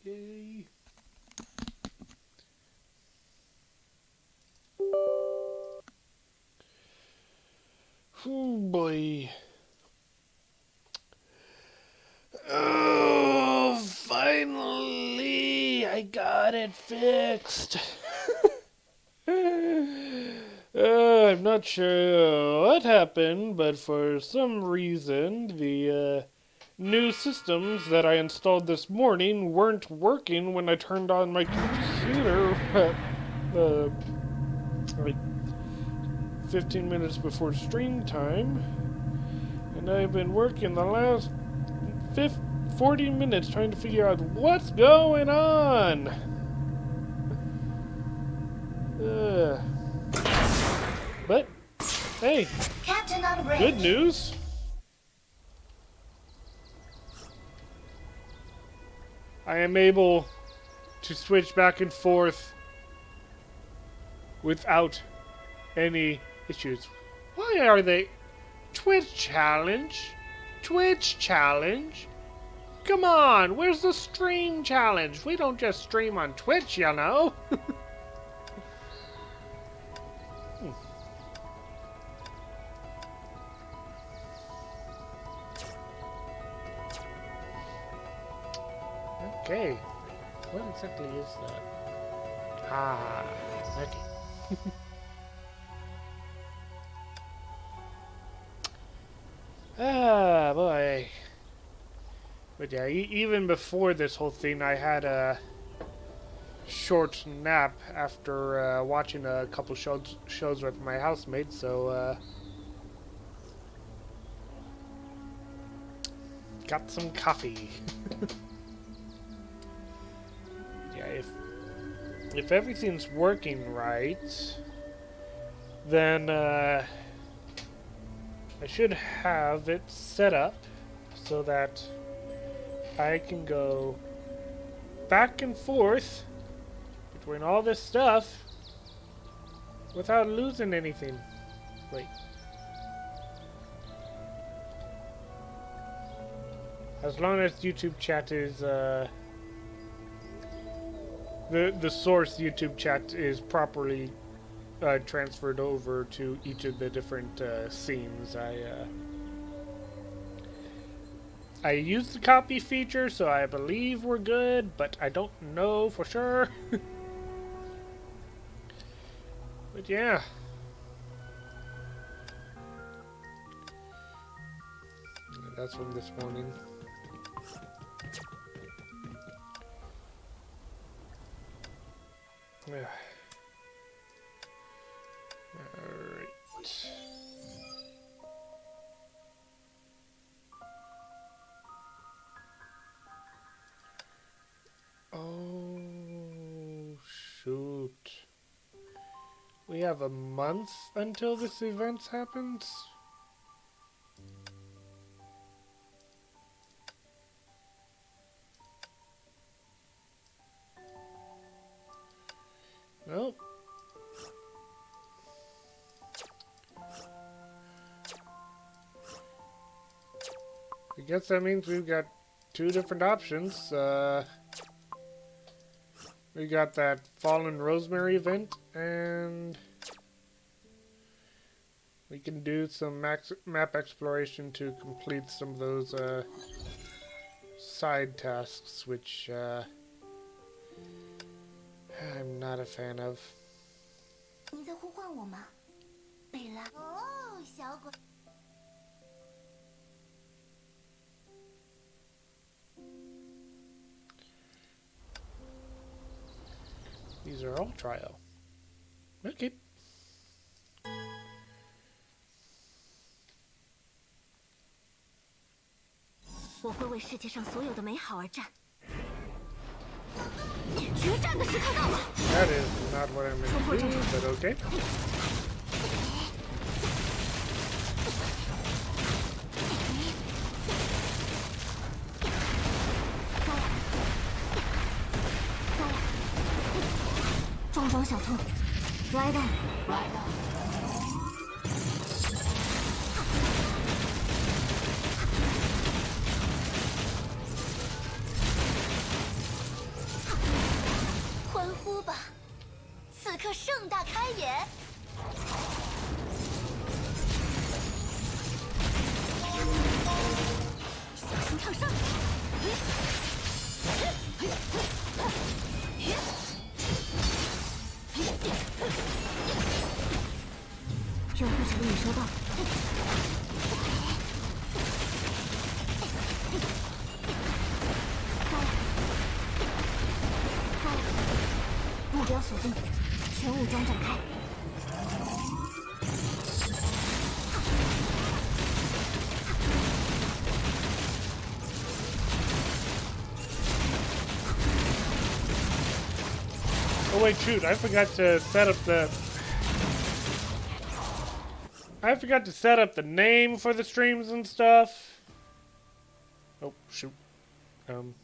Yay. Oh boy. Oh, finally! I got it fixed! I'm not sure what happened, but for some reason, the new systems that I installed this morning weren't working when I turned on my computer like 15 minutes before stream time. And I've been working the last 40 minutes trying to figure out what's going on. But, hey, good news. I am able to switch back and forth without any issues. Why are they... Twitch challenge? Twitch challenge? Come on, where's the stream challenge? We don't just stream on Twitch, you know. Okay, what exactly is that? Ah, okay. Ah, boy. But yeah, even before this whole thing, I had a short nap after watching a couple shows with my housemate, so got some coffee. Yeah, if everything's working right, then I should have it set up so that I can go back and forth between all this stuff without losing anything. Wait. As long as YouTube chat is the source YouTube chat is properly transferred over to each of the different scenes. I used the copy feature, so I believe we're good, but I don't know for sure. But yeah. That's from this morning. Yeah. Alright. Oh, shoot. We have a month until this event happens? Nope. I guess that means we've got two different options. We got that Fallen Rosemary event, and we can do some map exploration to complete some of those side tasks, which I'm not a fan of. These are all trial. Okay. 我会为世界上所有的美好而战。决战的时刻到了。That is not what I meant to do, but okay. 重装小兔，来吧，来吧。刻盛大开眼。小心烫伤。这护指令已收到。发了，目标锁定，全武装展开。Oh wait, shoot! I forgot to set up the. I forgot to set up the name for the streams and stuff. Oh shoot. Um.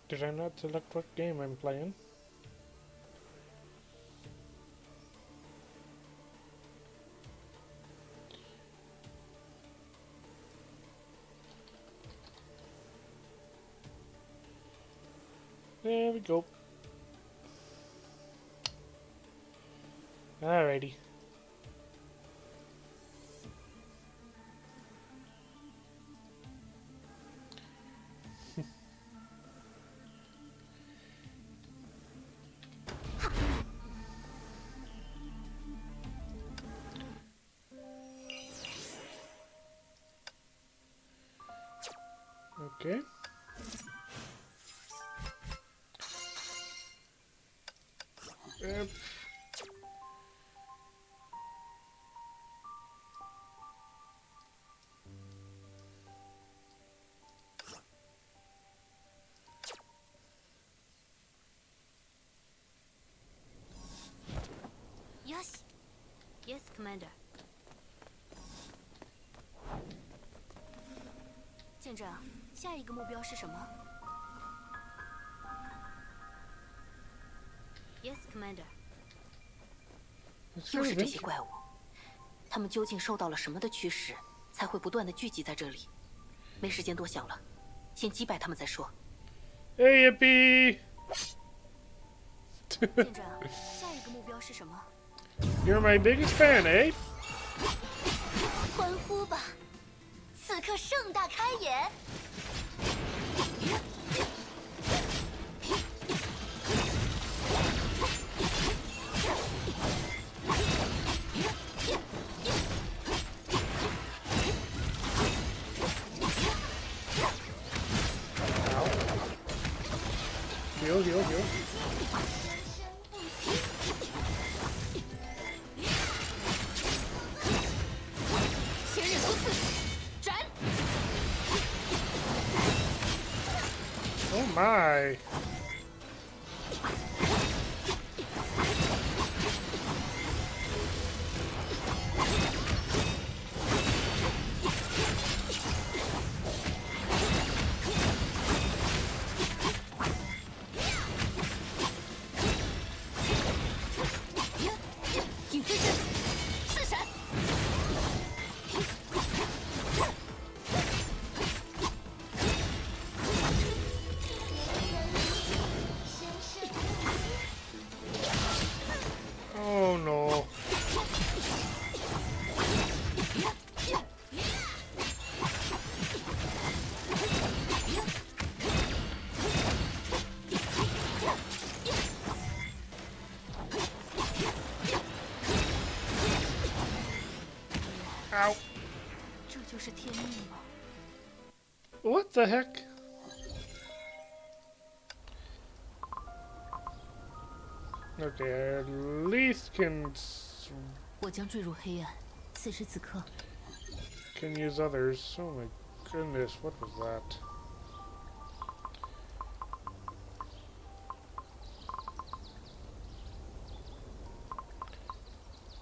Did I not select what game I'm playing? There we go. Alrighty. Okay. Yes. Yes, Commander. 舰长，下一个目标是什么 ？Yes, Commander. 又是这些怪物，他们究竟受到了什么的驱使，才会不断的聚集在这里？没时间多想了，先击败他们再说。Hey, Yippee! 舰长，下一个目标是什么 You're my biggest fan, eh? 欢呼吧！此刻盛大开眼。Heal. 前日突刺，斩！ Oh my. Ow. 这就是天命吗？ What the heck? Okay, at least我将坠入黑暗。此时此刻， can use others. Oh my goodness, what was that?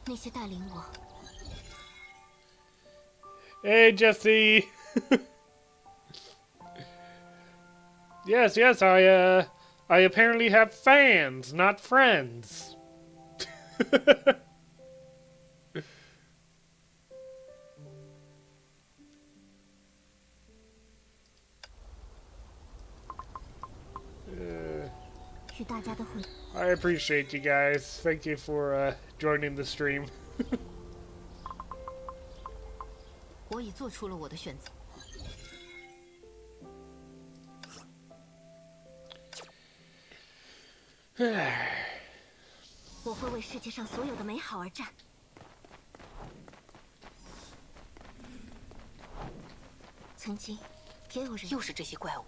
那些带领我 Hey, Jesse. Yes, yes, I apparently have fans, not friends. Uh, 与大家的会。 I appreciate you guys. Thank you for joining the stream. 我已做出了我的选择。 我会为世界上所有的美好而战。曾经，也有人又是这些怪物，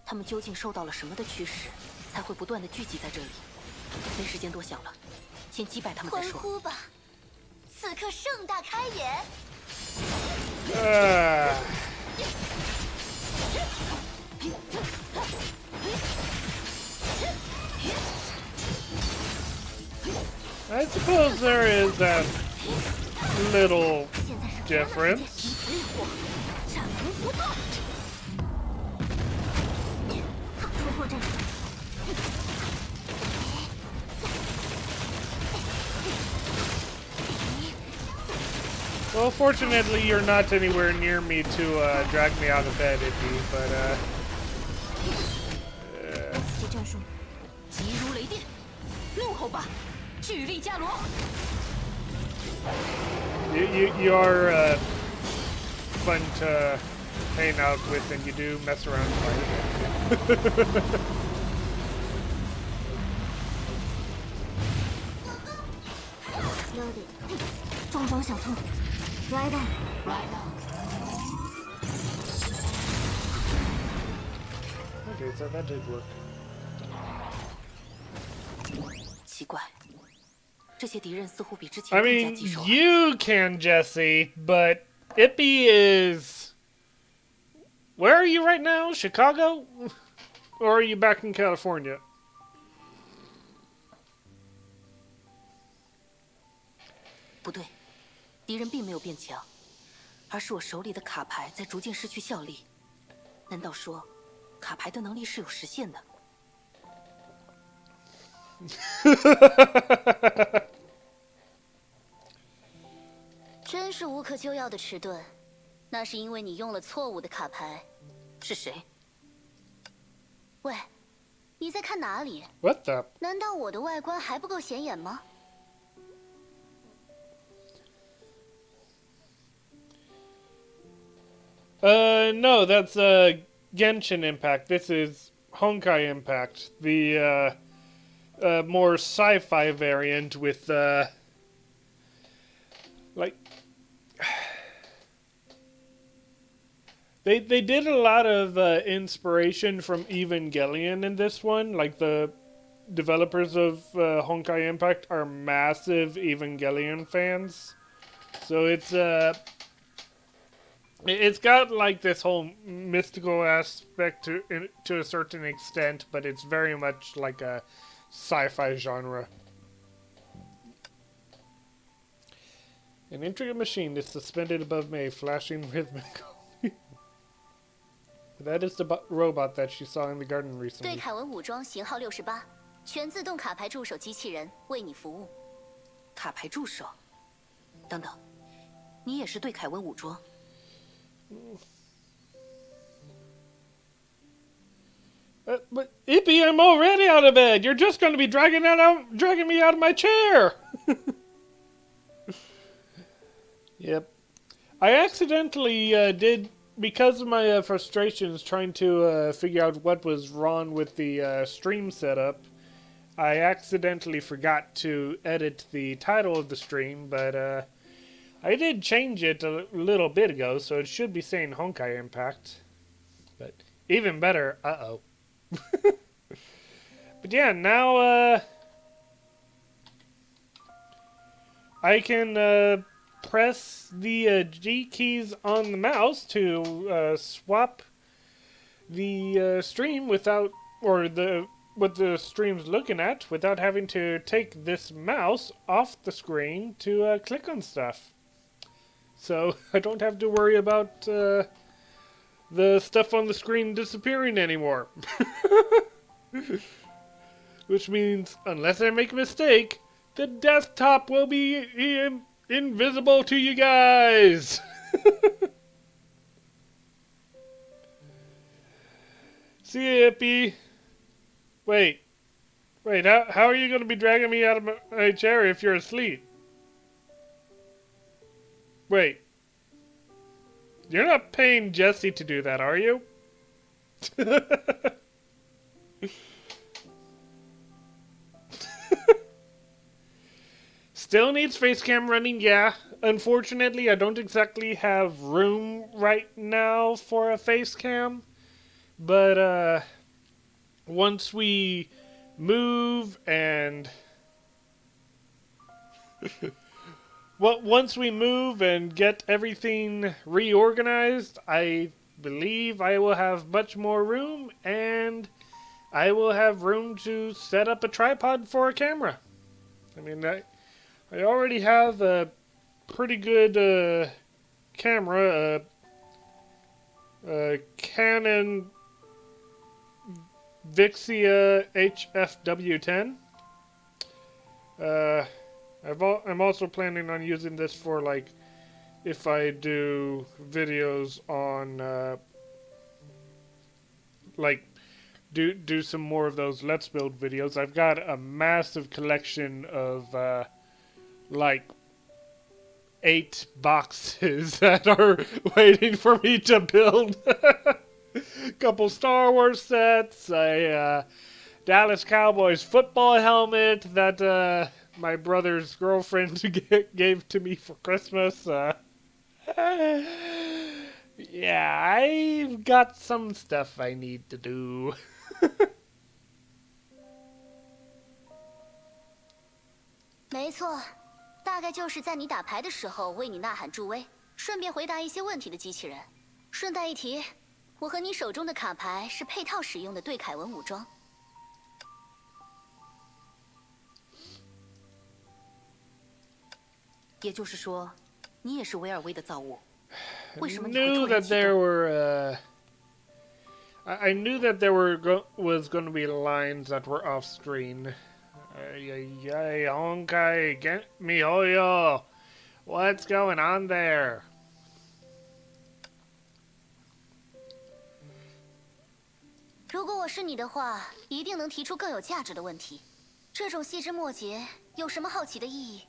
他们究竟受到了什么的驱使，才会不断的聚集在这里？没时间多想了，先击败他们再欢说。呼吧！此刻盛大开演。I suppose there is that little 现在是 difference. 烈火，斩无不断。突破阵。 Well, fortunately, you're not anywhere near me to drag me out of bed, Ippy, but 死敌战术，急如雷电，怒吼吧，巨力伽罗！ you are fun to hang out with, and you do mess around quite a bit. 重装小偷 ，Ride on。 Okay, so that did work. 奇怪，这些敌人似乎比之前 I 更加 mean, 棘手。 you can, Jesse, but Ippy is... Where are you right now? Chicago? Or are you back in California? 不对，敌人并没有变强，而是我手里的卡牌在逐渐失去效力。难道说，卡牌的能力是有时限的？真是无可救药的迟钝，那是因为你用了错误的卡牌。是谁？喂，你在看哪里？ What the? 难道我的外观还不够显眼吗？ No, that's Genshin Impact. This is Honkai Impact, the more sci-fi variant with like they did a lot of inspiration from Evangelion in this one. Like the developers of Honkai Impact are massive Evangelion fans, so it's got like this whole mystical aspect to a certain extent, but it's very much like a sci-fi genre. An intricate machine is suspended above May, flashing rhythmically. That is the robot that she saw in the garden 对 recently. 凯文武装型号68，全自动卡牌助手机器人，为你服务。卡牌助手。等等，你也是对凯文武装？ But Ippy, I'm already out of bed. You're just going to be dragging me out of my chair. Yep. I accidentally did, because of my frustrations trying to figure out what was wrong with the stream setup, I accidentally forgot to edit the title of the stream, but I did change it a little bit ago, so it should be saying Honkai Impact. But even better, uh-oh. But yeah, now I can press the G keys on the mouse to swap the stream without, or what the stream's looking at, without having to take this mouse off the screen to click on stuff. So I don't have to worry about the stuff on the screen disappearing anymore. Which means, unless I make a mistake, the desktop will be invisible to you guys. See ya, Hippie. Wait, how are you going to be dragging me out of my chair if you're asleep? Wait. You're not paying Jesse to do that, are you? Still needs face cam running, yeah. Unfortunately, I don't exactly have room right now for a face cam. But, once we move and... once we move and get everything reorganized, I believe I will have much more room, and I will have room to set up a tripod for a camera. I mean, I already have a pretty good camera, a Canon Vixia HFW10. I'm also planning on using this for, like, if I do videos on, like, do some more of those Let's Build videos. I've got a massive collection of, like, 8 boxes that are waiting for me to build. Couple Star Wars sets, a Dallas Cowboys football helmet that my brother's girlfriend gave to me for Christmas. Yeah, I've got some stuff I need to do. 没错，大概就是在你打牌的时候为你呐喊助威，顺便回答一些问题的机器人。顺带一提，我和你手中的卡牌是配套使用的对凯文武装。也就是说，你也是维尔威的造物。为什么你会 knew 突然 that 启 there 动？ were I knew that there was going to be lines that were off screen. Ay, Honkai, get me Hoyo. What's going on there? 如果我是你的话，一定能提出更有价值的问题。这种细枝末节有什么好奇的意义？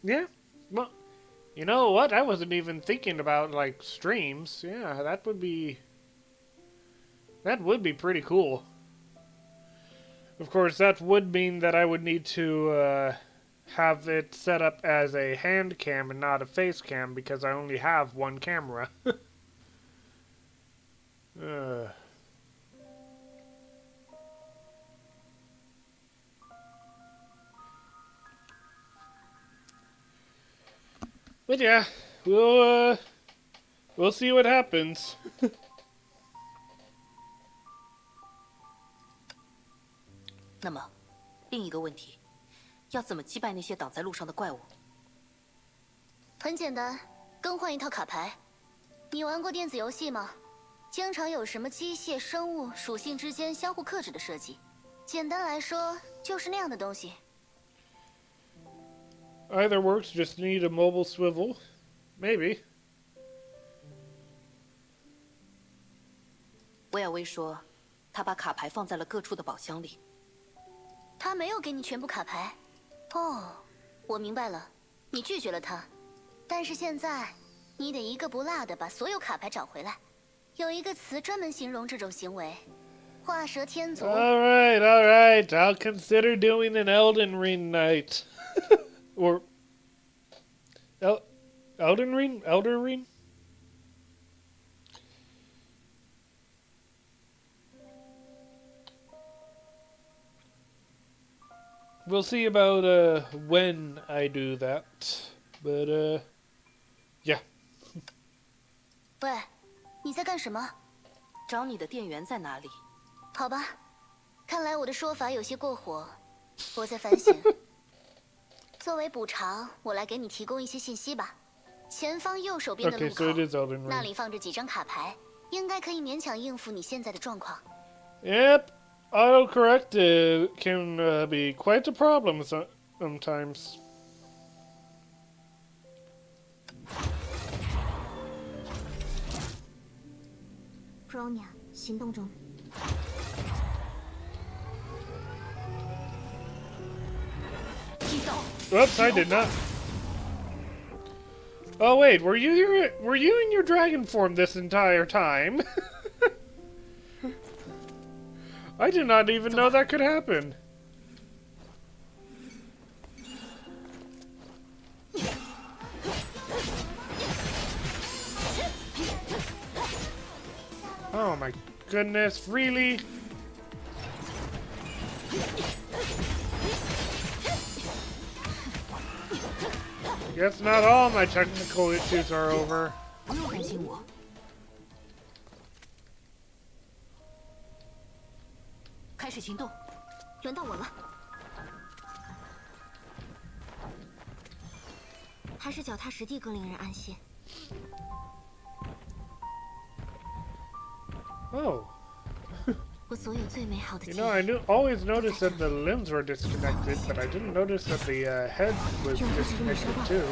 Yeah, well, you know what? I wasn't even thinking about, like, streams. Yeah, that would be pretty cool. Of course, that would mean that I would need to have it set up as a hand cam and not a face cam because I only have one camera. But yeah, we'll see what happens. 那么，另一个问题，要怎么击败那些挡在路上的怪物？很简单，更换一套卡牌。你玩过电子游戏吗？经常有什么机械、生物属性之间相互克制的设计。简单来说，就是那样的东西。 Either works, just need a mobile swivel. Maybe. 维尔威说，他把卡牌放在了各处的宝箱里。他没有给你全部卡牌。哦，我明白了，你拒绝了他。但是现在，你得一个不落的把所有卡牌找回来。有一个词专门形容这种行为：画蛇添足。All right. I'll consider doing an Elden Ring night. or Elden Ring? Elder Ring? We'll see about when I do that. But yeah. 喂，你在干什么？找你的电源在哪里？好吧，看来我的说法有些过火，我在反省。作为补偿，我来给你提供一些信息吧。前方右手边的路 Okay, 口 so it is Elden Ring. 那里放着几张卡牌，应该可以勉强应付你现在的状况。Yep, autocorrect can be quite a problem sometimes. Bronya 行动中。Whoops, I did not. Oh wait, were you in your dragon form this entire time? I did not even know that could happen. Oh my goodness, really? Guess not all my technical issues are over. 不用担心我。开始行动。轮到我了。还是脚踏实地更令人安心。Oh. 我所有最美好的 You 记 know, I 忆。 always noticed that the limbs were disconnected, but I didn't notice that the head was disconnected too.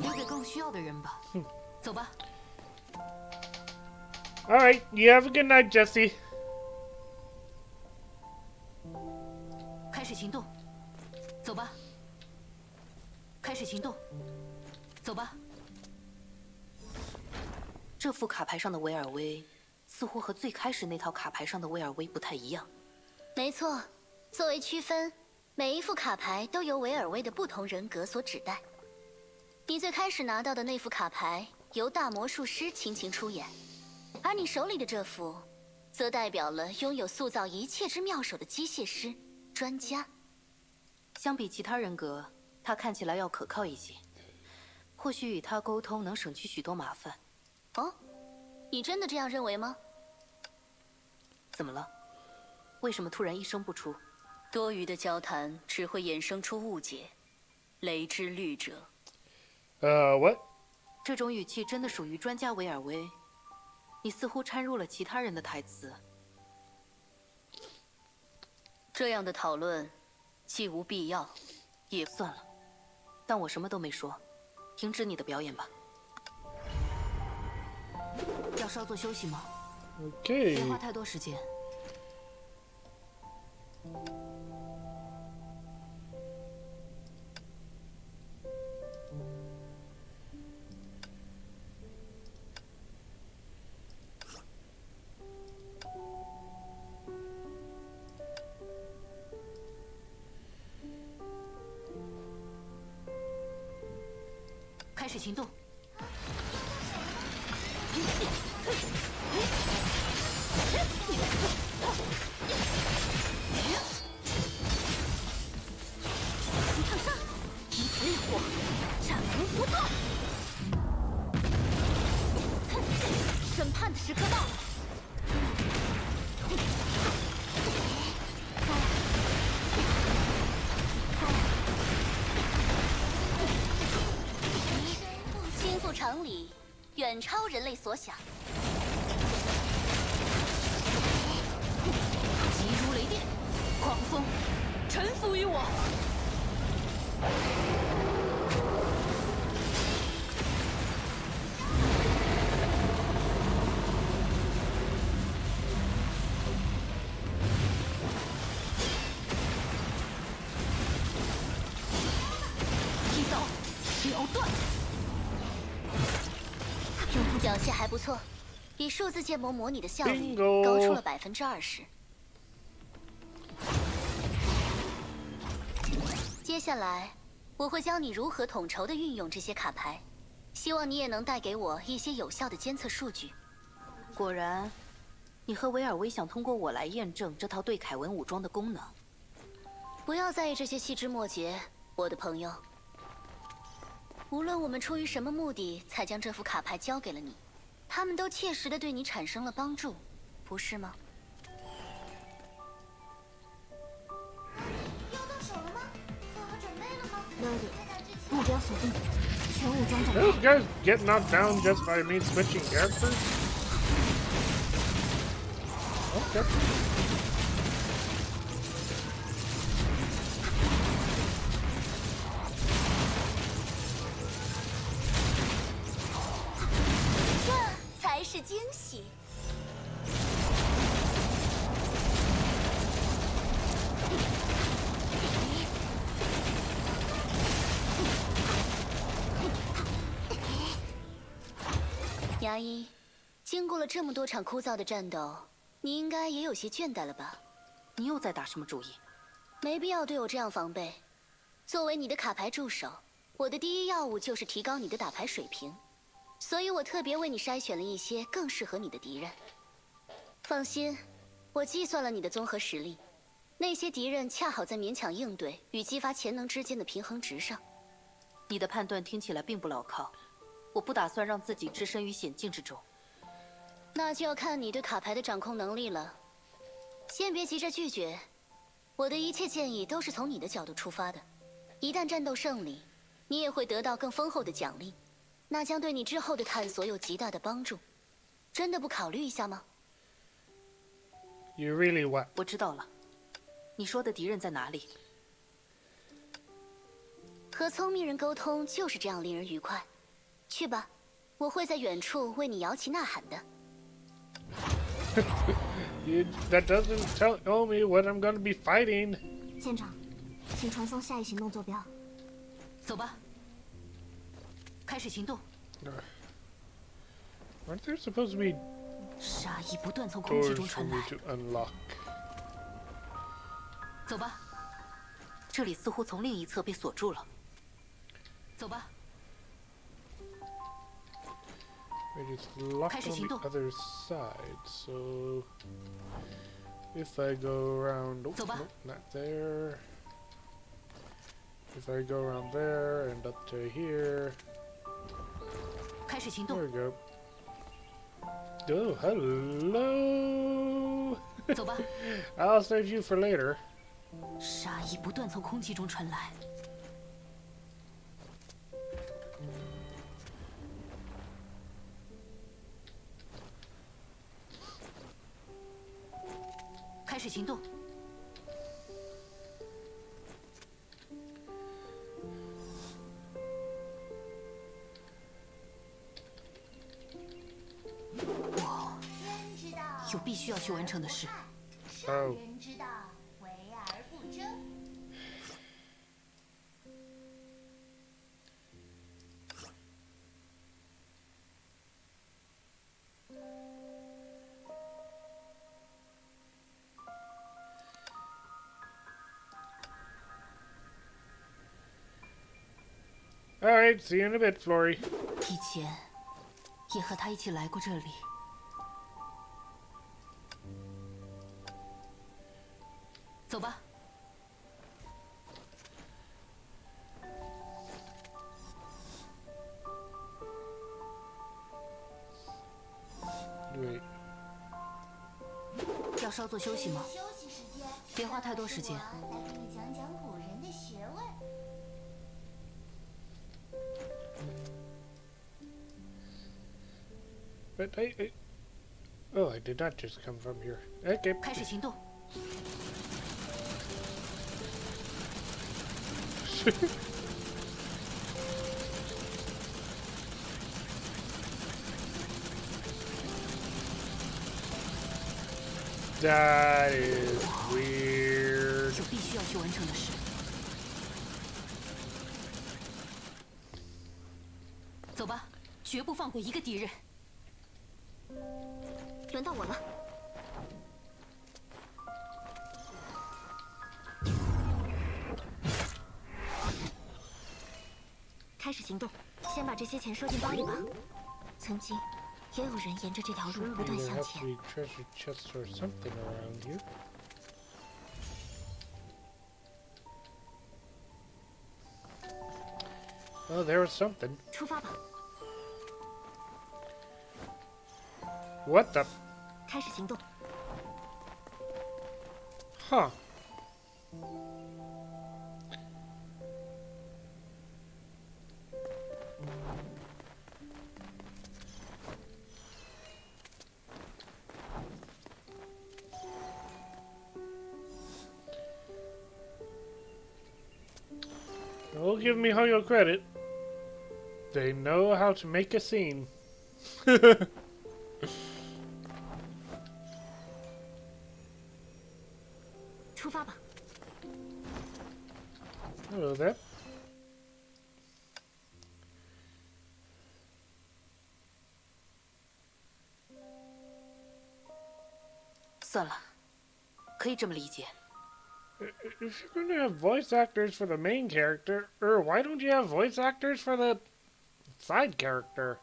留给更需要的人吧。走吧。 Alright, you have a good night, Jesse. 开始行动。走吧。开始行动。走吧。这副卡牌上的维尔威，似乎和最开始那套卡牌上的维尔威不太一样。没错，作为区分，每一副卡牌都由维尔威的不同人格所指代。你最开始拿到的那副卡牌由大魔术师倾情出演，而你手里的这副，则代表了拥有塑造一切之妙手的机械师专家。相比其他人格，他看起来要可靠一些。或许与他沟通能省去许多麻烦。哦，你真的这样认为吗？怎么了？为什么突然一声不出？多余的交谈只会衍生出误解。雷之律者， What? 这种语气真的属于专家维尔威。你似乎掺入了其他人的台词。这样的讨论既无必要，也算了。但我什么都没说，停止你的表演吧。要稍作休息吗？ Okay. 别花太多时间。开始行动。烈火，斩无不断。审判的时刻到了。心腹常理，远超人类所想。急如雷电，狂风，臣服于我。一刀了断。表现还不错，比数字建模模拟的效率 Bingo 高出了20%。接下来，我会教你如何统筹的运用这些卡牌，希望你也能带给我一些有效的监测数据。果然，你和维尔维想通过我来验证这套对凯文武装的功能。不要在意这些细枝末节，我的朋友。无论我们出于什么目的才将这副卡牌交给了你，他们都切实的对你产生了帮助，不是吗？要动手了吗？做好准备了吗？了解，目标锁定，全武装展开。 Those guys get knocked down just by me switching characters? Okay. 这才是惊喜。牙医，经过了这么多场枯燥的战斗，你应该也有些倦怠了吧？你又在打什么主意？没必要对我这样防备。作为你的卡牌助手，我的第一要务就是提高你的打牌水平，所以我特别为你筛选了一些更适合你的敌人。放心，我计算了你的综合实力，那些敌人恰好在勉强应对与激发潜能之间的平衡值上。你的判断听起来并不牢靠，我不打算让自己置身于险境之中。那就要看你对卡牌的掌控能力了。先别急着拒绝，我的一切建议都是从你的角度出发的。一旦战斗胜利，你也会得到更丰厚的奖励，那将对你之后的探索有极大的帮助。真的不考虑一下吗？ You really what? 我知道了，你说的敌人在哪里？和聪明人沟通就是这样令人愉快。去吧，我会在远处为你摇旗呐喊的。That doesn't tell me what I'm gonna be fighting. 舰长，请传送下一行动坐标。走吧，开始行动。 Aren't there supposed to be 杀意不断从空气 doors 中 for 传 me 来。 to unlock? 走吧，这里似乎从另一侧被锁住了。走吧， Wait, it's locked 开始 on 行 the 动。 other side, so if I go around, oh, 走吧。 nope, not there. If I go around there and up to here, 开始行 there 动。 we go. Oh, hello. 走吧， I'll save you for later. 杀意不断从空气中传来。开始行动。我有必须要去完成的事。圣人之道，为而不争。 All right, see you in a bit, Flory. 以前也和他一起来过这里。走吧， Wait. 要稍作休息吗？休息时间，别花太多时间。来给你讲讲古人的学问。 But oh, I did not just come from here. Okay. 开始行动。 That is weird. 有必须要去完成的事。走吧，绝不放过一个敌人。轮到我了。开始行动，先把这些钱收进包里吧。曾经，也有人沿着这条路不 Surely 断 there 向 have to 前。 be treasure chests or something around here. Oh, there was something. 出发吧， What the? 开始行动。 Huh. Don't give me Hoyo credit. They know how to make a scene. Hello there. 算了，可以这么理解。 If you're going to have voice actors for the main character, why don't you have voice actors for the side character?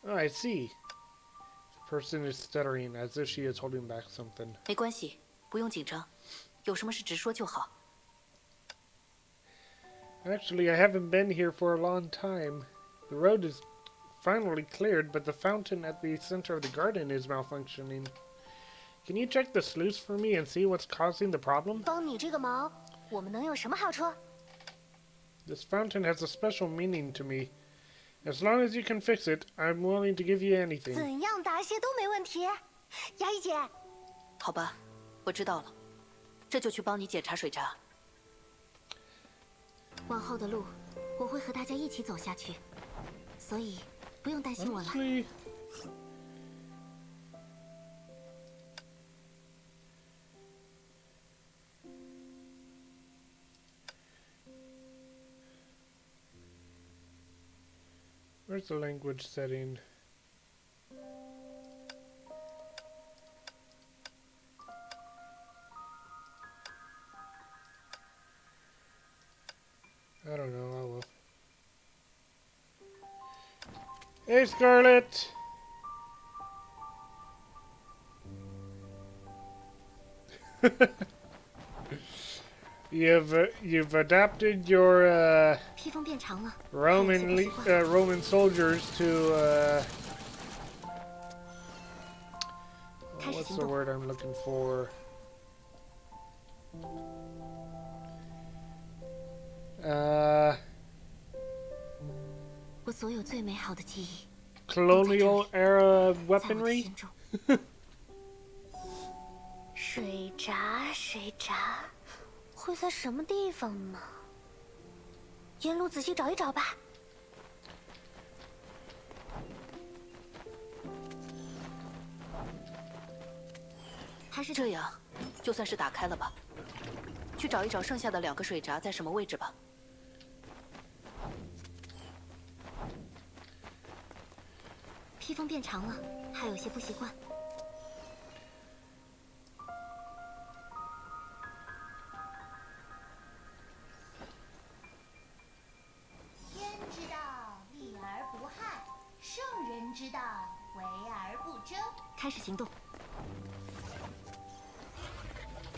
Oh, I see. The person is stuttering as if she is holding back something. 没关系，不用紧张，有什么事直说就好。 Actually, I haven't been here for a long time. The road is finally cleared, but the fountain at the center of the garden is malfunctioning. Can you check the sluice for me and see what's causing the problem? 帮你这个忙，我们能有什么好处？ This fountain has a special meaning to me. As long as you can fix it, I'm willing to give you anything. 怎样答谢都没问题。牙医姐，好吧，我知道了，这就去帮你检查水闸。 往后的路，我会和大家一起走下去，所以不用担心我了。 Honestly, where's the language setting? I don't know, I will. Hey, Scarlet! You've adapted your 披风变长了， Roman soldiers to what's the word I'm looking for? 我所有最美好的记忆。 Colonial era weaponry? 水闸，水闸，会在什么地方呢？沿路仔细找一找吧。还是这样，就算是打开了吧。去找一找剩下的2个水闸在什么位置吧。 披风变长了，还有些不习惯。天之道，利而不害；圣人之道，为而不争。开始行动，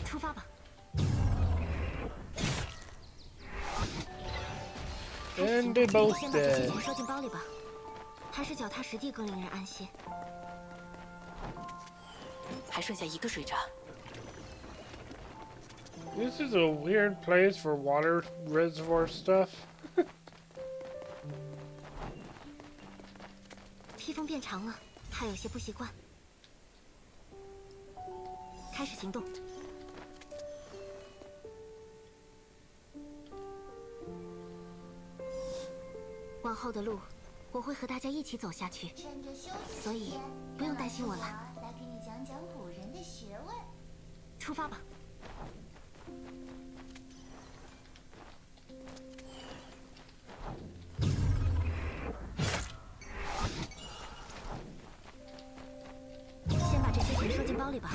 出发吧。 And they both 先把这些 dead. 钱收进包里吧，还是脚踏实地更令人安心。还剩下1个水闸。 This is a weird place for water reservoir stuff. 披风变长了，还有些不习惯。开始行动。往后的路，我会和大家一起走下去，趁着休息所以时间，不用担心我了。来给你讲讲古人的学问。出发吧。先把这些钱收进包里吧。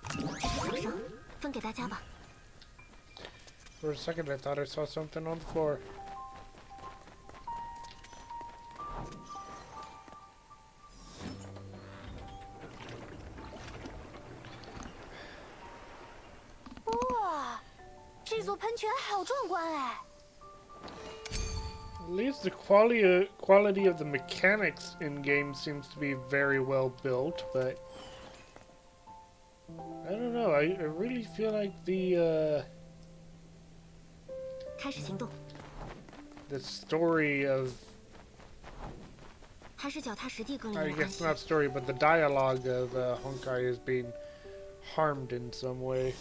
这是小伤，分给大家吧。For a second, I thought I saw something on the floor.哇，这座喷泉好壮观哎！ At least the quality of the mechanics in game seems to be very well built, but I don't know. I really feel like开始行动。 the story of, 还是脚踏实地更令 I 人安 guess 心。 not story, but the dialogue of Honkai is being harmed in some way.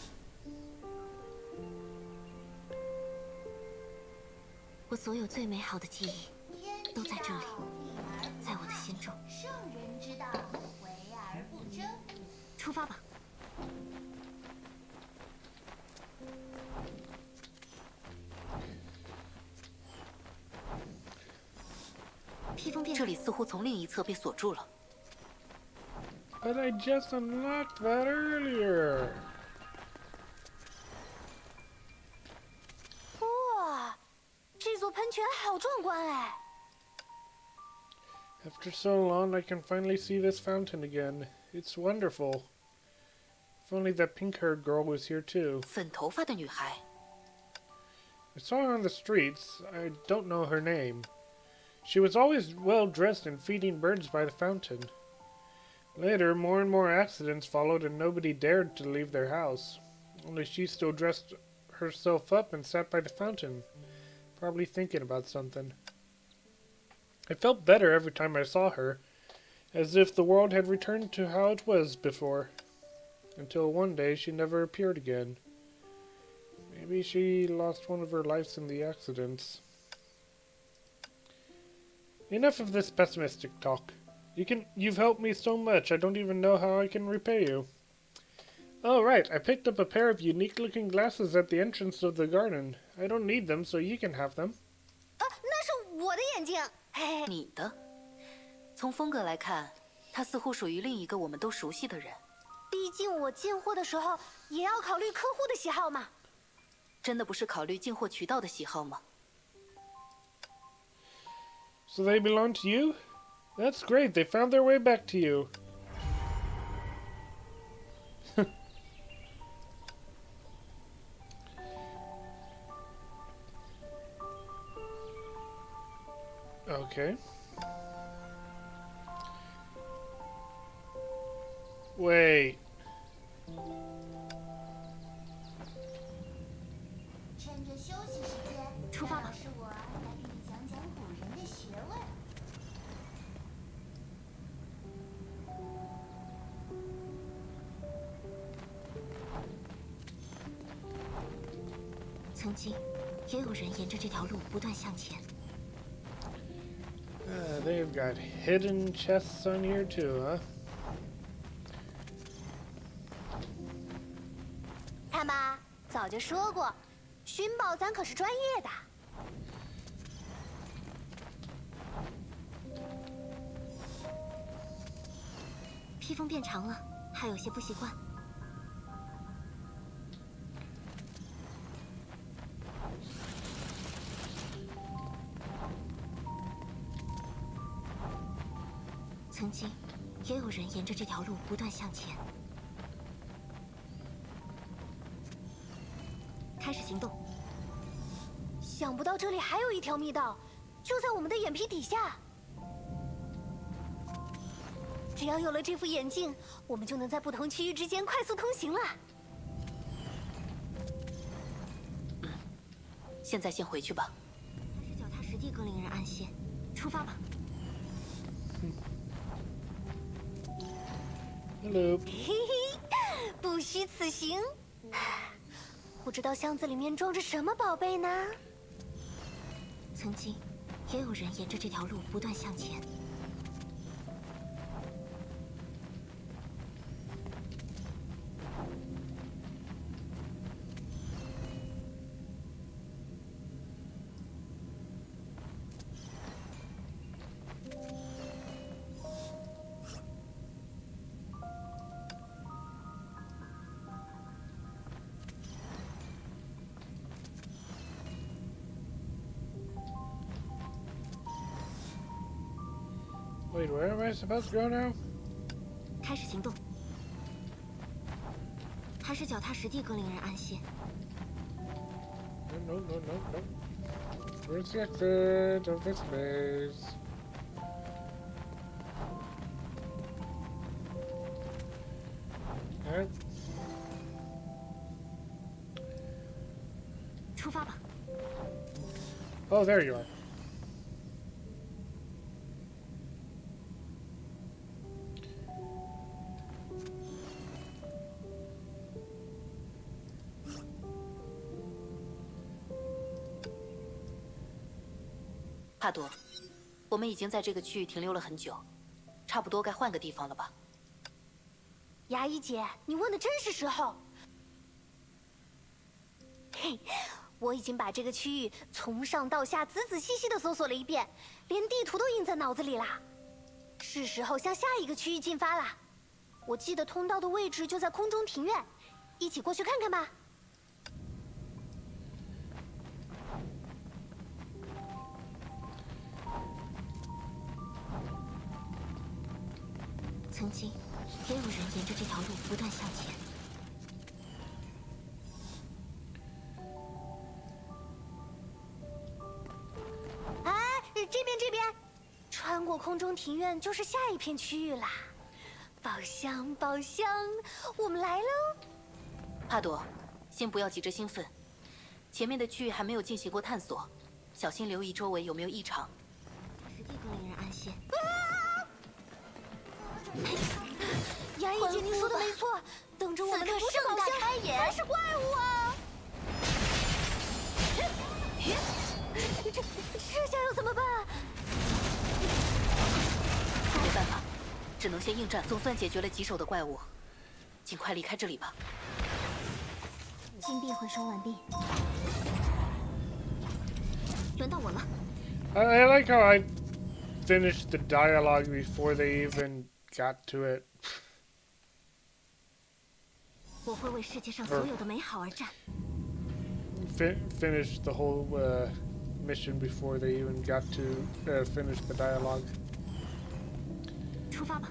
我所有最美好的记忆都在这里，在我的心中。圣人之道，为而不争。出发吧。披风变这里似乎从另一侧被锁住了。 But I just unlocked that earlier. 哇，这座喷泉好壮观哎！ After so long, I can finally see this fountain again. It's wonderful. If only that pink-haired girl was here too. 粉头发的女孩， I saw her on the streets. I don't know her name. She was always well dressed and feeding birds by the fountain. Later, more and more accidents followed and nobody dared to leave their house. Only she still dressed herself up and sat by the fountain, probably thinking about something. I felt better every time I saw her, as if the world had returned to how it was before. Until one day she never appeared again. Maybe she lost one of her lives in the accidents. Enough of this pessimistic talk. You've helped me so much, I don't even know how I can repay you. Oh, right, I picked up a pair of unique-looking glasses at the entrance of the garden. I don't need them, so you can have them. 啊，那是我的眼镜。嘿嘿，你的。从风格来看，她似乎属于另一个我们都熟悉的人。毕竟我进货的时候也要考虑客户的喜好嘛。真的不是考虑进货渠道的喜好吗？ So they belong to you? That's great, they found their way back to you. Okay. Wait. 趁着休息时间，出发吧让老师我来给你讲讲古人的学问。曾经，也有人沿着这条路不断向前。 They've got hidden chests on here too, huh? 看吧，早就说过，寻宝咱可是专业的。披风变长了，还有些不习惯。曾经，也有人沿着这条路不断向前。开始行动。想不到这里还有一条密道，就在我们的眼皮底下。只要有了这副眼镜，我们就能在不同区域之间快速通行了。现在先回去吧。还是脚踏实地更令人安心。出发吧。 Hello. 嘿嘿，不虚此行。不知道箱子里面装着什么宝贝呢？曾经，也有人沿着这条路不断向前。Wait, where am I supposed to go now? 开始行动。还是脚踏实地更令人安心。No, no, no, no, no. Where's the exit of this maze? Alright. 出发吧。 Oh, there you are. “帕多，我们已经在这个区域停留了很久，差不多该换个地方了吧？”牙医姐，你问的真是时候。嘿，我已经把这个区域从上到下仔仔细细的搜索了一遍，连地图都印在脑子里啦。是时候向下一个区域进发啦。我记得通道的位置就在空中庭院，一起过去看看吧。曾经，也有人沿着这条路不断向前。哎，这边，穿过空中庭院就是下一片区域啦。宝箱，宝箱，我们来喽！帕多，先不要急着兴奋，前面的区域还没有进行过探索，小心留意周围有没有异常。实地更令人安心。牙医姐，您说的没错，等着我们的不是宝箱，还是怪物啊！这下要怎么办？没办法，只能先应战。总算解决了棘手的怪物，尽快离开这里吧。金币回收完毕，轮到我了。I like how I finished the dialogue before they even got to it. 我会为世界上所有的美好而战。Finished the whole mission before they even got to finish the dialogue. 出发吧。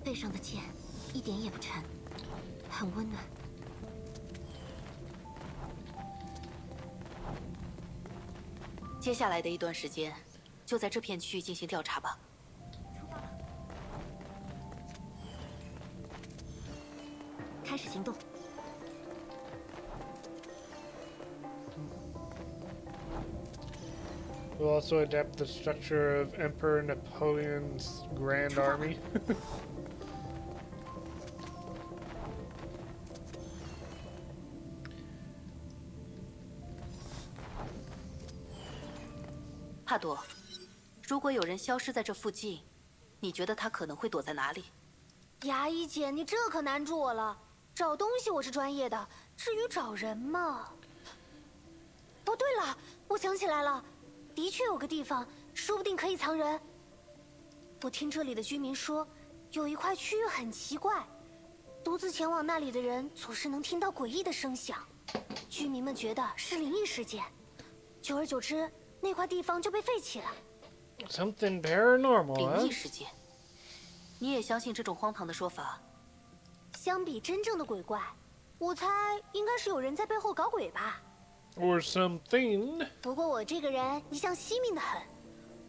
背上的剑一点也不沉，很温暖。接下来的一段时间，就在这片区域进行调查吧。出发吧。开始行动。 We'll also adapt the structure of Emperor Napoleon's Grand Army. 帕多，如果有人消失在这附近，你觉得他可能会躲在哪里？牙医姐，你这可难住我了。找东西我是专业的，至于找人嘛……哦，对了，我想起来了，的确有个地方，说不定可以藏人。我听这里的居民说，有一块区域很奇怪，独自前往那里的人总是能听到诡异的声响，居民们觉得是灵异事件。久而久之，那块地方就被废弃了。 Something paranormal, 灵 huh? 异事件？你也相信这种荒唐的说法？相比真正的鬼怪，我猜应该是有人在背后搞鬼吧。 Or something. 不过我这个人一向惜命的很，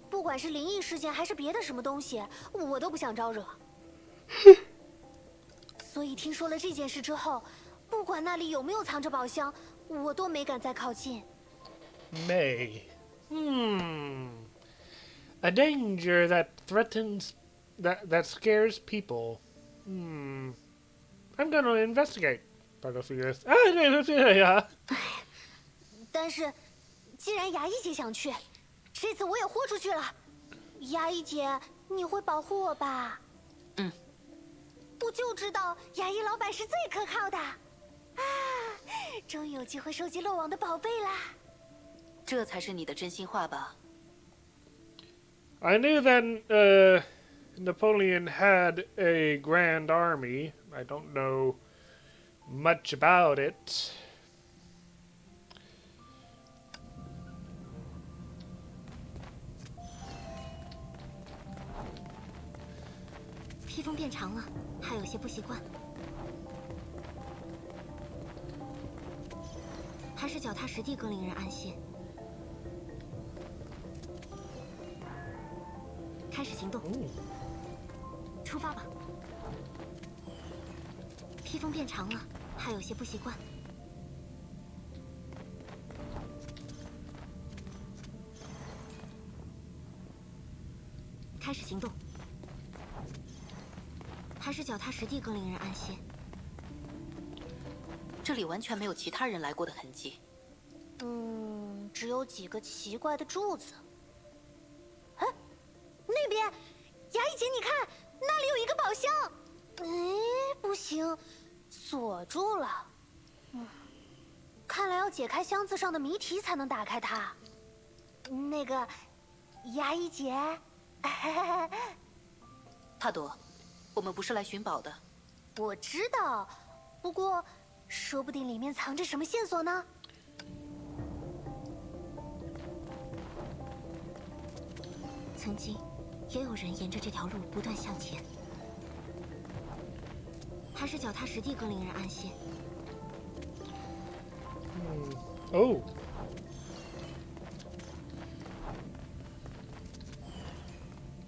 不管是灵异事件还是别的什么东西，我都不想招惹。所以听说了这件事之后，不管那里有没有藏着宝箱，我都没敢再靠近。 May. A danger that threatens, that scares people. I'm gonna investigate. Battlefield. 对呀。但是，既然牙医姐想去，这次我也豁出去了。牙医姐，你会保护我吧？嗯。我就知道牙医老板是最可靠的。啊，终于有机会收集漏网的宝贝啦！这才是你的真心话吧？ I knew that Napoleon had a grand army. I don't know much about it.披风变长了，还有些不习惯。还是脚踏实地更令人安心。开始行动。出发吧。披风变长了，还有些不习惯。开始行动。还是脚踏实地更令人安心。这里完全没有其他人来过的痕迹。只有几个奇怪的柱子。哎，那边，牙医姐，你看，那里有一个宝箱。哎，不行，锁住了。看来要解开箱子上的谜题才能打开它。那个，牙医姐，帕朵，我们不是来寻宝的。我知道，不过，说不定里面藏着什么线索呢？曾经，也有人沿着这条路不断向前。还是脚踏实地更令人安心。哦。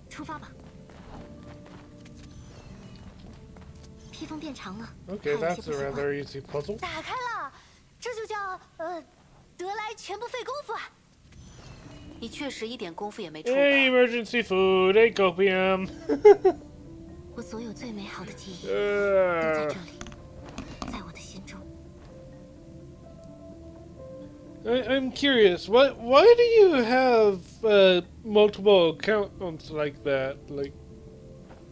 出发吧。披风变长了。Okay, that's a rather easy puzzle. 打开了，这就叫得来全不费工夫啊！你确实一点功夫也没出吧。Hey, emergency food, hey, copium. 我所有最美好的记忆都在这里，在我的心中。I'm curious. Why do you have multiple accounts like that? Like,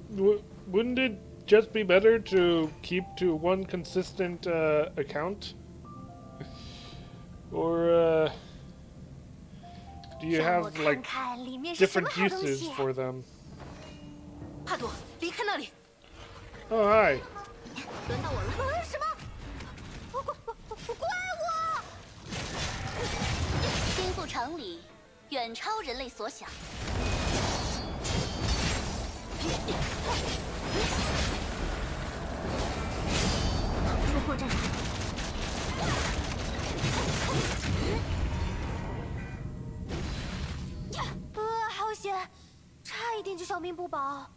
wouldn't it just be better to keep to one consistent account? Or do you have like different uses for them? 帕朵，离开那里！ Oh, hi. 轮到我了。什么？怪我！天赋常理，远超人类所想。出破绽。好险，差一点就小命不保。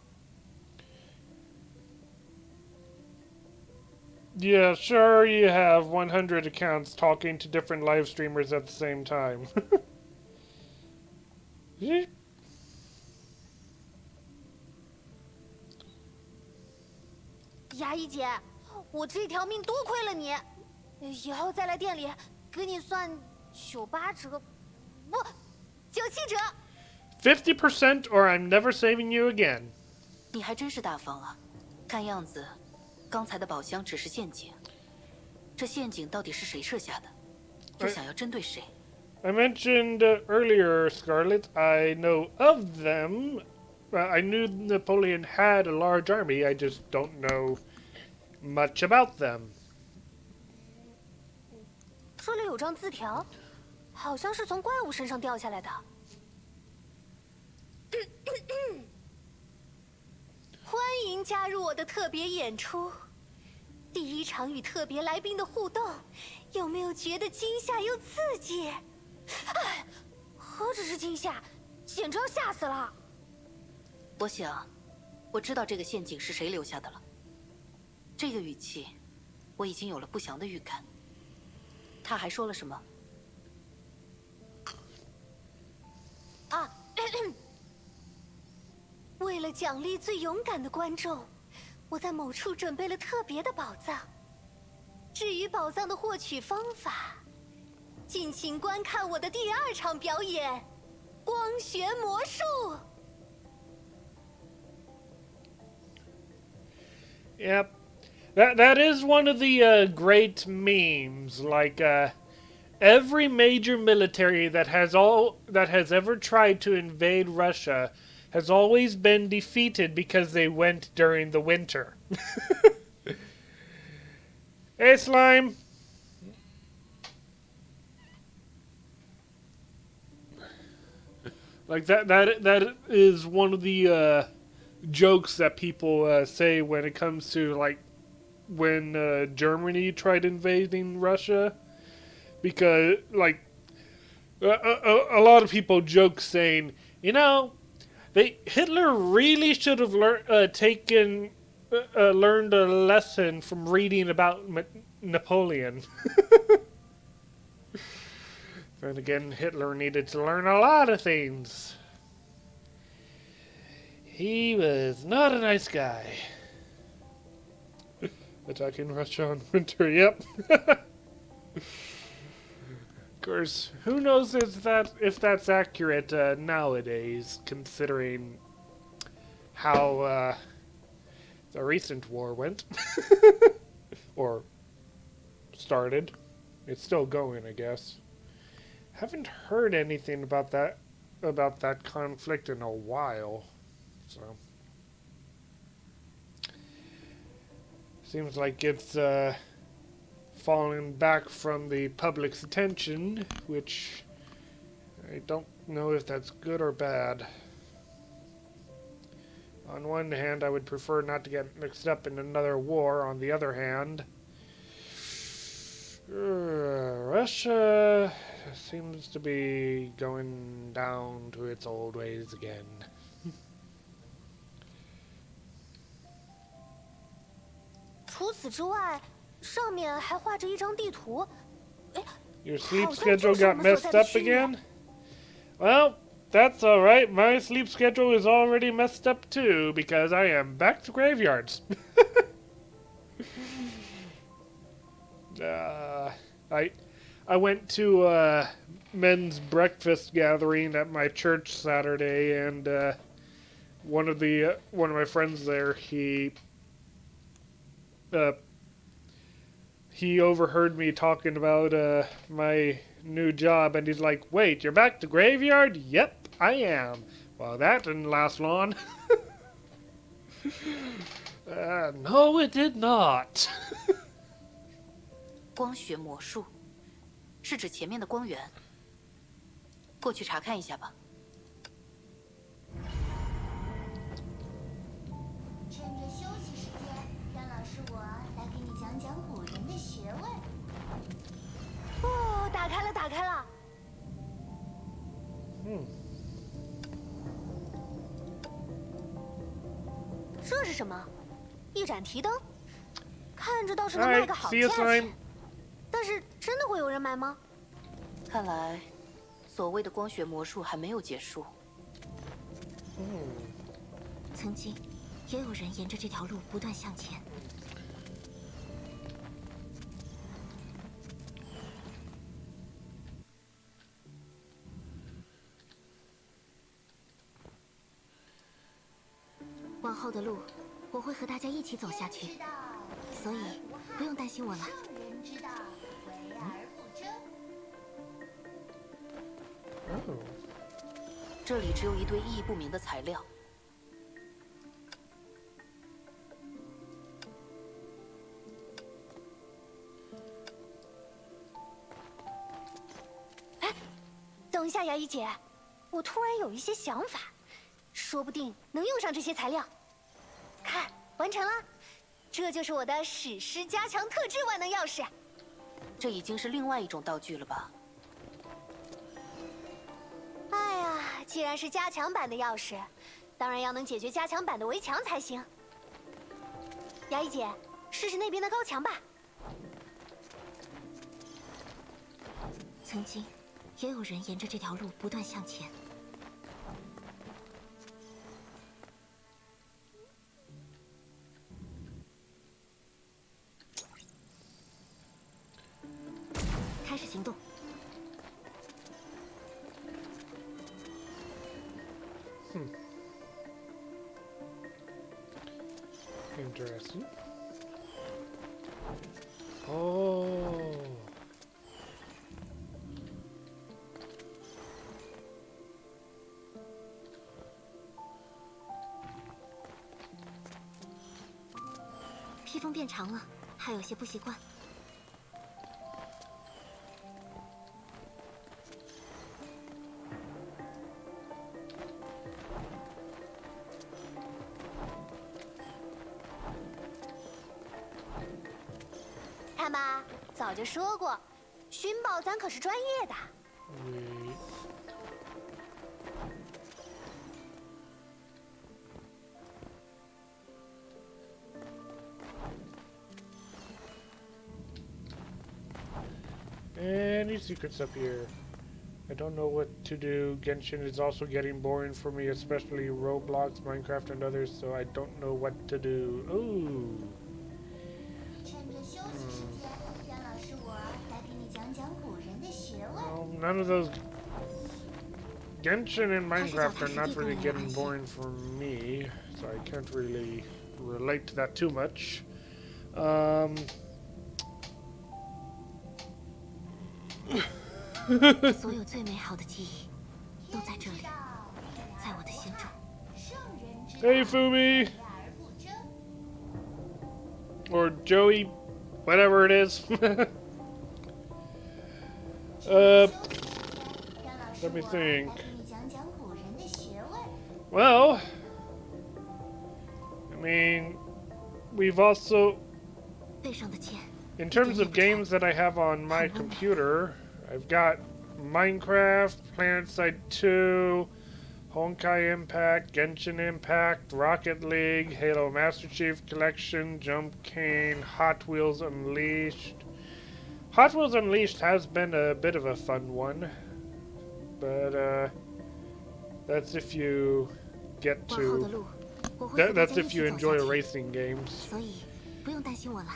Yeah, sure you have 100 accounts talking to different live streamers at the same time. 牙医姐，我这条命多亏了你，以后再来店里给你算98折，不，97折。50% or I'm never saving you again. 你还真是大方啊！看样子，刚才的宝箱只是陷阱。这陷阱到底是谁设下的？又想要针对谁？ I mentioned earlier, Scarlet, I know of them. I knew Napoleon had a large army, I just don't know much about them. 这里有张字条，好像是从怪物身上掉下来的。欢迎加入我的特别演出。第一场与特别来宾的互动，有没有觉得惊吓又刺激？哎，何止是惊吓，简直要吓死了！我想，我知道这个陷阱是谁留下的了。这个语气，我已经有了不祥的预感。他还说了什么？啊，为了奖励最勇敢的观众，我在某处准备了特别的宝藏。至于宝藏的获取方法，敬请观看我的第2场表演——光学魔术。Yep. That is one of the great memes. Like every major military that has ever tried to invade Russia has always been defeated because they went during the winter. Hey, slime. Like that is one of the jokes that people say when it comes to like when Germany tried invading Russia, because like a lot of people joke saying, you know, Hitler really should have learned a lesson from reading about Napoleon. Then again, Hitler needed to learn a lot of things. He was not a nice guy. Attacking Russia in winter, yep. Of course, who knows if that's accurate nowadays, considering how the recent war went. Or started. It's still going, I guess. Haven't heard anything about that conflict in a while. So seems like it's falling back from the public's attention, which I don't know if that's good or bad. On one hand, I would prefer not to get mixed up in another war. On the other hand, Russia seems to be going down to its old ways again. Your sleep schedule got messed up again? Well, that's alright. My sleep schedule is already messed up too, because I am back to graveyards. I went to a men's breakfast gathering at my church Saturday, and one of my friends there, he overheard me talking about my new job, and he's like, "Wait, you're back to graveyard?" "Yep, I am." Well, that didn't last long. No, it did not. 光学魔术，是指前面的光源。过去查看一下吧。趁着休息时间，让老师我来给你讲讲古人的学问。哦，打开了，打开了。这是什么？一盏提灯，看着倒是能卖个好价钱。但是真的会有人买吗？看来，所谓的光学魔术还没有结束。曾经，也有人沿着这条路不断向前。往后的路，我会和大家一起走下去，所以不用担心我了。圣人之道，为而不争。这里只有一堆意义不明的材料。哎，等一下，牙医姐，我突然有一些想法，说不定能用上这些材料。看，完成了，这就是我的史诗加强特制万能钥匙。这已经是另外一种道具了吧？哎呀，既然是加强版的钥匙，当然要能解决加强版的围墙才行。牙医姐，试试那边的高墙吧。曾经，也有人沿着这条路不断向前。开始行动。Interesting. Oh.披风变长了，还有些不习惯。早就说过，寻宝咱可是专业的。 Wait. Any secrets up here? I don't know what to do. Genshin is also getting boring for me, especially Roblox, Minecraft, and others, so I don't know what to do. Ooh. 趁着休息时间，让老师我来给你讲讲古人的学问。 Well, none of those Genshin and Minecraft are not really getting boring for me, so I can't really relate to that too much. 所有最美好的记忆都在这里，在我的心中。 Hey, Fumi! Or Joey, whatever it is. Let me think. Well, I mean, we've also, 背上的剑 in terms of games that I have on my computer, I've got Minecraft, PlanetSide 2, Honkai Impact, Genshin Impact, Rocket League, Halo Master Chief Collection, Jump Cane, Hot Wheels Unleashed. Hot Wheels Unleashed has been a bit of a fun one, but that's if you get 往后的 to 路，我会和大 that's 家一 if 起 you 走 enjoy 下去， racing games. 所以不用担心我了。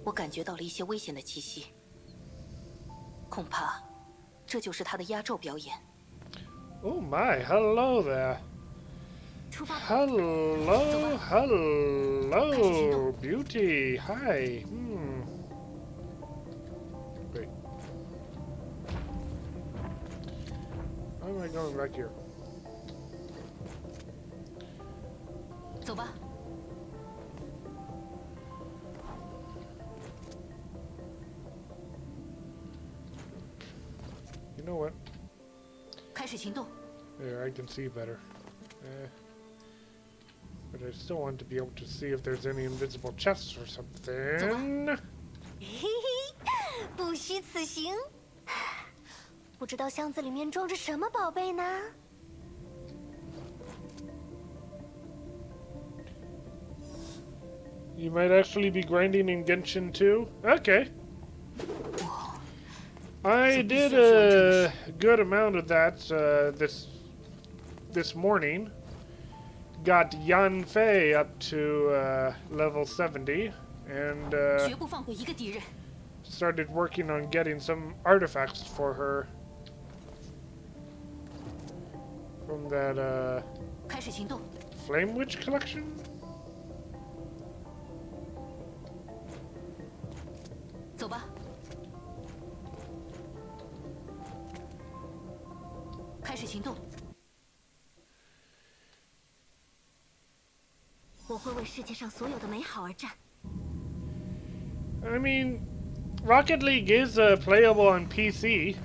我感觉到了一些危险的气息，恐怕这就是他的压轴表演。 Oh my, hello there. 出发吧， Hello, hello, beauty. Hi. Wait. Why am I going back here? 走吧。 You know what? 开始行动。 There, I can see better. But I still want to be able to see if there's any invisible chests or something. 嘿嘿，不虚此行。不知道箱子里面装着什么宝贝呢？ You might actually be grinding in Genshin too? Okay. I did a good amount of that this morning. Got Yan Fei up to level 70 and 绝不放过一个敌人。 started working on getting some artifacts for her from that 开始行动。 Flame Witch collection. 走吧。开始行动。我会为世界上所有的美好而战。 I mean, Rocket League is playable on PC.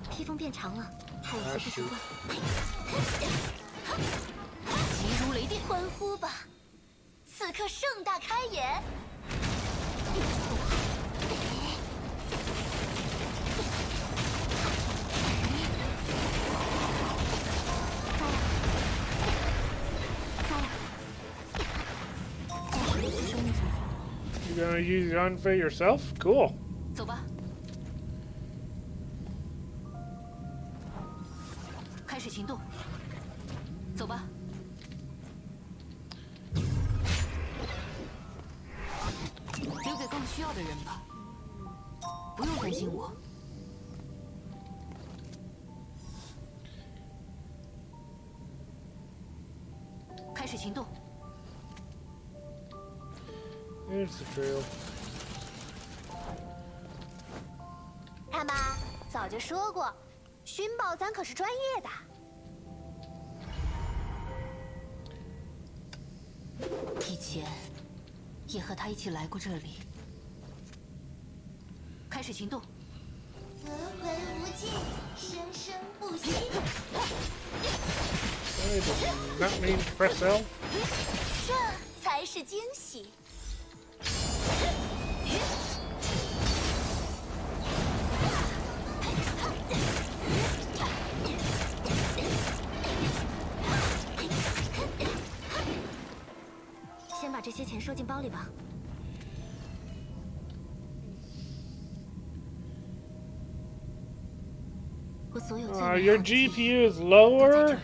披风变长了，还有些不习惯。急如雷电，欢呼吧！此刻盛大开演。 You gonna use Yan Fei yourself? Cool. 走吧。开始行动。走吧。留给更需要的人吧。不用担心我。开始行动。 Here's the trail. 看吧，早就说过，寻宝咱可是专业的。以前也和他一起来过这里。开始行动。轮回无尽，生生不息。I did not mean to press L. 这才是惊喜。先把这些钱收进包里吧。我所有最美好的 Your 记忆 GPU is 都在这 lower? 里。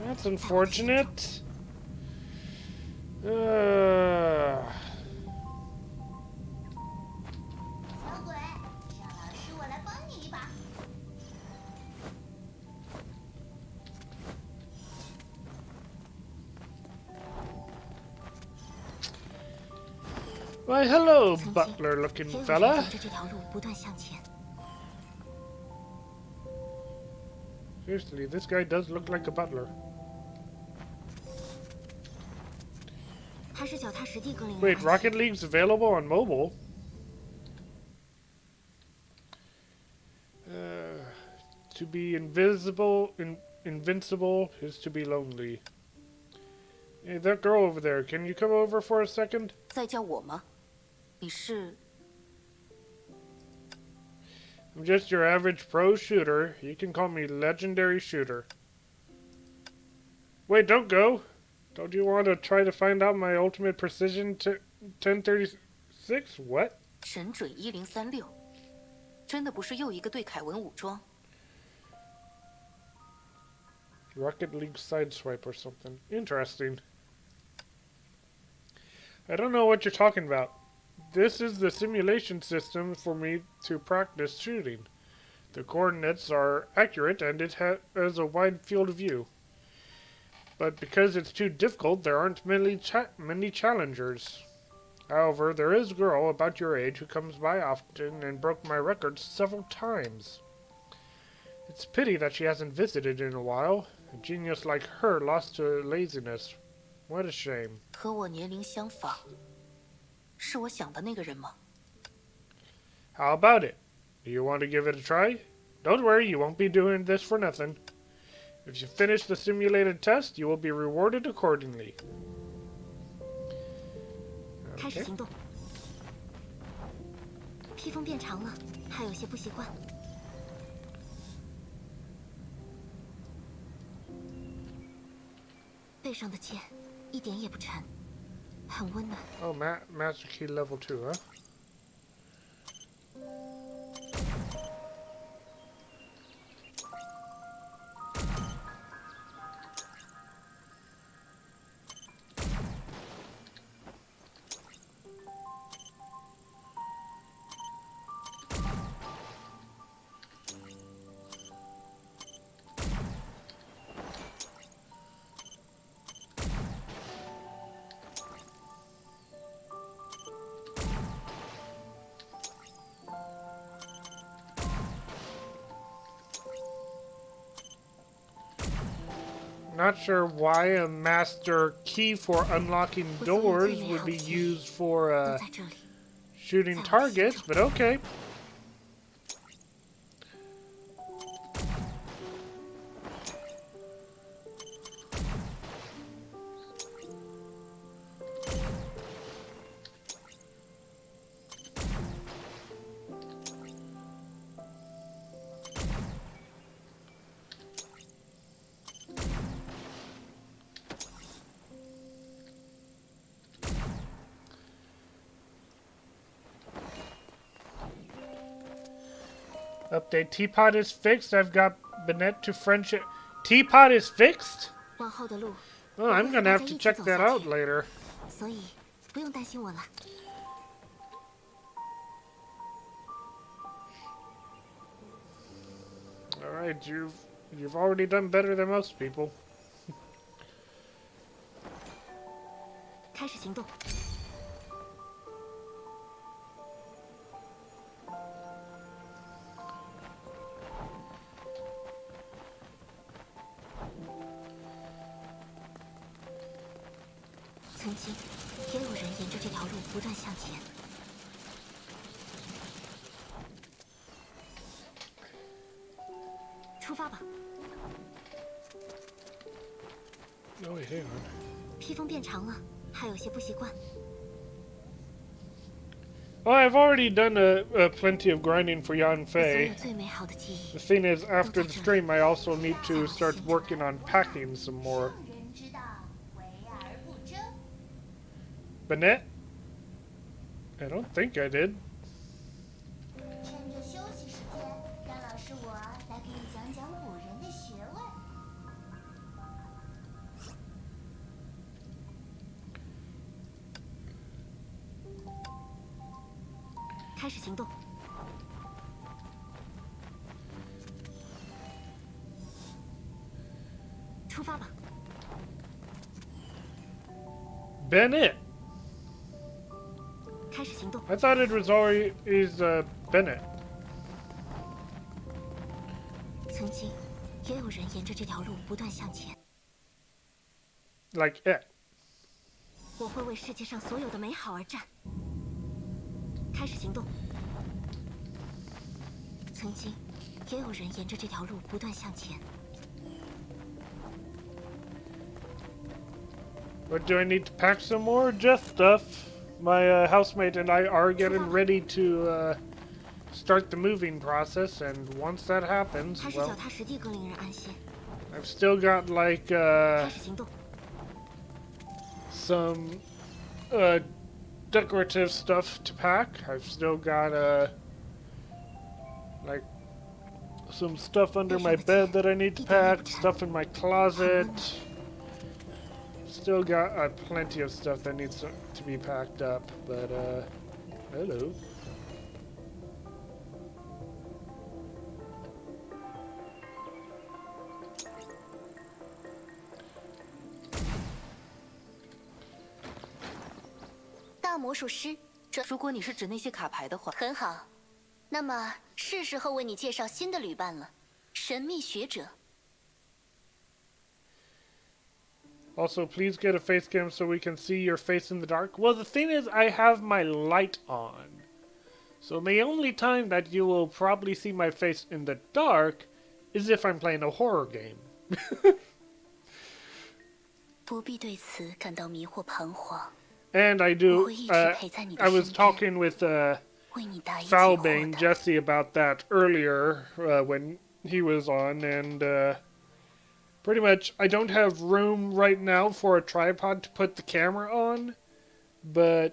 That's unfortunate. Uh, 小鬼，让老师我来帮你一把。 Why, hello, 曾经 butler-looking 也有人 fella. 沿着这条路不断向前。 Seriously, this guy does look like a butler. 还是脚踏实地更令人 Wait, 安 Rocket 心。 League's available on mobile? To be invincible is to be lonely. Hey, that girl over there, can you come over for a second? 在叫我吗？你是 I'm just your average pro shooter. You can call me legendary shooter. Wait, don't go. Don't you want to try to find out my ultimate precision 1036? What? 神准1036，真的不是又一个对凯文武装？ Rocket League Sideswipe or something. Interesting. I don't know what you're talking about. This is the simulation system for me to practice shooting. The coordinates are accurate and it has a wide field of view. But because it's too difficult, there aren't many challengers. However, there is a girl about your age who comes by often and broke my record several times. It's a pity that she hasn't visited in a while. A genius like her lost to laziness. What a shame. 和我年龄相仿，是我想的那个人吗？ How about it? Do you want to give it a try? Don't worry, you won't be doing this for nothing. If you finish the simulated test, you will be rewarded accordingly. 开始 Okay. 行动。披风变长了，还有些不习惯。背上的剑一点也不沉，很温暖。 Oh, Master Key level 2, huh? Not sure why a master key for unlocking doors would be used for 都在这里。 shooting targets, but okay. Update. Teapot is fixed. I've got Bennett to friendship. Teapot is fixed? 往后的路， Oh, I'm gonna have to check that out later. 所以不用担心我了。 Alright, you've already done better than most people. 开始行动。曾经也有人沿着这条路不断向前。出发吧！ Oh, wait, hang on. 披风变长了，还有些不习惯。 Oh, I've already done a plenty of grinding for 我所有 Yanfei. 最美好的记忆 The thing is, after the stream, I also need to start working on packing some more. 圣人之道，为而不争。 Bennett? I don't think I did. 趁着休息时间，让老师我来给你讲讲古人的学问。 开始行动。出发吧。 Bennett! 开始行动。 I thought it was always Bennett. 曾经，也有人沿着这条路不断向前。 Like it. 我会为世界上所有的美好而战。开始行动。曾经，也有人沿着这条路不断向前。 But do I need to pack some more? Just stuff. My housemate and I are getting ready to start the moving process, and once that happens, 还是脚 well, 踏实地更令人安心。 I've still got like 开始行动。 some decorative stuff to pack. I've still got like some stuff under my bed that I need to pack, stuff in my closet. Still got plenty of stuff that needs to be packed up, but hello. “大魔术师”，如果你是指那些卡牌的话，很好。那么是时候为你介绍新的旅伴了——神秘学者。 Also, please get a face cam so we can see your face in the dark. Well, the thing is, I have my light on. So the only time that you will probably see my face in the dark is if I'm playing a horror game. 不必对此感到迷惑彷徨。 And I do, I was talking with 为你答疑解惑 Falbane 的。 Jesse about that earlier when he was on, and pretty much I don't have room right now for a tripod to put the camera on, but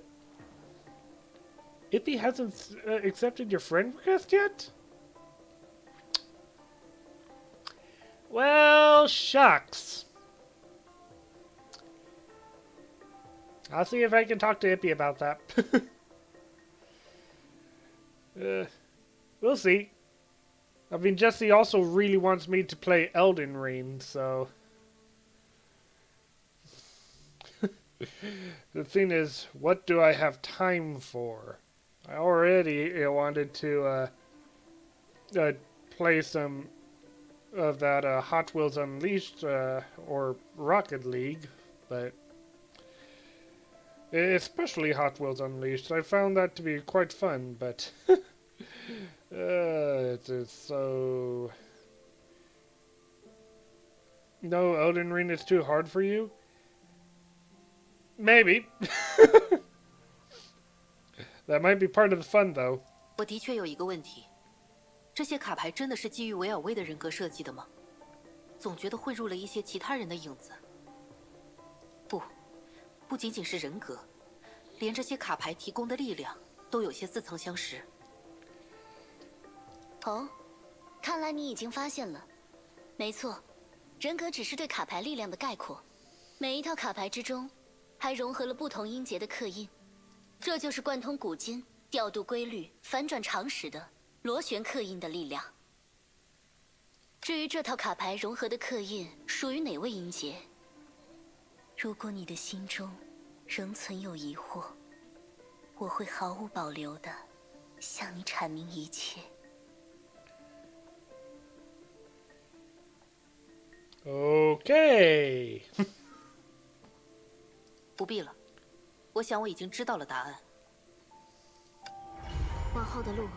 if he hasn't accepted your friend request yet, well, shucks. I'll see if I can talk to Ippy about that. We'll see. I mean, Jesse also really wants me to play Elden Ring, so... The thing is, what do I have time for? I already wanted to play some of that Hot Wheels Unleashed or Rocket League, but... Especially Hot Wheels Unleashed. I found that to be quite fun, but... it is so... No, Elden Ring is too hard for you? Maybe. That might be part of the fun, though. 我的确有一个问题：这些卡牌真的是基于维尔威的人格设计的吗？总觉得汇入了一些其他人的影子。不仅仅是人格，连这些卡牌提供的力量都有些似曾相识。哦，看来你已经发现了。没错，人格只是对卡牌力量的概括，每一套卡牌之中还融合了不同音节的刻印，这就是贯通古今、调度规律、反转常识的螺旋刻印的力量。至于这套卡牌融合的刻印属于哪位音节，如果你的心中仍存有疑惑，我会毫无保留地向你阐明一切。 Okay. 不必了，我想我已经知道了答案。往后的路，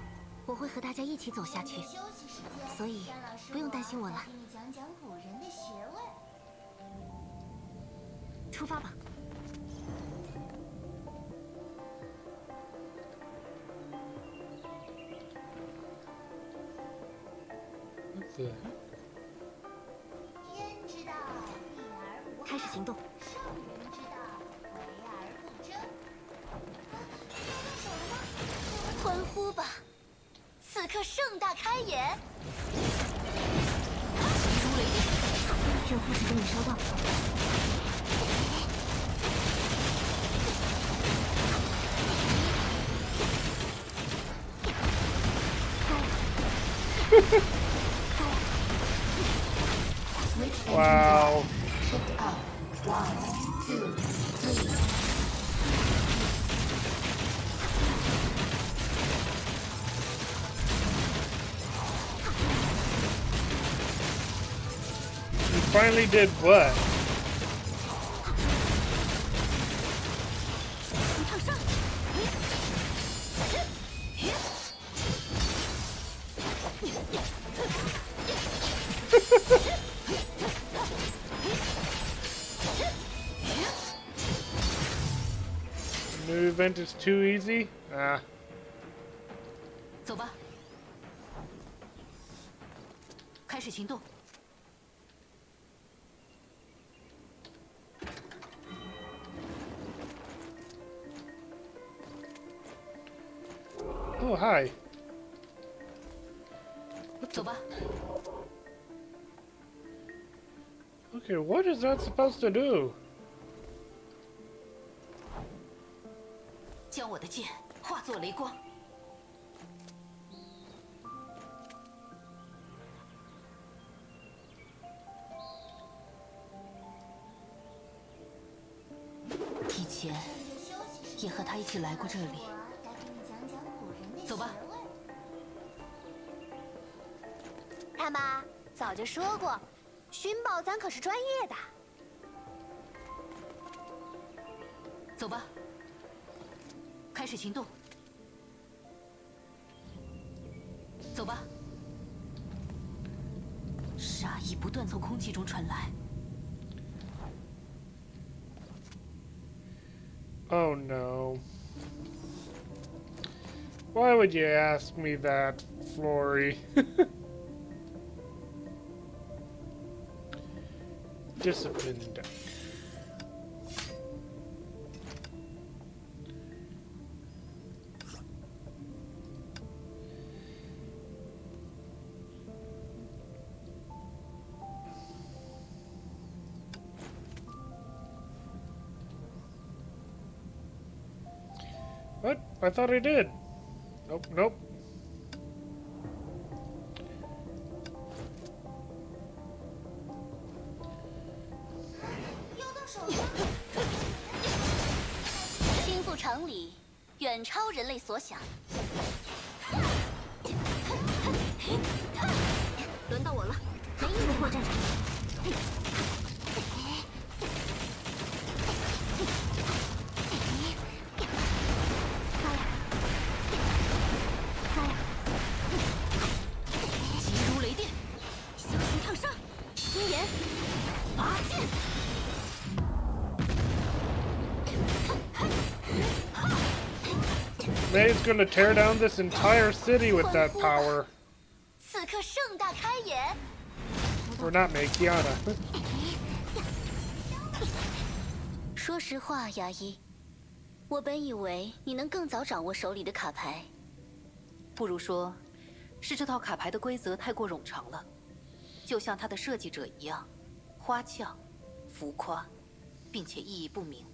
我会和大家一起走下去，休息时间，所以让老师不用担心我了来给你讲讲古人的学问。出发吧。the 天之道，利而不害。开始行动。圣人之道，为而不争。动手了吗？欢呼吧！此刻盛大开演。如雷电，任务是等你收到。wow. You finally did what? 向上。 New event is too easy? Ah. 走吧，开始行动。 Oh, hi. 走吧， Okay, what is that supposed to do? 将我的剑化作雷光。以前也和他一起来过这里。我来给你讲讲古人的走吧学问。看吧，早就说过，寻宝咱可是专业的。走吧，开始行动。走吧。杀意不断从空气中传来。 Oh no. Why would you ask me that, Flory? Discipline duck. What? I thought I did. Nope, nope. 要动手了吗？倾覆常理，远超人类所想。轮到我了，没意思破战场。急如雷电，消息烫上，心炎，拔剑。 May's gonna tear down this entire city with that power. 此刻盛大开演。 Or not May, Kiana. 说实话，牙医，我本以为你能更早掌握手里的卡牌。不如说，是这套卡牌的规则太过冗长了，就像它的设计者一样，花俏、浮夸，并且意义不明。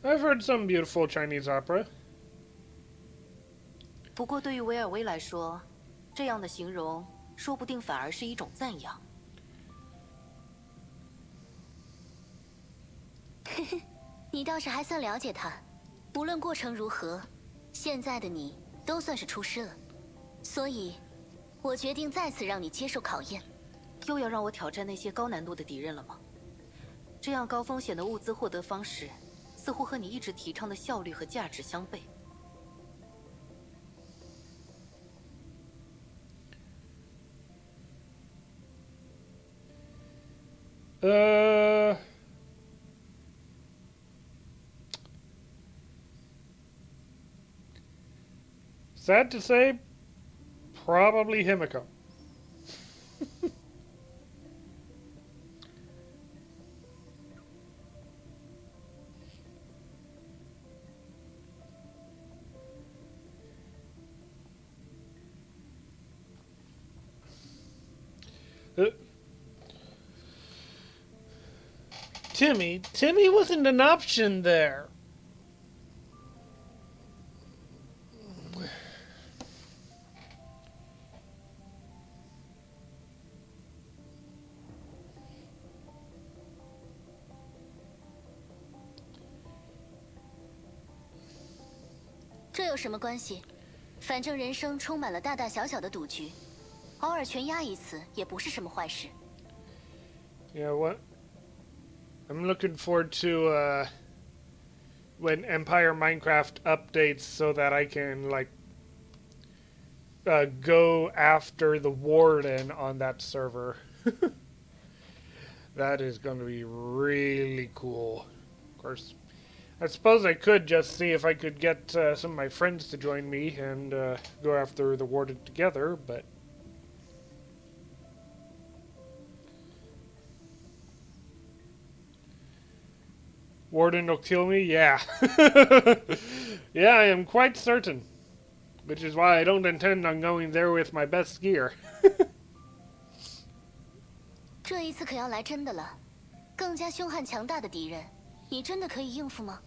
I've heard some beautiful Chinese opera. 不过对于维尔威来说，这样的形容说不定反而是一种赞扬。你倒是还算了解他，无论过程如何，现在的你都算是出师了。所以，我决定再次让你接受考验。又要让我挑战那些高难度的敌人了吗？这样高风险的物资获得方式，似乎和你一直提倡的效率和价值相悖。 Sad to say, probably Himiko. Timmy wasn't an option there.这有什么关系？反正人生充满了大大小小的赌局，偶尔全压一次也不是什么坏事。Yeah, what? I'm looking forward to when Empire Minecraft updates so that I can like go after the warden on that server. That is going to be really cool. Of course, I suppose I could just see if I could get some of my friends to join me and go after the warden together, but Warden will kill me? Yeah. Yeah, I am quite certain. Which is why I don't intend on going there with my best gear. 这一次可要来真的了，更加凶悍强大的敌人，你真的可以应付吗？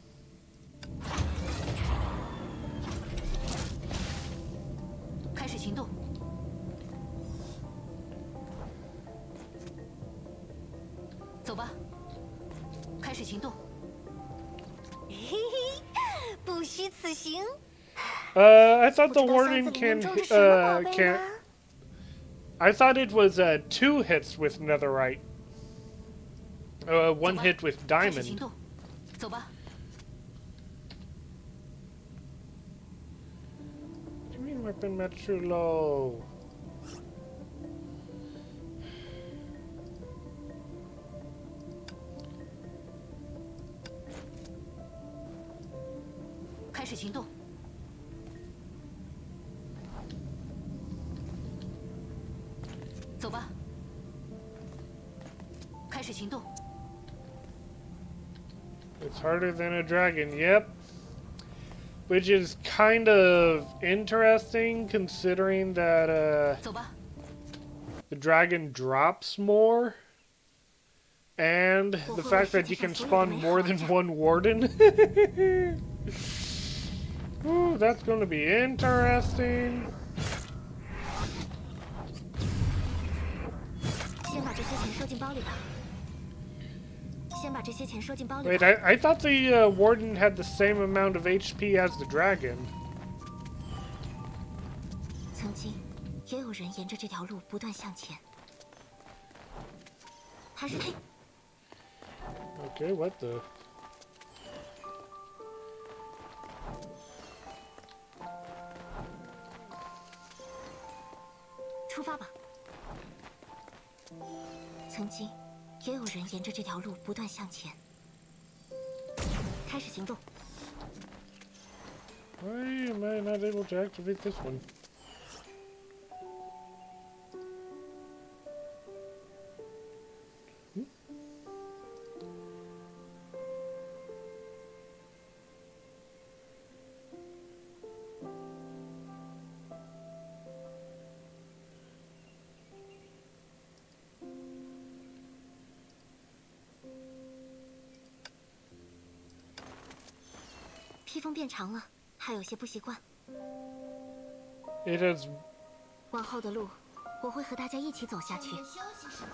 开始行动。走吧，开始行动。嘿嘿，不虚此行。I thought the 不知道箱 warden 子里 can 面装着什么宝贝 can. 呢？ I thought it was 2 hits with netherite. 1 hit with 开始行 diamond. 动，走吧。 What do you mean weapon match too low? 开始行动。走吧。开始行动。 It's harder than a dragon, yep. Which is kind of interesting considering that 走吧。 the dragon drops more. And the fact that you can spawn more than one warden. Ooh, that's going to be interesting. 先把这些钱收进包里吧。先把这些钱收进包里吧。 Wait, I thought the warden had the same amount of HP as the dragon. 曾经也有人沿着这条路不断向前。还是嘿， Okay, what the? 出发吧。曾经也有人沿着这条路不断向前。开始行动。 Why am I not able to activate this one? Hmm? 披风变长了，还有些不习惯。 It has 往后的路，我会和大家一起走下去。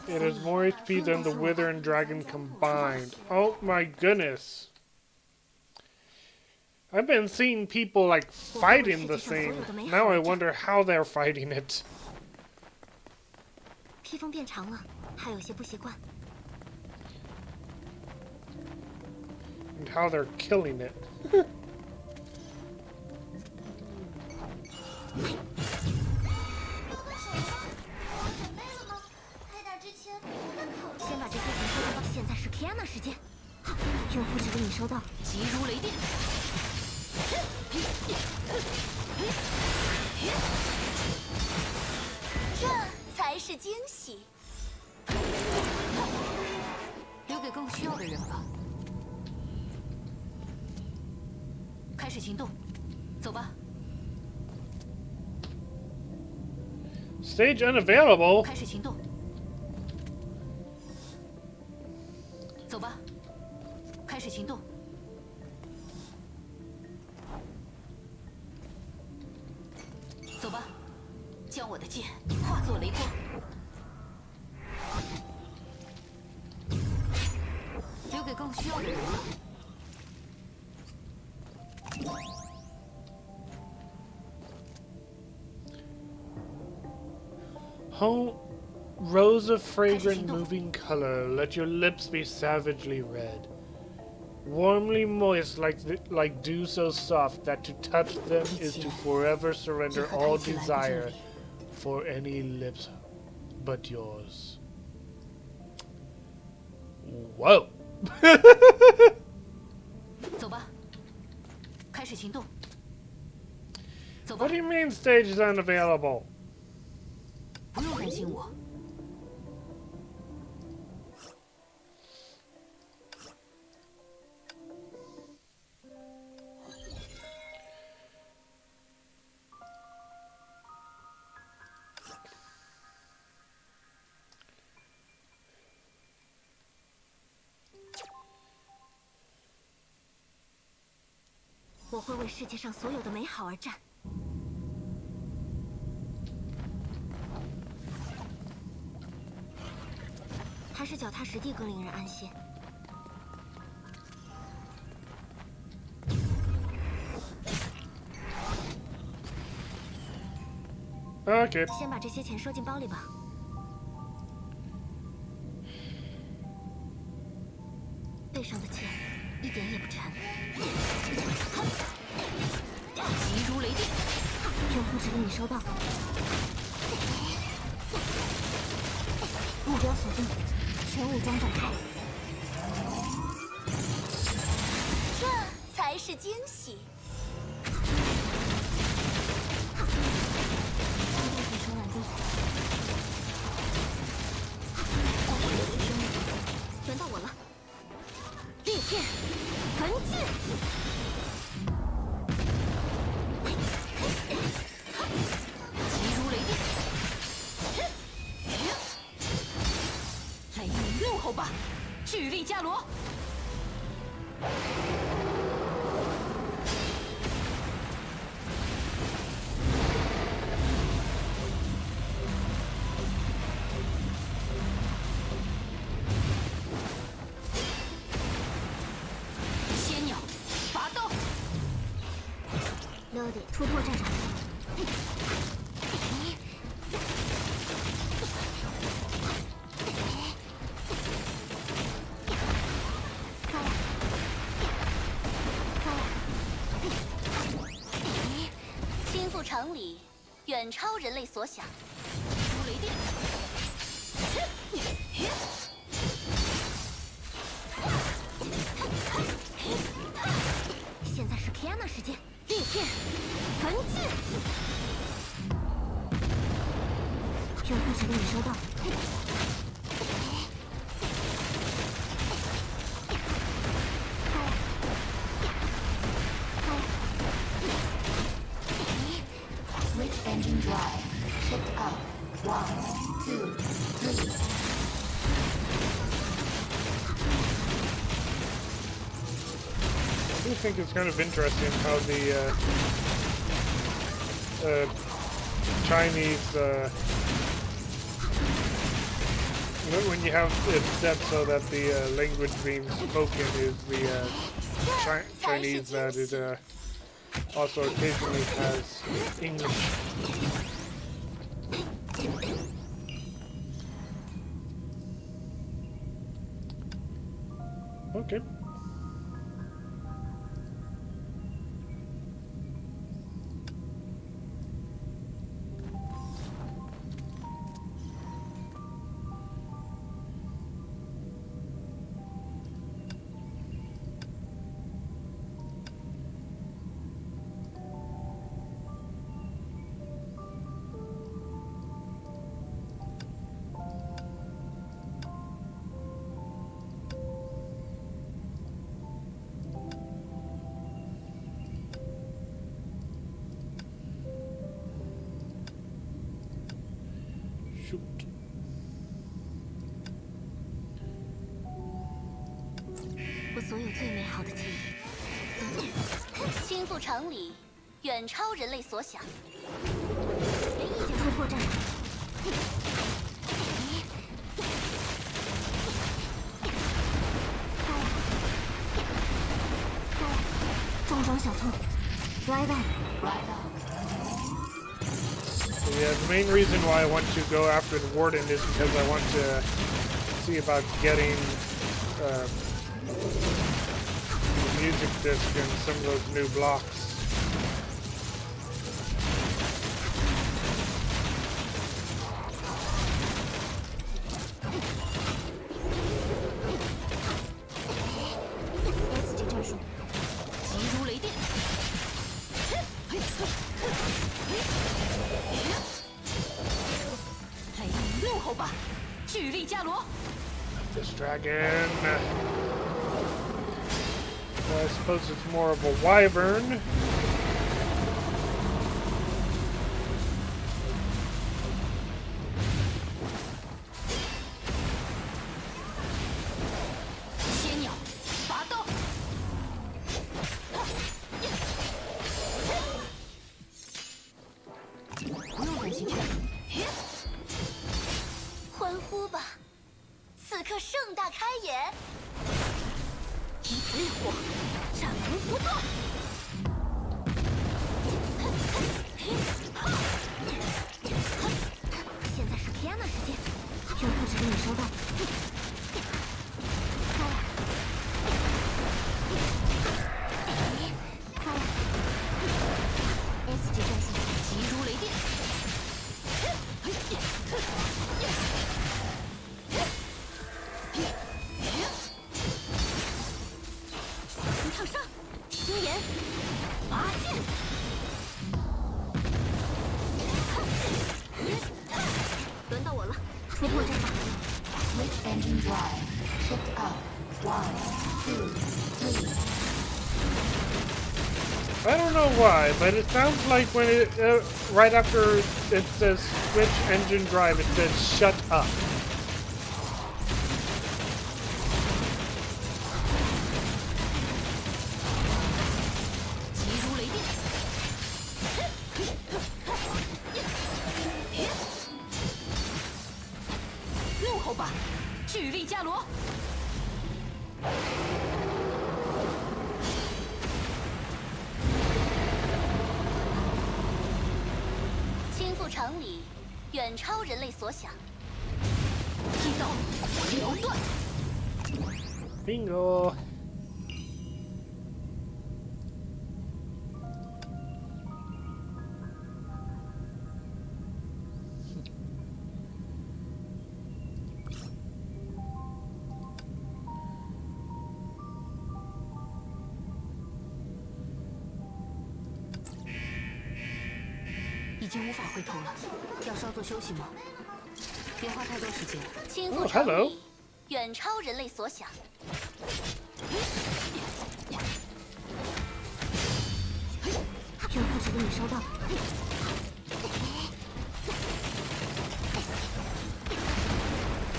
it has more HP than the Wither and Dragon combined. Oh my goodness. I've been seeing people like fighting the thing. Now I wonder how they're fighting it. 披风变长了，还有些不习惯。 And how they're killing it. 先把这些钱收到。现在是 Kiana 时间。好，用户指令已收到。急如雷电。这才是惊喜。留给更需要的人吧。开始行动，走吧。 Stage unavailable. 开始行动。将我的剑化作雷光，留给更需要的人了。Rose of fragrant moving color, let your lips be savagely red. Warmly moist like dew so soft that to touch them is to forever surrender all desire for any lips but yours. Whoa! 走吧，开始行动。走吧。 What do you mean stage is unavailable? 不用担心我。我会为世界上所有的美好而战。还是脚踏实地更令人安心。Okay. 先把这些钱收进包里吧。背上的剑一点也不沉。急如雷电，救护指令已收到。目标锁定，全武装展开。这才是惊喜。相对提升完毕。轮到我了。裂片，焚尽。急如雷电。来一鸣怒吼吧，巨力伽罗！仙鸟，拔刀！ Loaded， 突破战场。倾覆常理，远超人类所想。如雷电。现在是 Kiana 时间，裂片，焚尽。救护指令已收到。Switch engine drive. Shift up. 1, 2, 3. I do think it's kind of interesting how the Chinese when you have it set so that the language being spoken is the Chinese, that it also occasionally has English. Okay. Shoot. 我所有最美好的记忆。倾覆常理，远超人类所想。没意见。突破战场。重装小偷 ，Drive in。 Yeah, the main reason why I want to go after the warden is because I want to see about getting the music disc and some of those new blocks. S 级战术，急如雷电。雷怒吼吧，巨力伽罗。 This dragon. I suppose it's more of a wyvern. 千鸟拔刀。不用担心去。欢呼吧！此刻盛大开演。一子烈火，战无不断。现在是 Piano 时间，用户指令已收到。S 级战术，急如雷电。小心烫伤，星炎，拔剑。轮到我了，突破战场。 Switch engine drive. Shift up. 1, 2, 3. I don't know why, but it sounds like when it right after it says switch engine drive, it says shut up. 急如雷电。怒吼吧，巨力伽罗。倾覆常理，远超人类所想。一刀流断。 Bingo. .已经无法回头了，要稍作休息吗？别花太多时间。倾覆 Oh, 常 hello. 理，远超人类所想。用户指令已收到。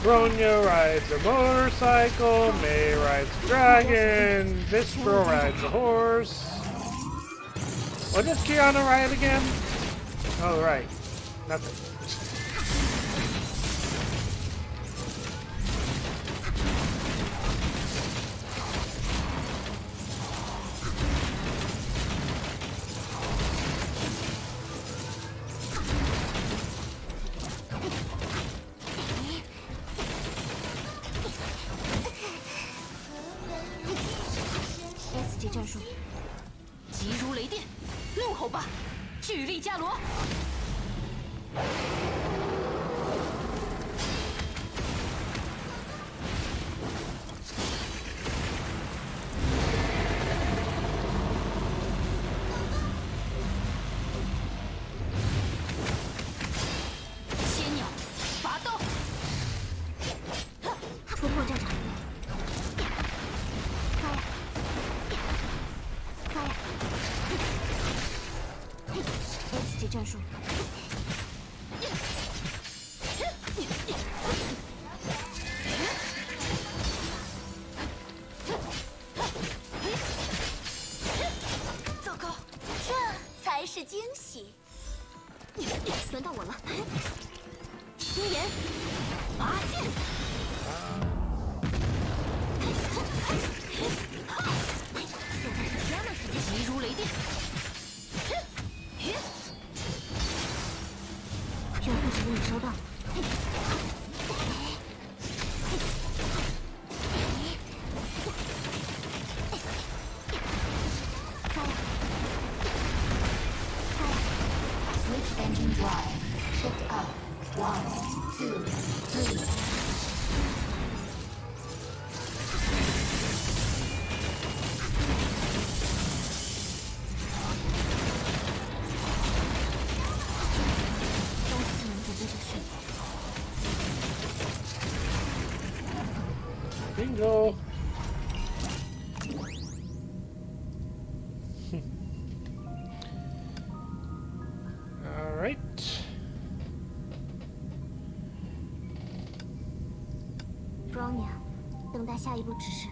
Bronya rides a motorcycle, May rides a dragon, this girl rides a horse. What does Kiana ride again? Oh, right. Nothing. S 级战术，急如雷电，怒吼吧，巨力伽罗。千鸟拔刀。突破战场。S 级战术，令收到。Switch engine drive. Shift up. 1, 2, 3. 东西能准备就绪。 Bingo. All right. Bronya，等待下一步指示。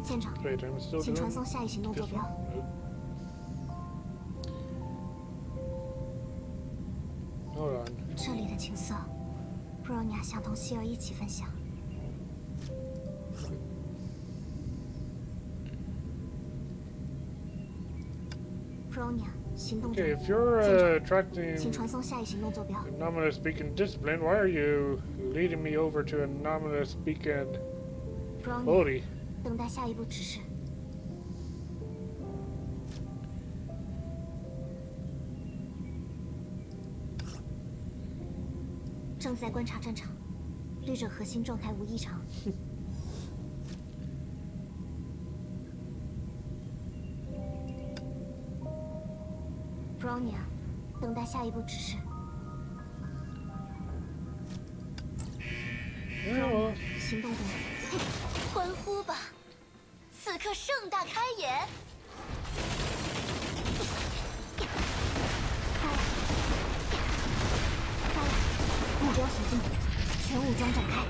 舰长， Wait, I'm still 请 doing 传送下一行动坐 this 标。 one? Hold on. 这里的景色，Bronya想同希尔一起分享。Bronya，行动 Okay, 中， if you're 请 attracting 传送下一行动坐标。 anomalous beacon discipline, why are you leading me over to anomalous beacon Bronya， Bodhi? 等待下一步指示。正在观察战场，旅者核心状态无异常。Bronya， 等待下一步指示。 Yeah, well, 行动中。欢呼吧！此刻盛大开演。目标锁定，全武装展开。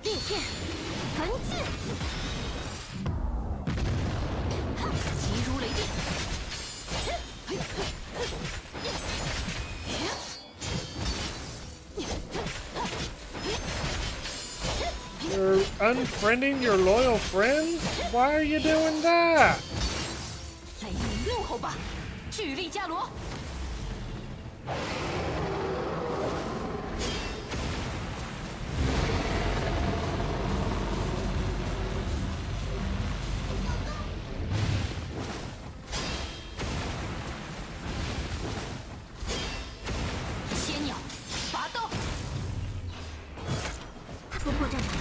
裂片，焚尽。 急如雷电， you're unfriending your loyal friends? Why are you doing that? 来一鸣怒吼吧，巨力伽罗！ 千鸟拔刀， 突破战场。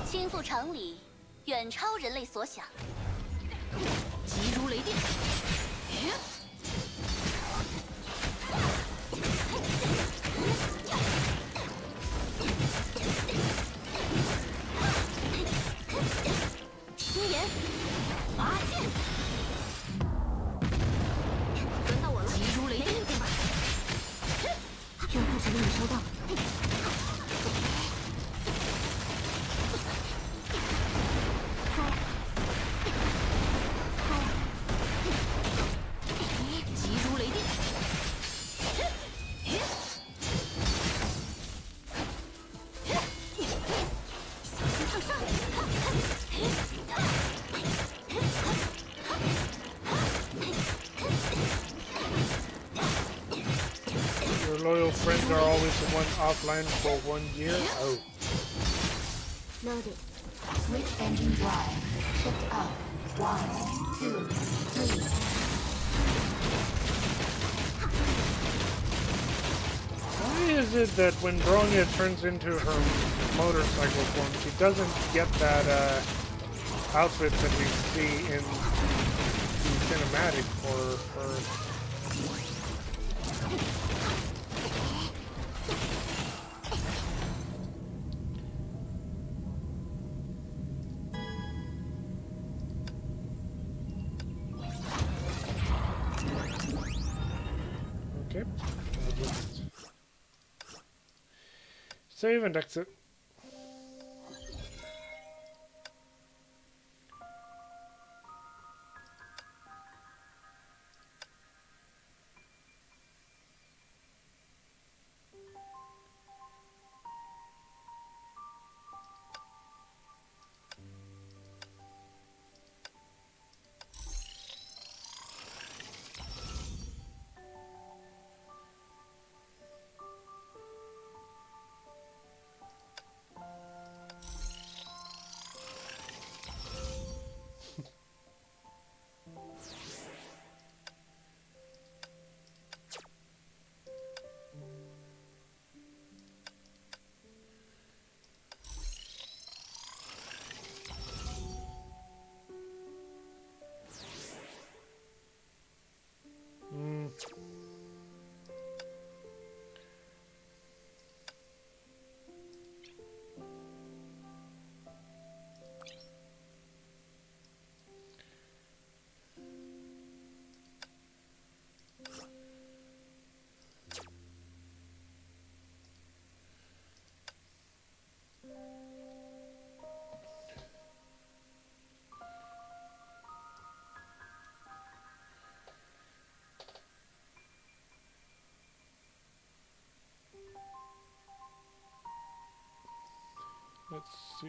倾覆常理，远超人类所想。急如雷电，心炎，拔剑，轮到我了。急如雷电，任务指令已收到。急如雷电，向上。 Your loyal friends are always the one offline for 1 year? Oh. Loaded. Switch engine drive. Shift up. 1, 2, 3. Why is it that when Bronya turns into her motorcycle form, she doesn't get that outfit that we see in the cinematic for her? save and exit. Let's see.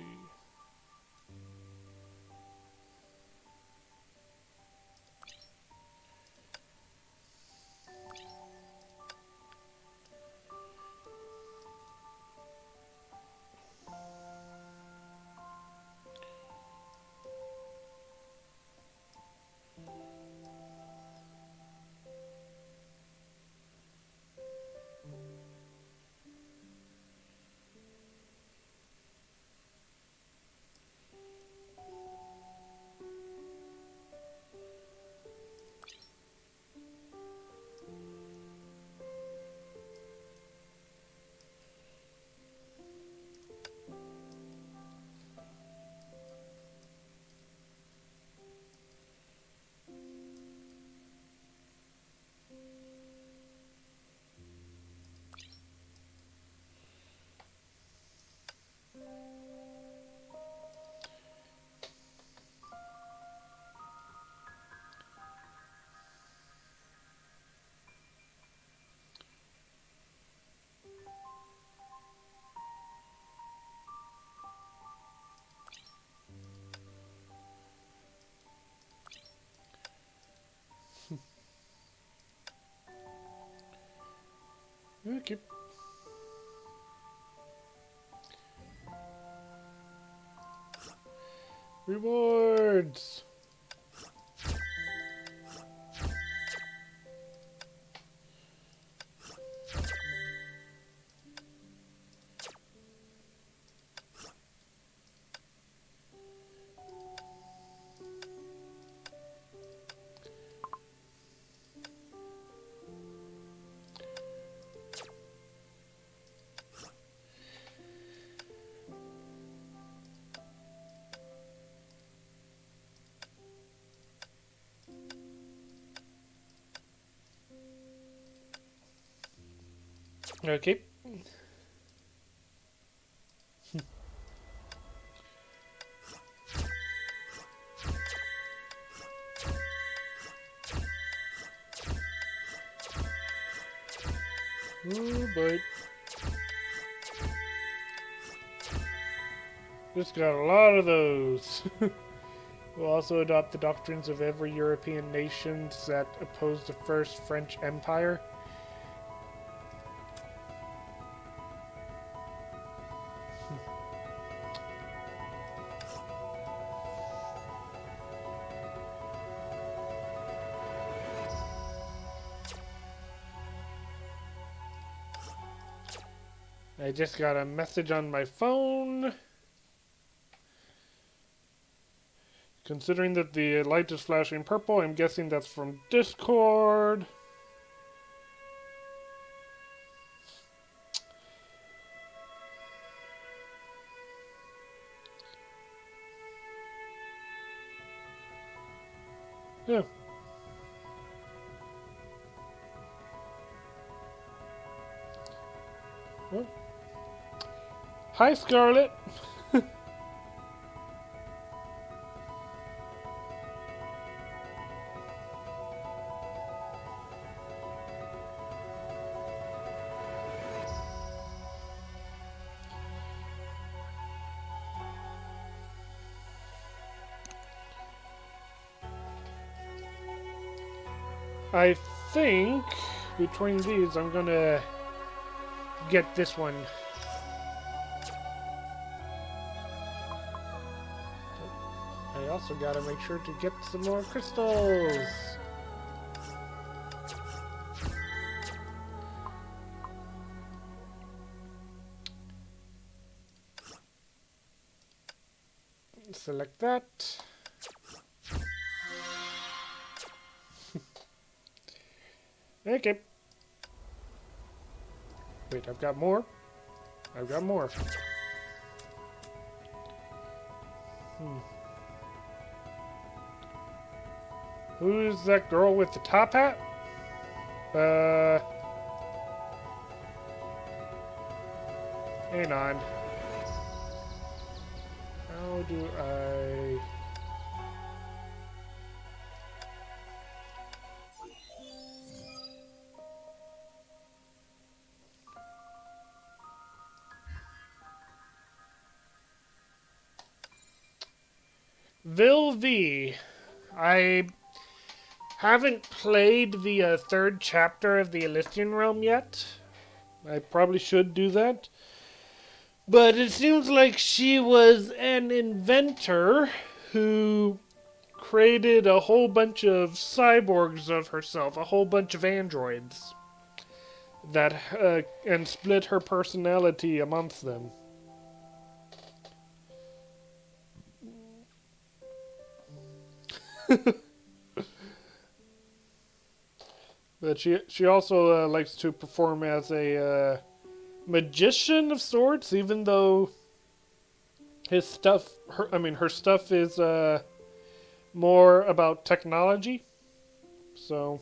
Okay. Rewards. Okay. Oh boy. Just got a lot of those. We'll also adopt the doctrines of every European nation that opposed the First French Empire. I just got a message on my phone. Considering that the light is flashing purple, I'm guessing that's from Discord. Yeah. Well, Hi, Scarlet. I think between these, I'm gonna get this one. I also gotta make sure to get some more crystals. Select that. Okay. Wait, I've got more. I've got more. Who's that girl with the top hat? Hang on. How do I... Vil V. I haven't played the third chapter of the Elysian Realm yet. I probably should do that. But it seems like she was an inventor who created a whole bunch of cyborgs of herself, a whole bunch of androids, that and split her personality amongst them. But she also likes to perform as a magician of sorts, even though her stuff is more about technology. So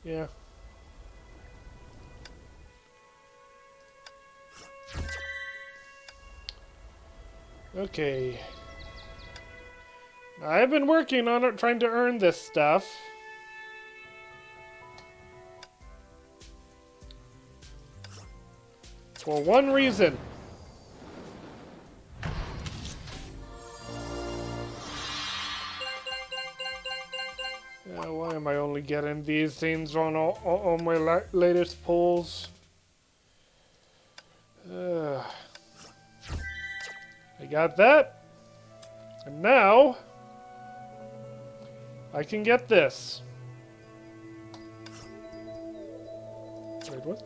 yeah. Okay. I've been working on it, trying to earn this stuff. For one reason. Why am I only getting these things on all my latest pulls? I got that. And now I can get this. Wait, what?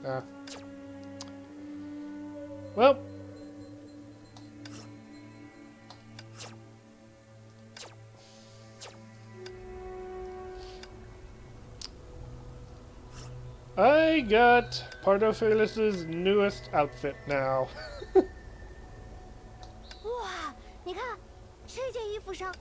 Ah. Well. I got Pardophilus' newest outfit now. 哇，你看，这件衣服上，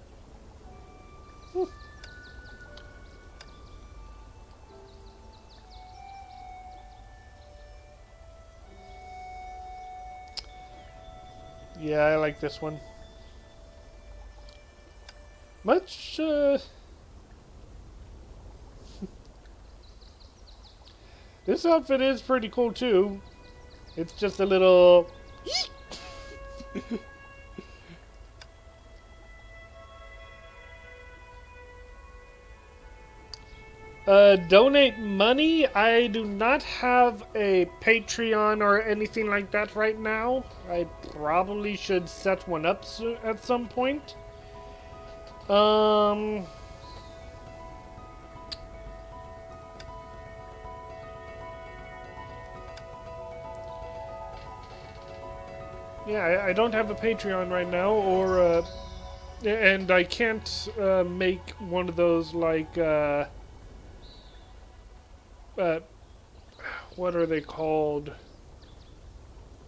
Yeah, I like this one. Much, this outfit is pretty cool too. It's just a little... donate money? I do not have a Patreon or anything like that right now. I probably should set one up at some point. Yeah, I don't have a Patreon right now, or and I can't make one of those like what are they called?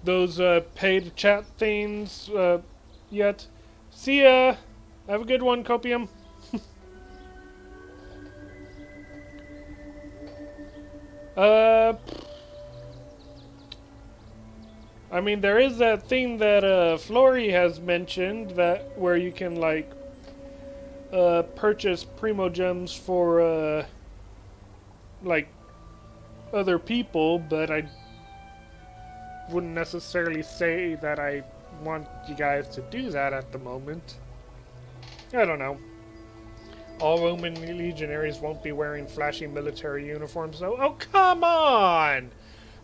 those paid chat things yet. See ya. Have a good one, Copium. uh, I mean, there is that thing that Flory has mentioned that where you can like purchase primo gems for like other people, but I wouldn't necessarily say that I want you guys to do that at the moment. I don't know. All Roman legionaries won't be wearing flashy military uniforms, though. Oh, come on!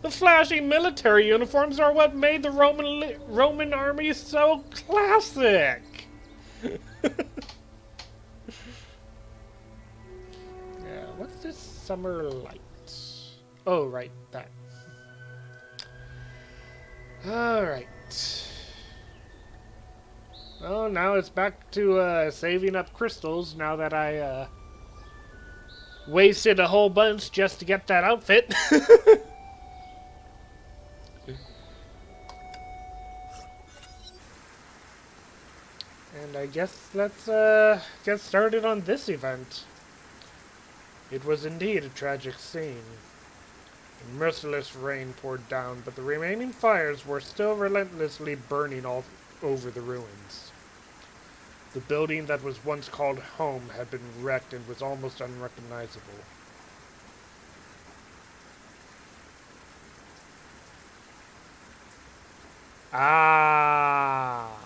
The flashy military uniforms are what made the Roman army so classic! Yeah, what's this summer light? Oh, right, that. Alright. Well, now it's back to saving up crystals now that I wasted a whole bunch just to get that outfit. And I guess let's get started on this event. It was indeed a tragic scene. A merciless rain poured down, but the remaining fires were still relentlessly burning all over the ruins. The building that was once called home had been wrecked and was almost unrecognizable. Ah!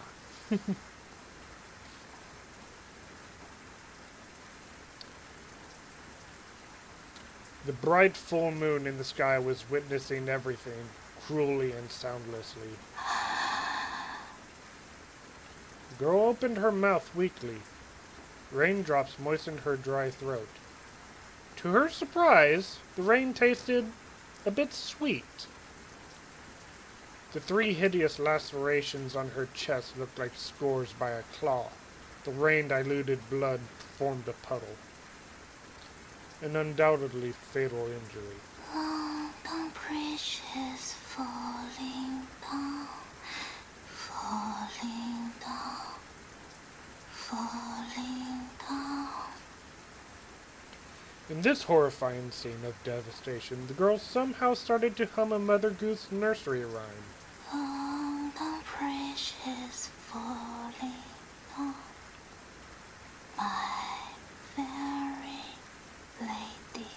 The bright full moon in the sky was witnessing everything, cruelly and soundlessly. The girl opened her mouth weakly. Raindrops moistened her dry throat. To her surprise, the rain tasted a bit sweet. The 3 hideous lacerations on her chest looked like scores by a claw. The rain-diluted blood formed a puddle. An undoubtedly fatal injury. Long bridge is falling down, falling down, falling down. In this horrifying scene of devastation, the girl somehow started to hum a Mother Goose nursery rhyme. Long bridge is falling down, my very lady.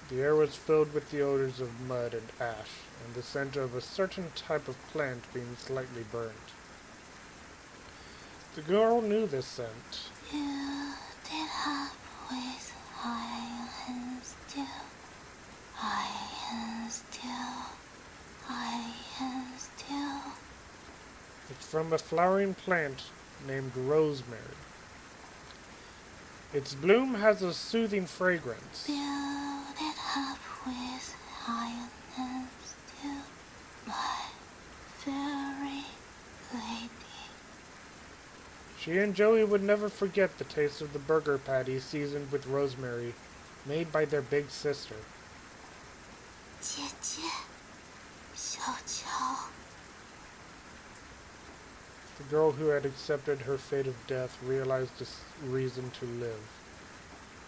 The air was filled with the odors of mud and ash, and the scent of a certain type of plant being slightly burnt. The girl knew this scent. You did have with iron still, iron still, iron still. It's from a flowering plant named Rosemary. Its bloom has a soothing fragrance. Build it up with iron and steel, my very lady. She and Joey would never forget the taste of the burger patty seasoned with rosemary, made by their big sister. 姐姐，小乔。 The girl who had accepted her fate of death realized a reason to live.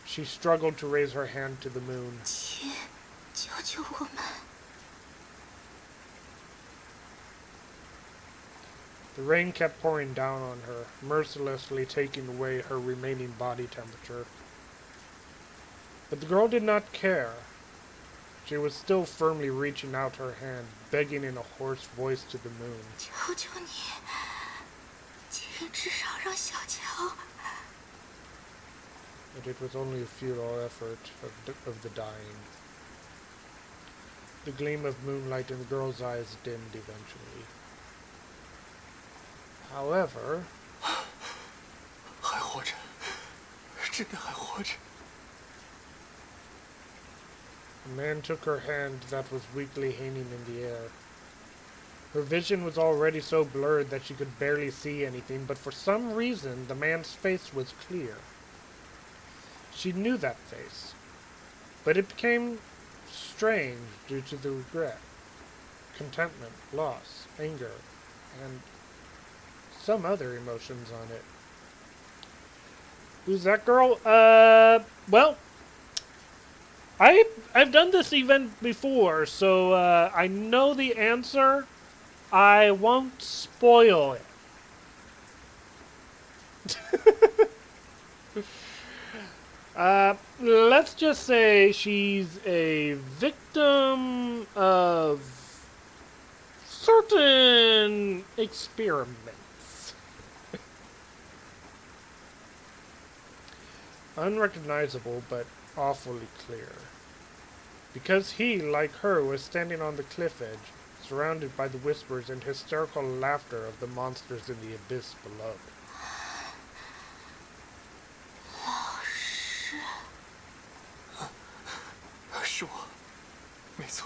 She struggled to raise her hand to the moon. 请救救我们！ The rain kept pouring down on her, mercilessly taking away her remaining body temperature. But the girl did not care. She was still firmly reaching out her hand, begging in a hoarse voice to the moon. 求求你，请至少让小乔。 But it was only a futile effort of the dying. The gleam of moonlight in the girl's eyes dimmed eventually. However... 还活着，真的还活着。 The man took her hand that was weakly hanging in the air. Her vision was already so blurred that she could barely see anything, but for some reason the man's face was clear. She knew that face, but it became strange due to the regret. contentment, loss, anger, and some other emotions on it. Who's that girl? Well, I've done this event before, so I know the answer. I won't spoil it. Let's just say she's a victim of certain experiments. Unrecognizable, but awfully clear. Because he, like her, was standing on the cliff edge, surrounded by the whispers and hysterical laughter of the monsters in the abyss below. 是我，没错，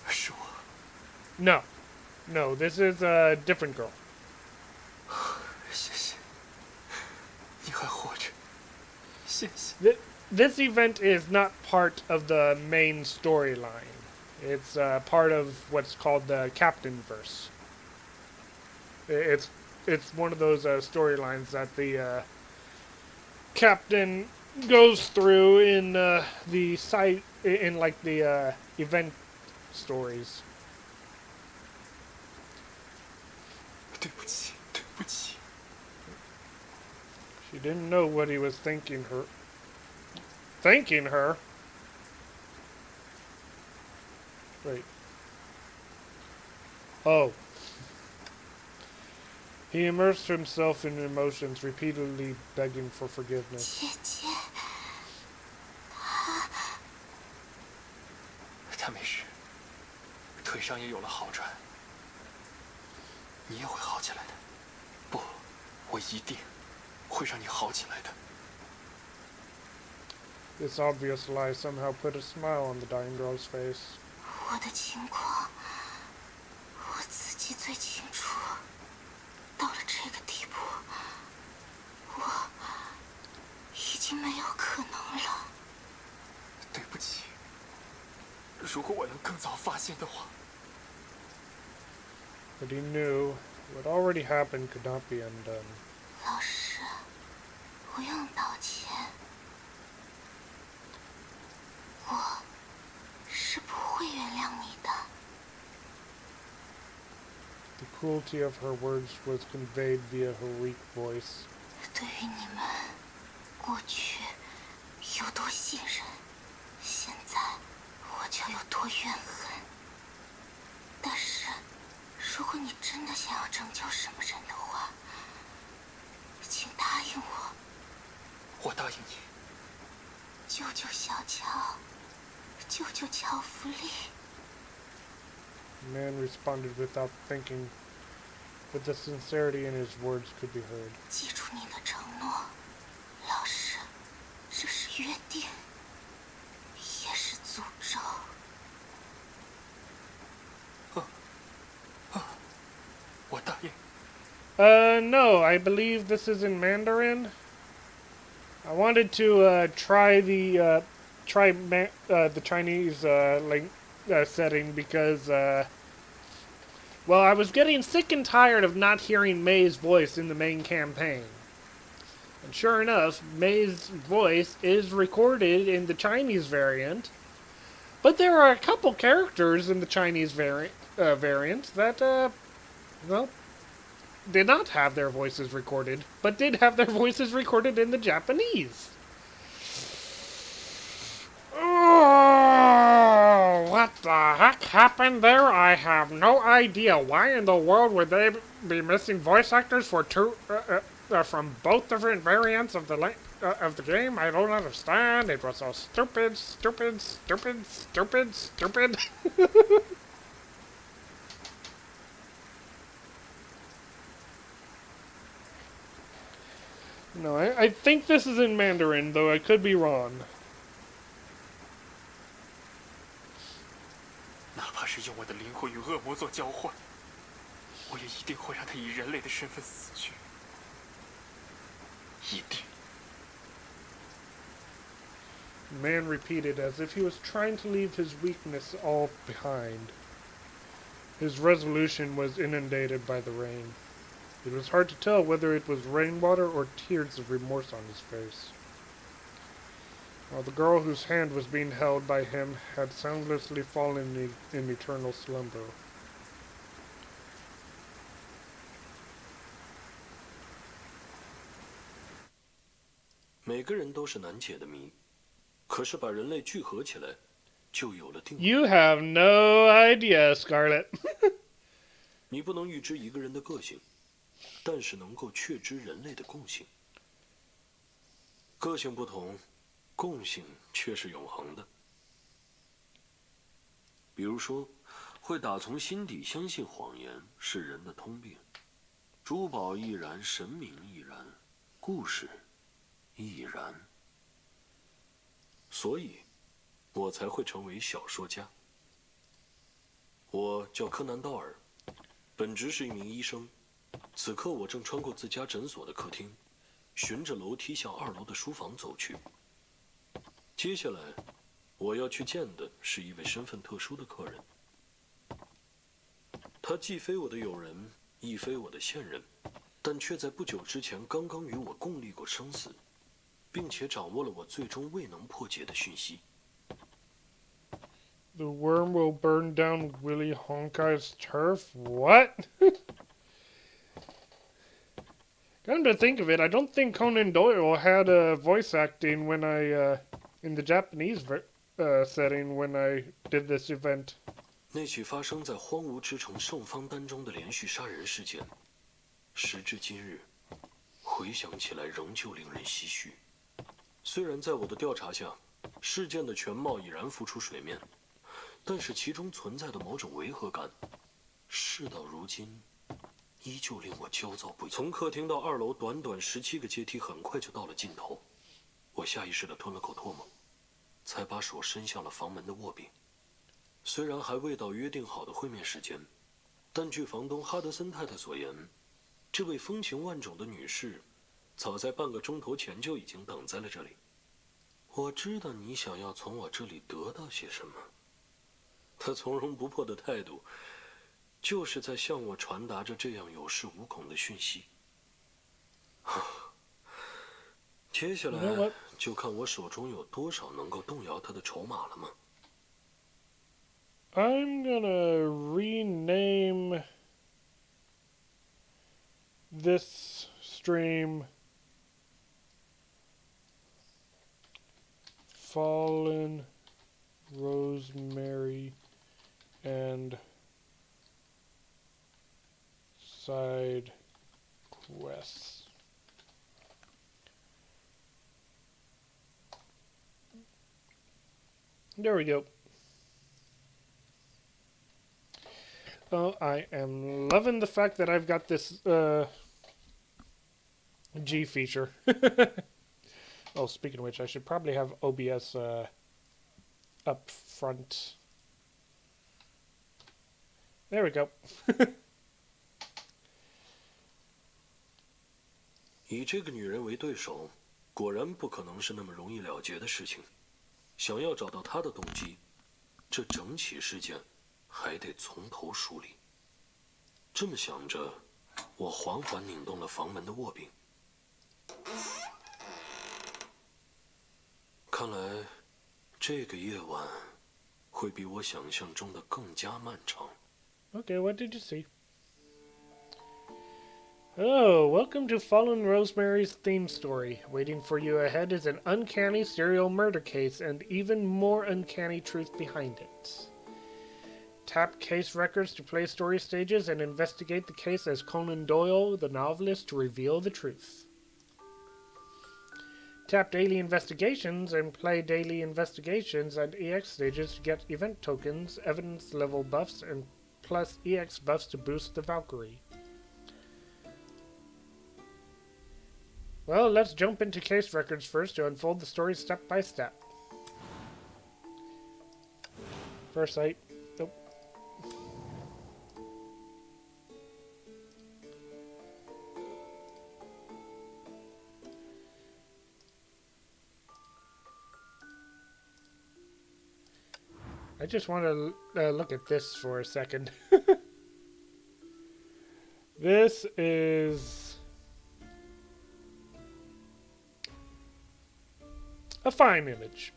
是我。No. No, this is a different girl. 谢谢，你还活着，谢谢。 This event is not part of the main storyline. It's part of what's called the Captainverse. It's one of those storylines that the captain goes through in the site in like the event stories. 对不起，对不起。 She didn't know what he was thinking her. Thanking her? Wait. Oh. He immersed himself in emotions, repeatedly begging for forgiveness. 姐姐，他没事，腿上也有了好转。你也会好起来的。不，我一定会让你好起来的。 This obvious lie somehow put a smile on the dying girl's face. 我的情况，我自己最清楚。到了这个地步，我已经没有可能了。对不起，如果我能更早发现的话。 But he knew what already happened could not be undone. 老师，不用道歉。我是不会原谅你的。 The cruelty of her words was conveyed via her weak voice. 对于你们过去有多信任，现在我就有多怨恨。但是，如果你真的想要拯救什么人的话，请答应我。我答应你。救救小乔，救救乔弗利。 The man responded without thinking, but the sincerity in his words could be heard. 记住你的承诺，老师，这是约定，也是诅咒。我答应。No, I believe this is in Mandarin. I wanted to try the the Chinese setting because well, I was getting sick and tired of not hearing May's voice in the main campaign. And sure enough, May's voice is recorded in the Chinese variant, but there are a couple characters in the Chinese variant that well, did not have their voices recorded, but did have their voices recorded in the Japanese. Oh, what the heck happened there? I have no idea. Why in the world would they be missing voice actors for from both different variants of the game? I don't understand. It was so stupid, stupid, stupid, stupid, stupid. No, I think this is in Mandarin, though I could be wrong. 哪怕是用我的灵魂与恶魔做交换，我也一定会让他以人类的身份死去。一定。 The man repeated as if he was trying to leave his weakness all behind. His resolution was inundated by the rain. It was hard to tell whether it was rainwater or tears of remorse on his face. While the girl whose hand was being held by him had soundlessly fallen in eternal slumber. 每个人都是难解的谜，可是把人类聚合起来，就有了定论。You have no idea, Scarlet. 你不能预知一个人的个性，但是能够确知人类的共性。个性不同，共性却是永恒的。比如说，会打从心底相信谎言是人的通病，珠宝亦然，神明亦然，故事亦然。所以，我才会成为小说家。我叫柯南·道尔，本职是一名医生。此刻，我正穿过自家诊所的客厅，循着楼梯向2楼的书房走去。接下来，我要去见的是一位身份特殊的客人。他既非我的友人，亦非我的现任，但却在不久之前刚刚与我共历过生死，并且掌握了我最终未能破解的讯息。The worm will burn down Willie Honkai's turf? What? Come to think of it, I don't think Conan Doyle had voice acting when in the Japanese setting when I did this event. 那起发生在荒芜之城圣方丹中的连续杀人事件，时至今日，回想起来仍旧令人唏嘘。虽然在我的调查下，事件的全貌已然浮出水面，但是其中存在的某种违和感，事到如今，依旧令我焦躁不已。从客厅到2楼，短短17个阶梯，很快就到了尽头。我下意识地吞了口唾沫，才把手伸向了房门的握柄。虽然还未到约定好的会面时间，但据房东哈德森太太所言，这位风情万种的女士，早在半个钟头前就已经等在了这里。我知道你想要从我这里得到些什么。她从容不迫的态度，就是在向我传达着这样有恃无恐的讯息。接下来就看我手中有多少能够动摇她的筹码了吗？ I'm gonna rename this stream Fallen Rosemary and Side Quests. There we go. Oh, I am loving the fact that I've got this G feature. Oh, speaking of which, I should probably have OBS up front. There we go. 以这个女人为对手，果然不可能是那么容易了结的事情。想要找到她的动机，这整起事件还得从头梳理。这么想着，我缓缓拧动了房门的握柄。看来，这个夜晚会比我想象中的更加漫长。Okay, what did you see? Oh, welcome to Fallen Rosemary's theme story. Waiting for you ahead is an uncanny serial murder case and even more uncanny truth behind it. Tap case records to play story stages and investigate the case as Conan Doyle, the novelist, to reveal the truth. Tap daily investigations and play daily investigations and EX stages to get event tokens, evidence level buffs, and plus EX buffs to boost the Valkyrie. Well, let's jump into case records first to unfold the story step by step. First sight. Nope. I just want to look at this for a second. This is a fine image.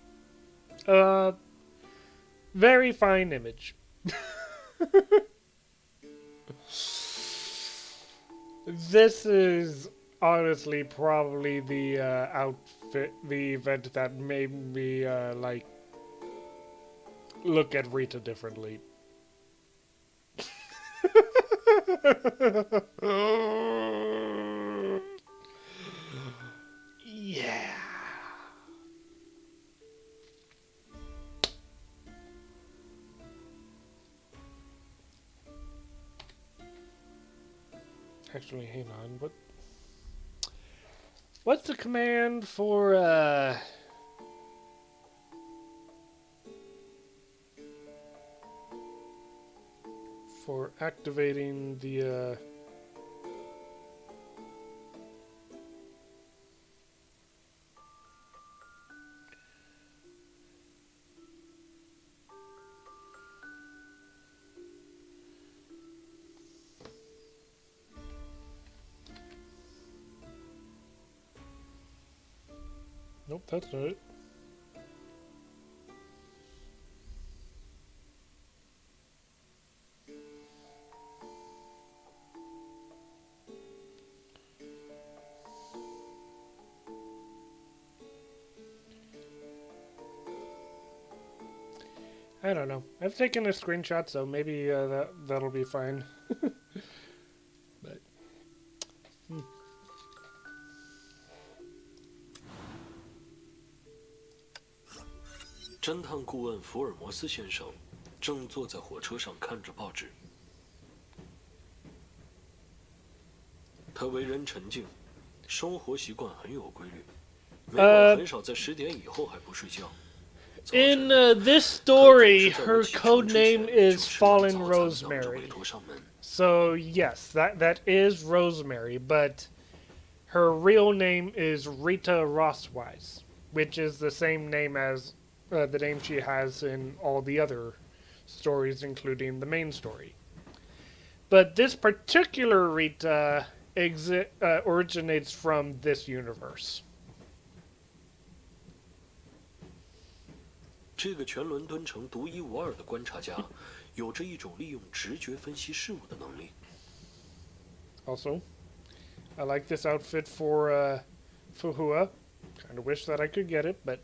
Very fine image. This is honestly probably the outfit, the event that made me like look at Rita differently. Yeah. Actually, hang on. What's the command for activating the Nope, that's not it. I don't know. I've taken a screenshot, so maybe that'll be fine. But 侦探顾问福尔摩斯先生正坐在火车上看着报纸。他为人沉静，生活习惯很有规律，每晚很少在10点以后还不睡觉。in this story, her code name is Fallen Rosemary. So yes, that is Rosemary, but her real name is Rita Rosswise, which is the same name as the name she has in all the other stories, including the main story. But this particular Rita originates from this universe. 这个全伦敦城独一无二的观察家，有着一种利用直觉分析事物的能力。Also, I like this outfit for Fuhua. Kind of wish that I could get it, but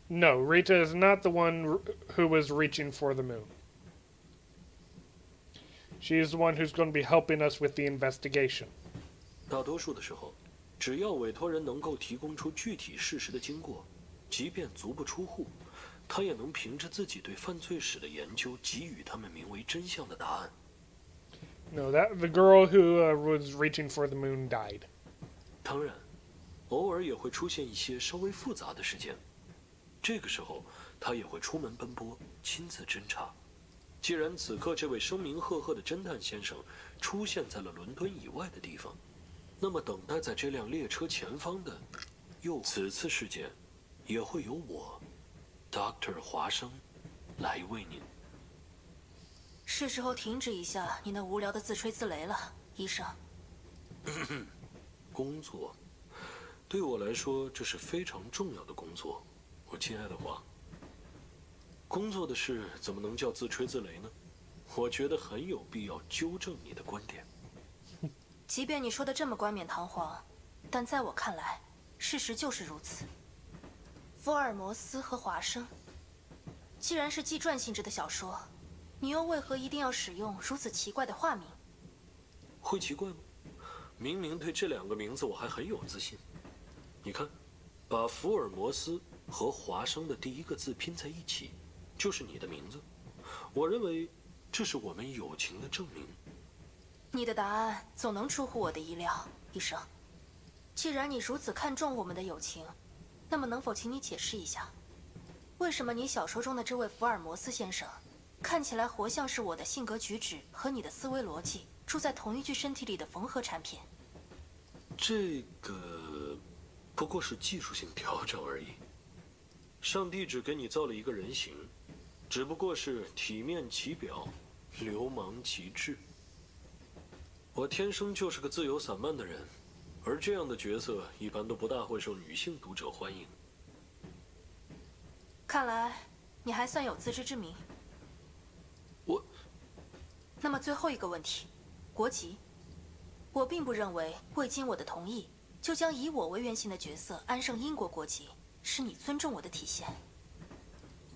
no, Rita is not the one who was reaching for the moon. She is the one who's going to be helping us with the investigation. 大多数的时候，只要委托人能够提供出具体事实的经过，即便足不出户，他也能凭着自己对犯罪史的研究，给予他们名为真相的答案。No, that the girl who was reaching for the moon died. 当然，偶尔也会出现一些稍微复杂的事件，这个时候他也会出门奔波，亲自侦查。既然此刻这位声名赫赫的侦探先生出现在了伦敦以外的地方，那么等待在这辆列车前方的，此次事件也会由我 ，Dr. 华生来为您。是时候停止一下你那无聊的自吹自擂了，医生。工作，对我来说这是非常重要的工作，我亲爱的华。工作的事怎么能叫自吹自擂呢？我觉得很有必要纠正你的观点。即便你说的这么冠冕堂皇，但在我看来，事实就是如此。福尔摩斯和华生，既然是纪传性质的小说，你又为何一定要使用如此奇怪的化名？会奇怪吗？明明对这两个名字我还很有自信。你看，把福尔摩斯和华生的第一个字拼在一起，就是你的名字。我认为这是我们友情的证明。你的答案总能出乎我的意料，医生。既然你如此看重我们的友情，那么能否请你解释一下，为什么你小说中的这位福尔摩斯先生，看起来活像是我的性格举止和你的思维逻辑住在同一具身体里的缝合产品？这个不过是技术性调整而已。上帝只给你造了一个人形，只不过是体面其表，流氓其志。我天生就是个自由散漫的人，而这样的角色一般都不大会受女性读者欢迎。看来你还算有自知之明。我……那么最后一个问题，国籍。我并不认为未经我的同意就将以我为原型的角色安上英国国籍是你尊重我的体现。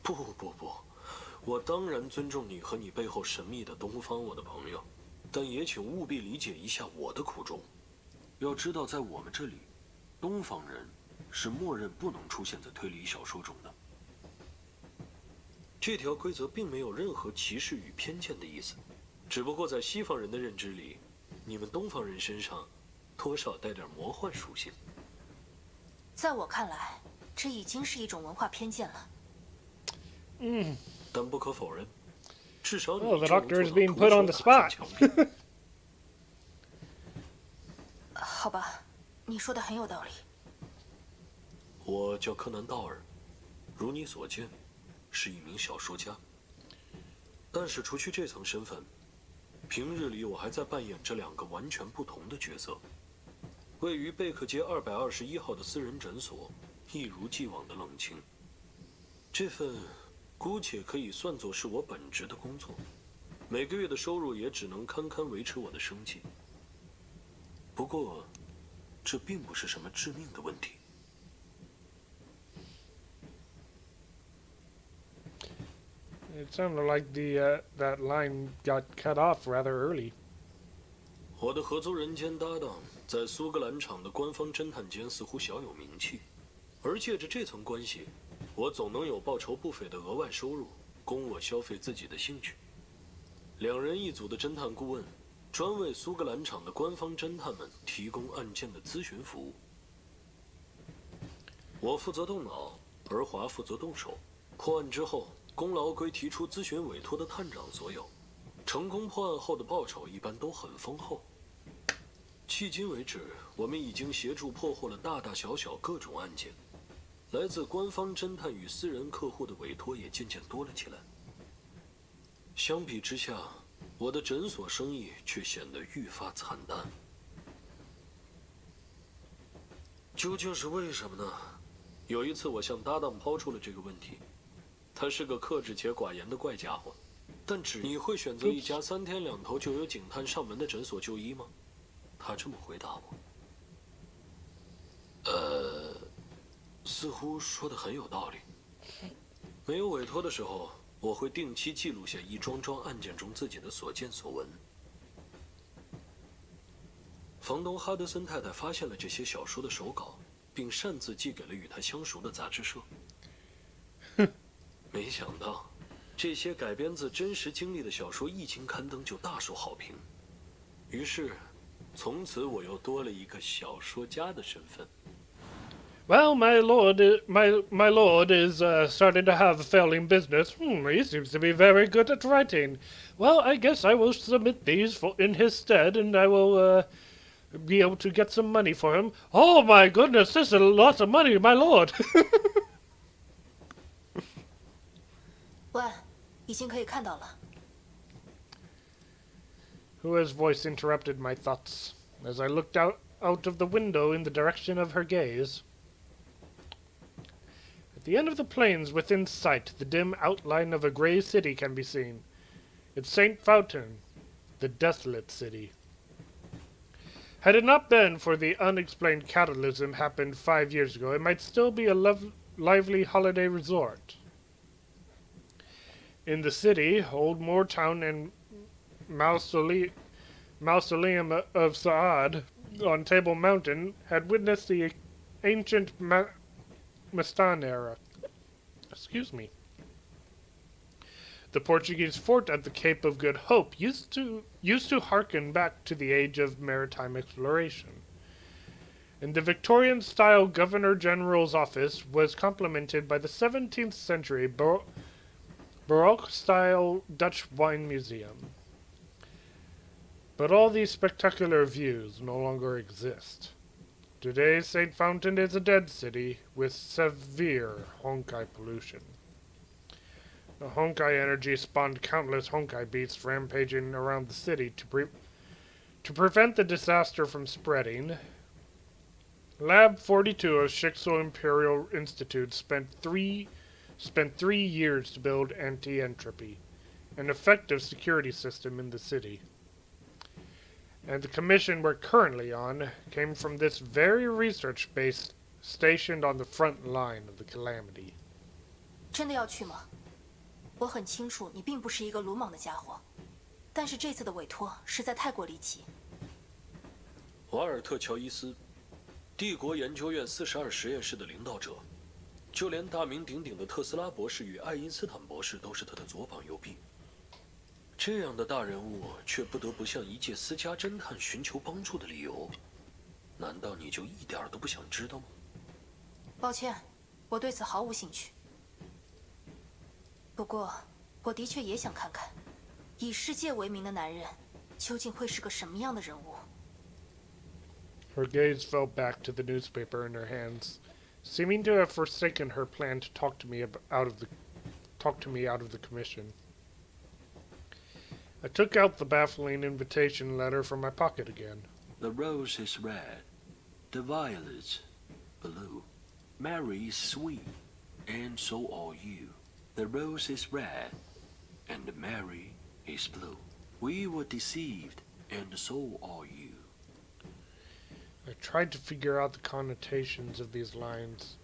不，我当然尊重你和你背后神秘的东方，我的朋友，但也请务必理解一下我的苦衷。要知道，在我们这里，东方人是默认不能出现在推理小说中的。这条规则并没有任何歧视与偏见的意思，只不过在西方人的认知里，你们东方人身上多少带点魔幻属性。在我看来，这已经是一种文化偏见了。但不可否认，至少你 Oh, the 就能 doctor is 做到 being 徒 put 手 on the 打 spot. 进墙壁。好吧，你说的很有道理。我叫柯南·道尔，如你所见，是一名小说家。但是除去这层身份，平日里我还在扮演这2个完全不同的角色。位于贝克街221号的私人诊所，一如既往的冷清。这份姑且可以算作是我本职的工作，每个月的收入也只能堪堪维持我的生计。不过，这并不是什么致命的问题。It sounded like that line got cut off rather early. 我的合租人兼搭档在苏格兰场的官方侦探间似乎小有名气，而借着这层关系，我总能有报酬不菲的额外收入，供我消费自己的兴趣。2人一组的侦探顾问，专为苏格兰场的官方侦探们提供案件的咨询服务。我负责动脑，而华负责动手。破案之后，功劳归提出咨询委托的探长所有。成功破案后的报酬一般都很丰厚。迄今为止，我们已经协助破获了大大小小各种案件，来自官方侦探与私人客户的委托也渐渐多了起来。相比之下，我的诊所生意却显得愈发惨淡。究竟是为什么呢？有一次，我向搭档抛出了这个问题。他是个克制且寡言的怪家伙，但你会选择一家3天2头就有警探上门的诊所就医吗？他这么回答我。似乎说得很有道理。没有委托的时候，我会定期记录下一桩桩案件中自己的所见所闻。房东哈德森太太发现了这些小说的手稿，并擅自寄给了与他相熟的杂志社。没想到，这些改编自真实经历的小说一经刊登就大受好评。于是，从此我又多了一个小说家的身份。Well, my lord is starting to have a failing business. He seems to be very good at writing. Well, I guess I will submit these in his stead, and I will be able to get some money for him. Oh my goodness, this is lots of money, my lord. 喂，已经可以看到了。Hua's voice interrupted my thoughts as I looked out of the window in the direction of her gaze. At the end of the plains within sight, the dim outline of a gray city can be seen. It's St. Fountain, the desolate city. Had it not been for the unexplained cataclysm happened 5 years ago, it might still be a lively holiday resort. In the city, Old Moortown and Mausoleum of Saad on Table Mountain had witnessed the ancient Mastan era. Excuse me. The Portuguese fort at the Cape of Good Hope used to harken back to the age of maritime exploration. And the Victorian-style Governor-General's office was complemented by the 17th century Baroque-style Dutch wine museum. But all these spectacular views no longer exist. Today, St. Fountain is a dead city with severe Honkai pollution. The Honkai energy spawned countless Honkai beasts rampaging around the city to prevent the disaster from spreading. Lab 42 of Shixel Imperial Institute spent 3 years to build anti-entropy, an effective security system in the city. And the commission we're currently on came from this very research base stationed on the front line of the calamity. 真的要去吗？我很清楚你并不是一个鲁莽的家伙，但是这次的委托实在太过离奇。瓦尔特·乔伊斯，帝国研究院42实验室的领导者，就连大名鼎鼎的特斯拉博士与爱因斯坦博士都是他的左膀右臂。这样的大人物却不得不向一介私家侦探寻求帮助的理由，难道你就一点都不想知道吗？抱歉，我对此毫无兴趣。不过，我的确也想看看，以世界为名的男人究竟会是个什么样的人物。Her gaze fell back to the newspaper in her hands, seeming to have forsaken her plan to talk to me out of the commission. I took out the baffling invitation letter from my pocket again. The rose is red, the violets blue. Mary is sweet, and so are you. The rose is red, and Mary is blue. We were deceived, and so are you. I tried to figure out the connotations of these lines,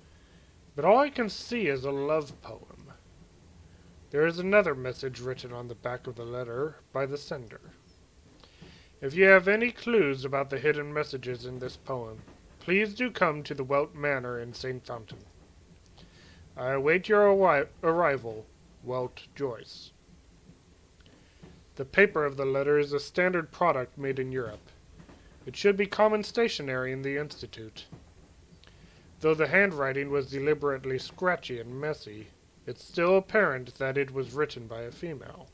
but all I can see is a love poem. There is another message written on the back of the letter by the sender. If you have any clues about the hidden messages in this poem, please do come to the Welt Manor in St. Fountain. I await your arrival, Welt Joyce. The paper of the letter is a standard product made in Europe. It should be common stationery in the Institute. Though the handwriting was deliberately scratchy and messy, it's still apparent that it was written by a female.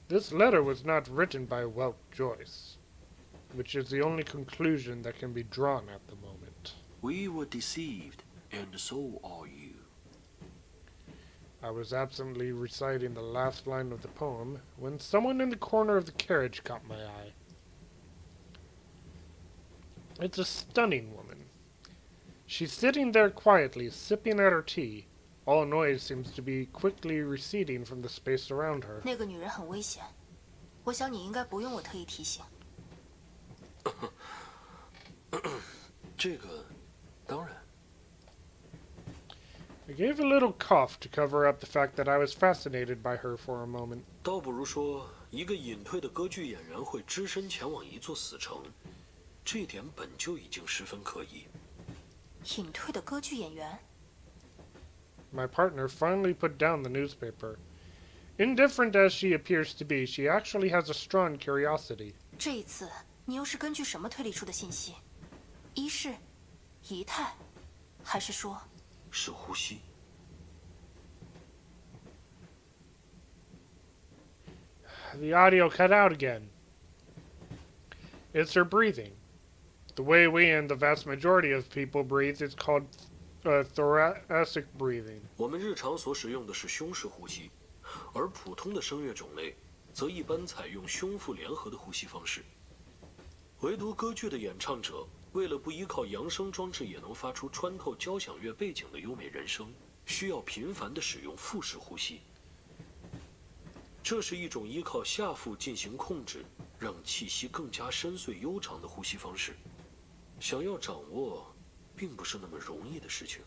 This letter was not written by Welt Joyce, which is the only conclusion that can be drawn at the moment. We were deceived, and so are you. I was absently reciting the last line of the poem when someone in the corner of the carriage caught my eye. It's a stunning woman. She's sitting there quietly, sipping at her tea. All noise seems to be quickly receding from the space around her. 那个女人很危险，我想你应该不用我特意提醒。这个，当然。I gave a little cough to cover up the fact that I was fascinated by her for a moment. 倒不如说，一个隐退的歌剧演员会只身前往一座死城，这点本就已经十分可疑。隐退的歌剧演员。 My partner finally put down the newspaper. Indifferent as she appears to be, she actually has a strong curiosity. 这一次，你又是根据什么推理出的信息？仪式、仪态，还是说是呼吸？ The audio cut out again. It's her breathing. The way we and the vast majority of people breathe is called thoracic breathing. 我们日常所使用的是胸式呼吸，而普通的声乐种类则一般采用胸腹联合的呼吸方式。唯独歌剧的演唱者，为了不依靠扬声装置也能发出穿透交响乐背景的优美人声，需要频繁地使用腹式呼吸。这是一种依靠下腹进行控制，让气息更加深邃悠长的呼吸方式。想要掌握，并不是那么容易的事情。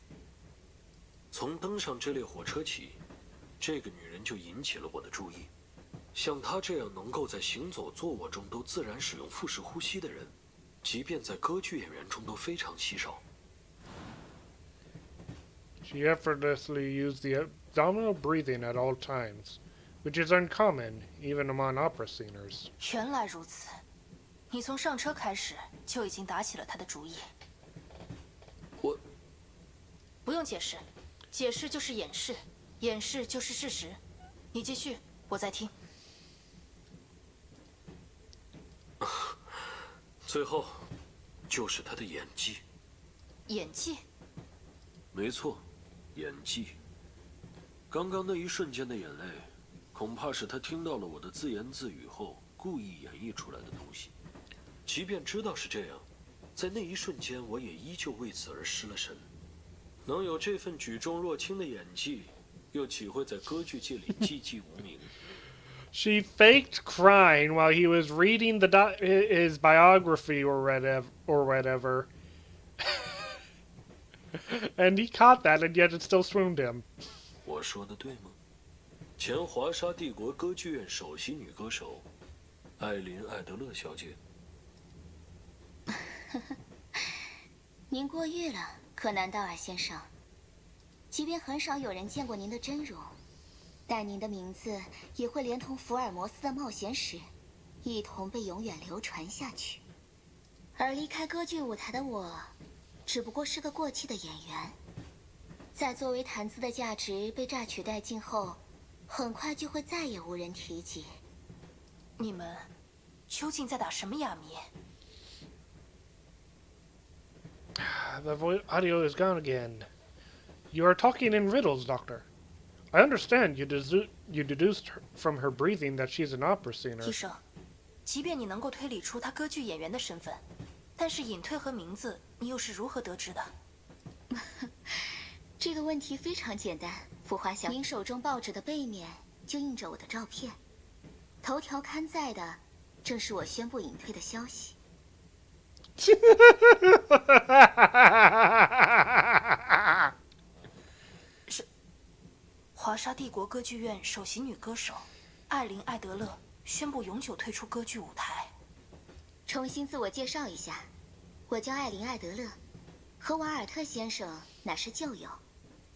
从登上这列火车起，这个女人就引起了我的注意。像她这样能够在行走、坐卧中都自然使用腹式呼吸的人，即便在歌剧演员中都非常稀少。She effortlessly used the abdominal breathing at all times, which is uncommon even among opera singers. 原来如此，你从上车开始就已经打起了他的主意。我不用解释，解释就是掩饰，掩饰就是事实。你继续，我在听。最后，就是他的演技。演技？没错，演技。刚刚那一瞬间的眼泪，恐怕是他听到了我的自言自语后故意演绎出来的东西。即便知道是这样，在那一瞬间，我也依旧为此而失了神。能有这份举重若轻的演技，又岂会在歌剧界里寂寂无名？ She faked crying while he was reading his biography or whatever. And he caught that, and yet it still swooned him. 我说的对吗？前华沙帝国歌剧院首席女歌手，艾琳·艾德勒小姐。您过誉了，柯南道尔先生。即便很少有人见过您的真容，但您的名字也会连同福尔摩斯的冒险史，一同被永远流传下去。而离开歌剧舞台的我，只不过是个过气的演员，在作为谈资的价值被榨取殆尽后，很快就会再也无人提及。你们究竟在打什么哑谜？ The audio is gone again. You are talking in riddles, Doctor. I understand you deduced from her breathing that she's an opera singer. 医生，即便你能够推理出她歌剧演员的身份，但是隐退和名字你又是如何得知的？这个问题非常简单，浮华小，您手中报纸的背面就印着我的照片，头条刊载的正是我宣布隐退的消息。是华沙帝国歌剧院首席女歌手艾琳·艾德勒宣布永久退出歌剧舞台。重新自我介绍一下，我叫艾琳·艾德勒，和瓦尔特先生乃是旧友，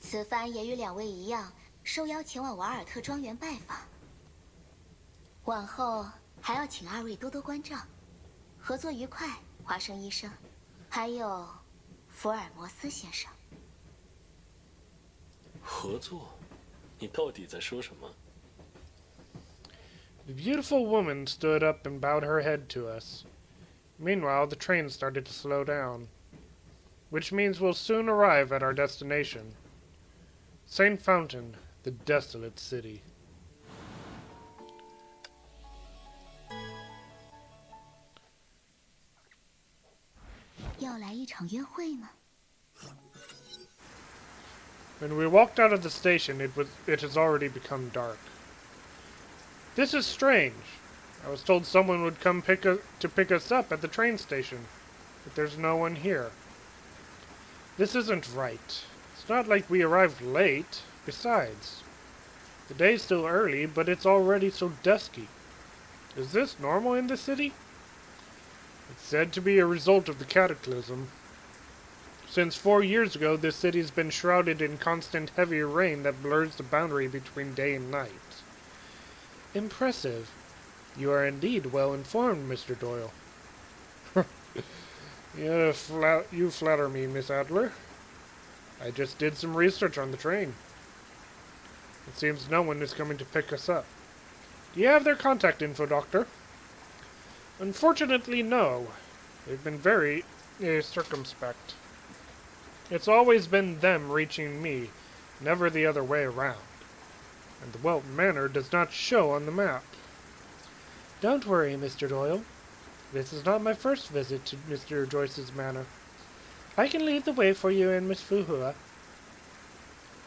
此番也与两位一样，受邀前往瓦尔特庄园拜访。往后还要请二位多多关照，合作愉快。华生医生，还有福尔摩斯先生。合作？你到底在说什么？ The beautiful woman stood up and bowed her head to us. Meanwhile, the train started to slow down, which means we'll soon arrive at our destination. St. Fountain, the desolate city. 要来一场约会吗？ When we walked out of the station, it has already become dark. This is strange. I was told someone would come pick us up at the train station, but there's no one here. This isn't right. It's not like we arrived late. Besides, the day's still early, but it's already so dusky. Is this normal in the city? It's said to be a result of the cataclysm. Since 4 years ago, this city's been shrouded in constant heavy rain that blurs the boundary between day and night. Impressive. You are indeed well informed, Mr. Doyle. You flatter me, Miss Adler. I just did some research on the train. It seems no one is coming to pick us up. Do you have their contact info, Doctor? Unfortunately, no. They've been very circumspect. It's always been them reaching me, never the other way around. And the Welt Manor does not show on the map. Don't worry, Mr. Doyle. This is not my first visit to Mr. Joyce's manor. I can lead the way for you and Miss Fuhua.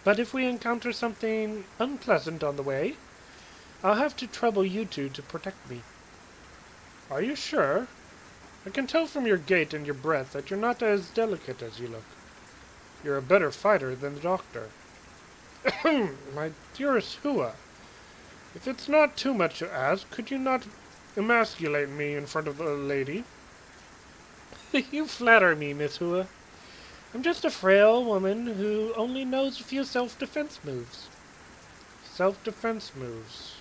But if we encounter something unpleasant on the way, I'll have to trouble you two to protect me. Are you sure? I can tell from your gait and your breath that you're not as delicate as you look. You're a better fighter than the doctor. My dearest Hua, if it's not too much to ask, could you not emasculate me in front of a lady? You flatter me, Miss Hua. I'm just a frail woman who only knows a few self-defense moves. Self-defense moves.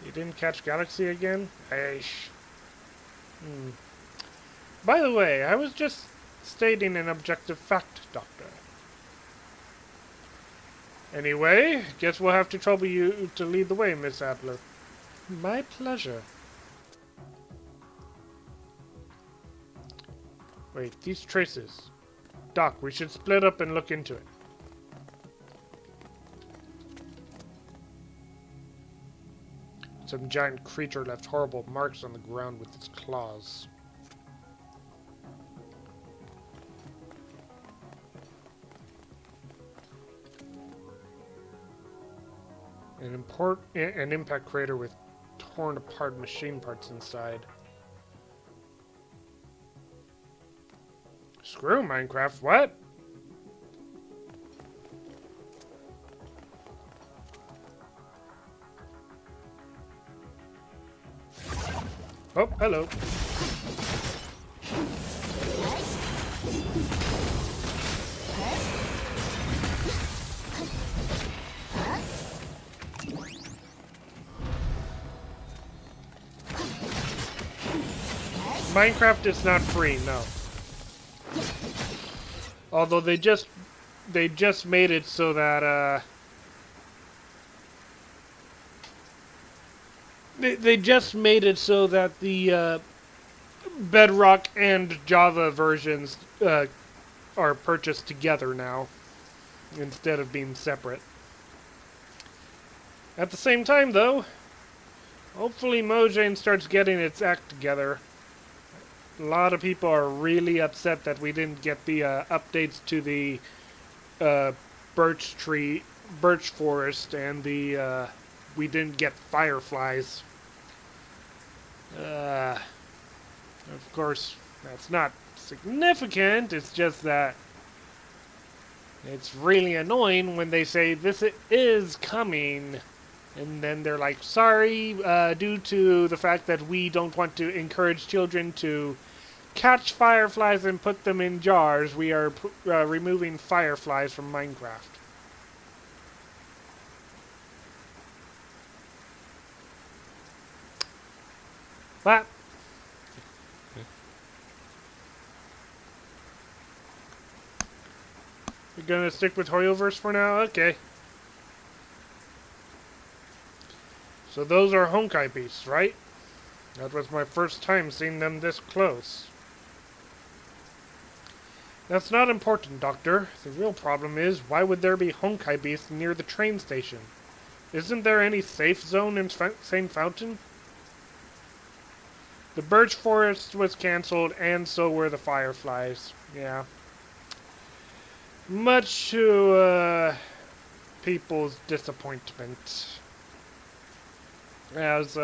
You didn't catch Galaxy again? Aish. By the way, I was just stating an objective fact, Doctor. Anyway, guess we'll have to trouble you to lead the way, Miss Adler. My pleasure. Wait, these traces. Doc, we should split up and look into it. Some giant creature left horrible marks on the ground with its claws. An impact crater with torn apart machine parts inside. Screw Minecraft, what? Oh, hello. Minecraft is not free, no. Although they just made it so that they just made it so that the Bedrock and Java versions are purchased together now instead of being separate. At the same time, though, hopefully Mojang starts getting its act together. A lot of people are really upset that we didn't get the updates to the birch forest, and the we didn't get fireflies. Of course, that's not significant. It's just that it's really annoying when they say this is coming, and then they're like, sorry, due to the fact that we don't want to encourage children to catch fireflies and put them in jars, we are removing fireflies from Minecraft. But you're gonna stick with Hoyoverse for now? Okay. So those are Honkai beasts, right? That was my first time seeing them this close. That's not important, Doctor. The real problem is, why would there be Honkai beasts near the train station? Isn't there any safe zone in St. Fountain? The birch forest was cancelled, and so were the fireflies. Yeah. Much to people's disappointment. As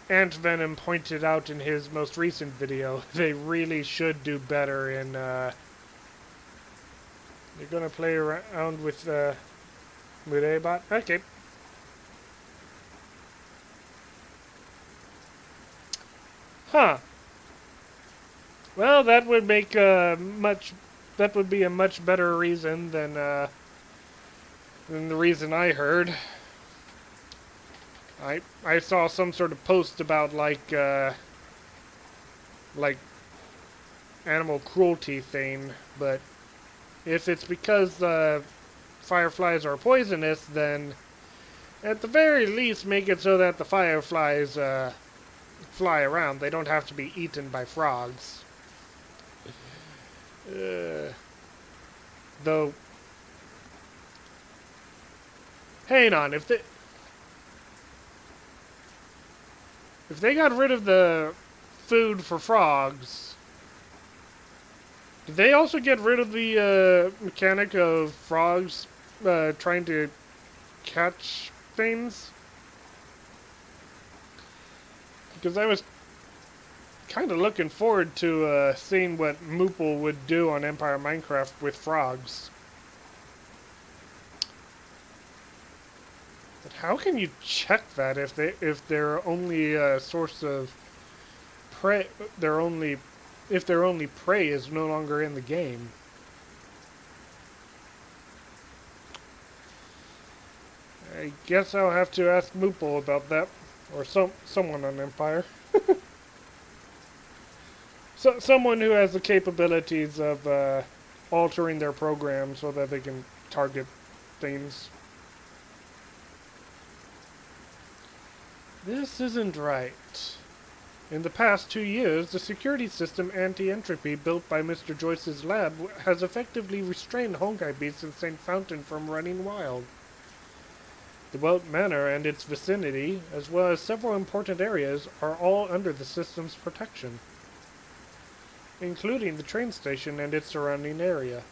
Ant Venom pointed out in his most recent video, they really should do better in they're gonna play around with Murebot? Okay. Huh. Well, that would make that would be a much better reason than the reason I heard. I saw some sort of post about like animal cruelty thing, but if it's because fireflies are poisonous, then at the very least make it so that the fireflies fly around. They don't have to be eaten by frogs. Though, hang on, if they got rid of the food for frogs, did they also get rid of the mechanic of frogs trying to catch things? Because I was kind of looking forward to seeing what Moople would do on Empire Minecraft with frogs. But how can you check that if their only source of prey, if their only prey is no longer in the game? I guess I'll have to ask Moople about that, or someone on Empire. So someone who has the capabilities of altering their program so that they can target things. This isn't right. In the past 2 years, the security system anti-entropy built by Mr. Joyce's lab has effectively restrained Honkai beasts in St. Fountain from running wild. The Welt Manor and its vicinity, as well as several important areas, are all under the system's protection, including the train station and its surrounding area.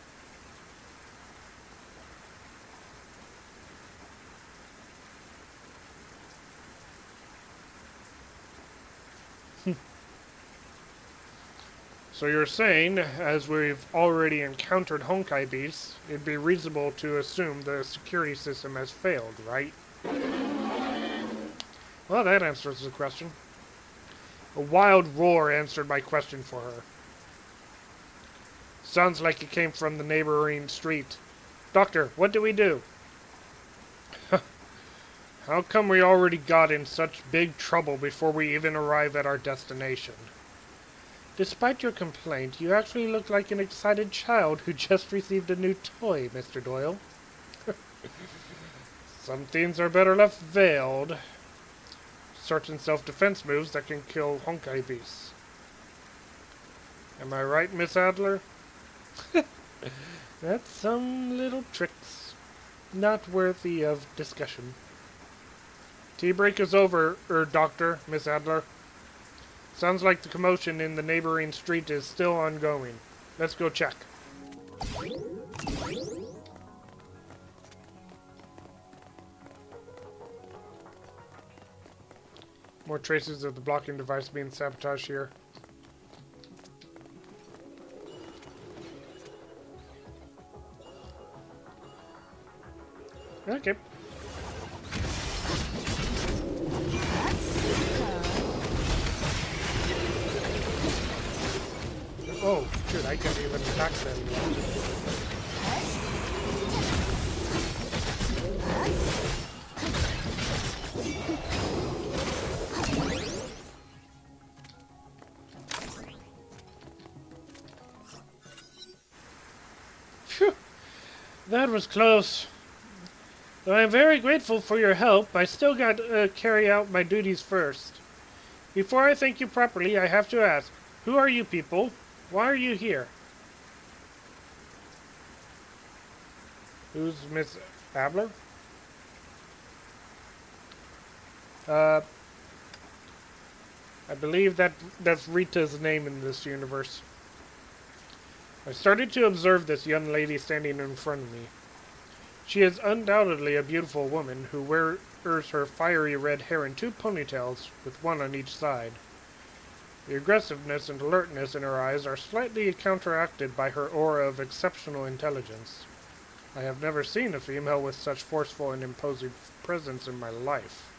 So you're saying, as we've already encountered Honkai beasts, it'd be reasonable to assume the security system has failed, right? Well, that answers the question. A wild roar answered my question for her. Sounds like it came from the neighboring street. Doctor, what do we do? How come we already got in such big trouble before we even arrive at our destination? Despite your complaint, you actually look like an excited child who just received a new toy, Mr. Doyle. Some things are better left veiled. Certain self-defense moves that can kill Honkai beasts. Am I right, Miss Adler? That's some little tricks. Not worthy of discussion. Tea break is over, Doctor, Miss Adler. Sounds like the commotion in the neighboring street is still ongoing. Let's go check. More traces of the blocking device being sabotaged here. Okay. Oh, shoot, I can't even attack them yet. Phew, that was close. Though I am very grateful for your help, I still got to carry out my duties first. Before I thank you properly, I have to ask, who are you people? Why are you here? Who's Miss Abler? I believe that's Rita's name in this universe. I started to observe this young lady standing in front of me. She is undoubtedly a beautiful woman who wears her fiery red hair in two ponytails, with one on each side. The aggressiveness and alertness in her eyes are slightly counteracted by her aura of exceptional intelligence. I have never seen a female with such forceful and imposing presence in my life.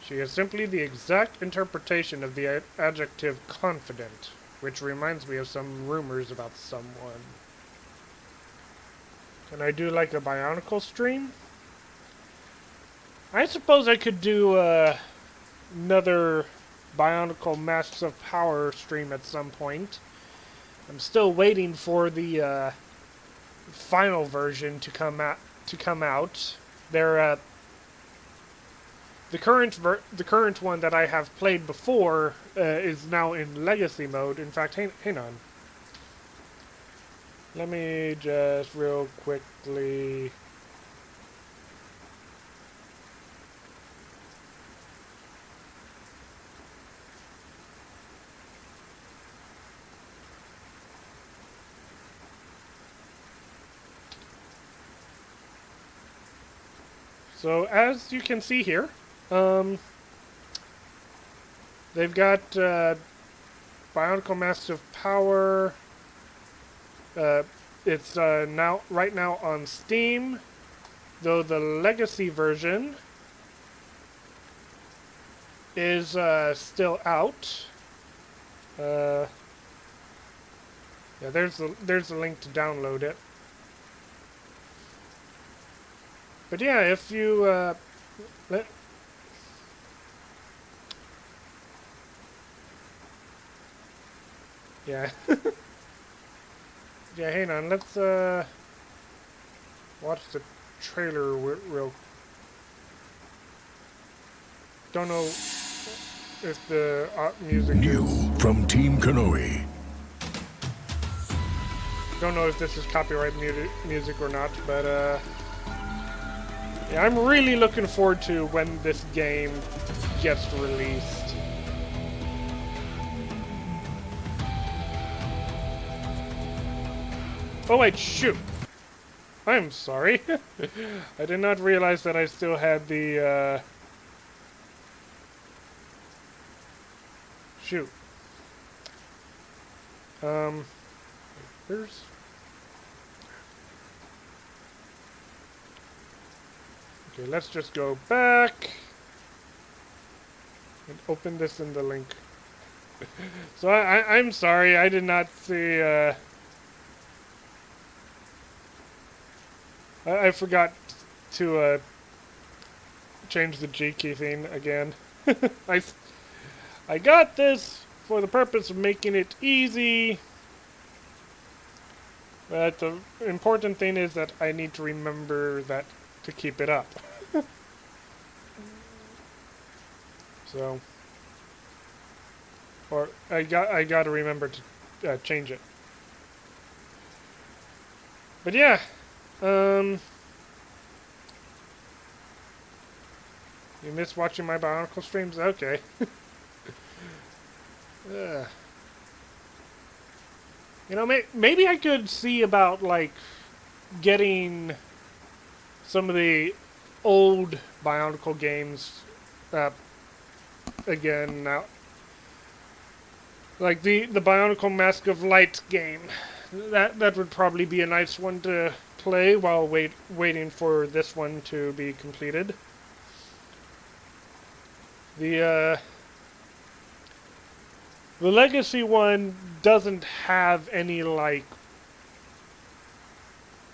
She is simply the exact interpretation of the adjective confident, which reminds me of some rumors about someone. Can I do like a Bionicle stream? I suppose I could do another Bionicle Masks of Power stream at some point. I'm still waiting for the final version to come out. They're the current one that I have played before is now in Legacy mode. In fact, hang on. Let me just real quickly. So as you can see here, they've got Bionicle Masks of Power. It's right now on Steam, though the Legacy version is still out. Yeah, there's the link to download it. But yeah, if you yeah. Yeah, hang on, let's watch the trailer real. Don't know if the music New is, from Team Konoe. don't know if this is copyright music or not, but Yeah, I'm really looking forward to when this game gets released. Oh wait, shoot! I'm sorry. I did not realize that I still had the, shoot. Where's... Okay, let's just go back and open this in the link. So I'm sorry, I did not see, I forgot to, change the G key thing again. I got this for the purpose of making it easy. But the important thing is that I need to remember that to keep it up. So, or I got to remember to change it. But yeah, you miss watching my Bionicle streams? Okay. You know, maybe I could see about, like, getting some of the old Bionicle games again now. Like the Bionicle Mask of Light game. That would probably be a nice one to play while waiting for this one to be completed. The Legacy one doesn't have any, like,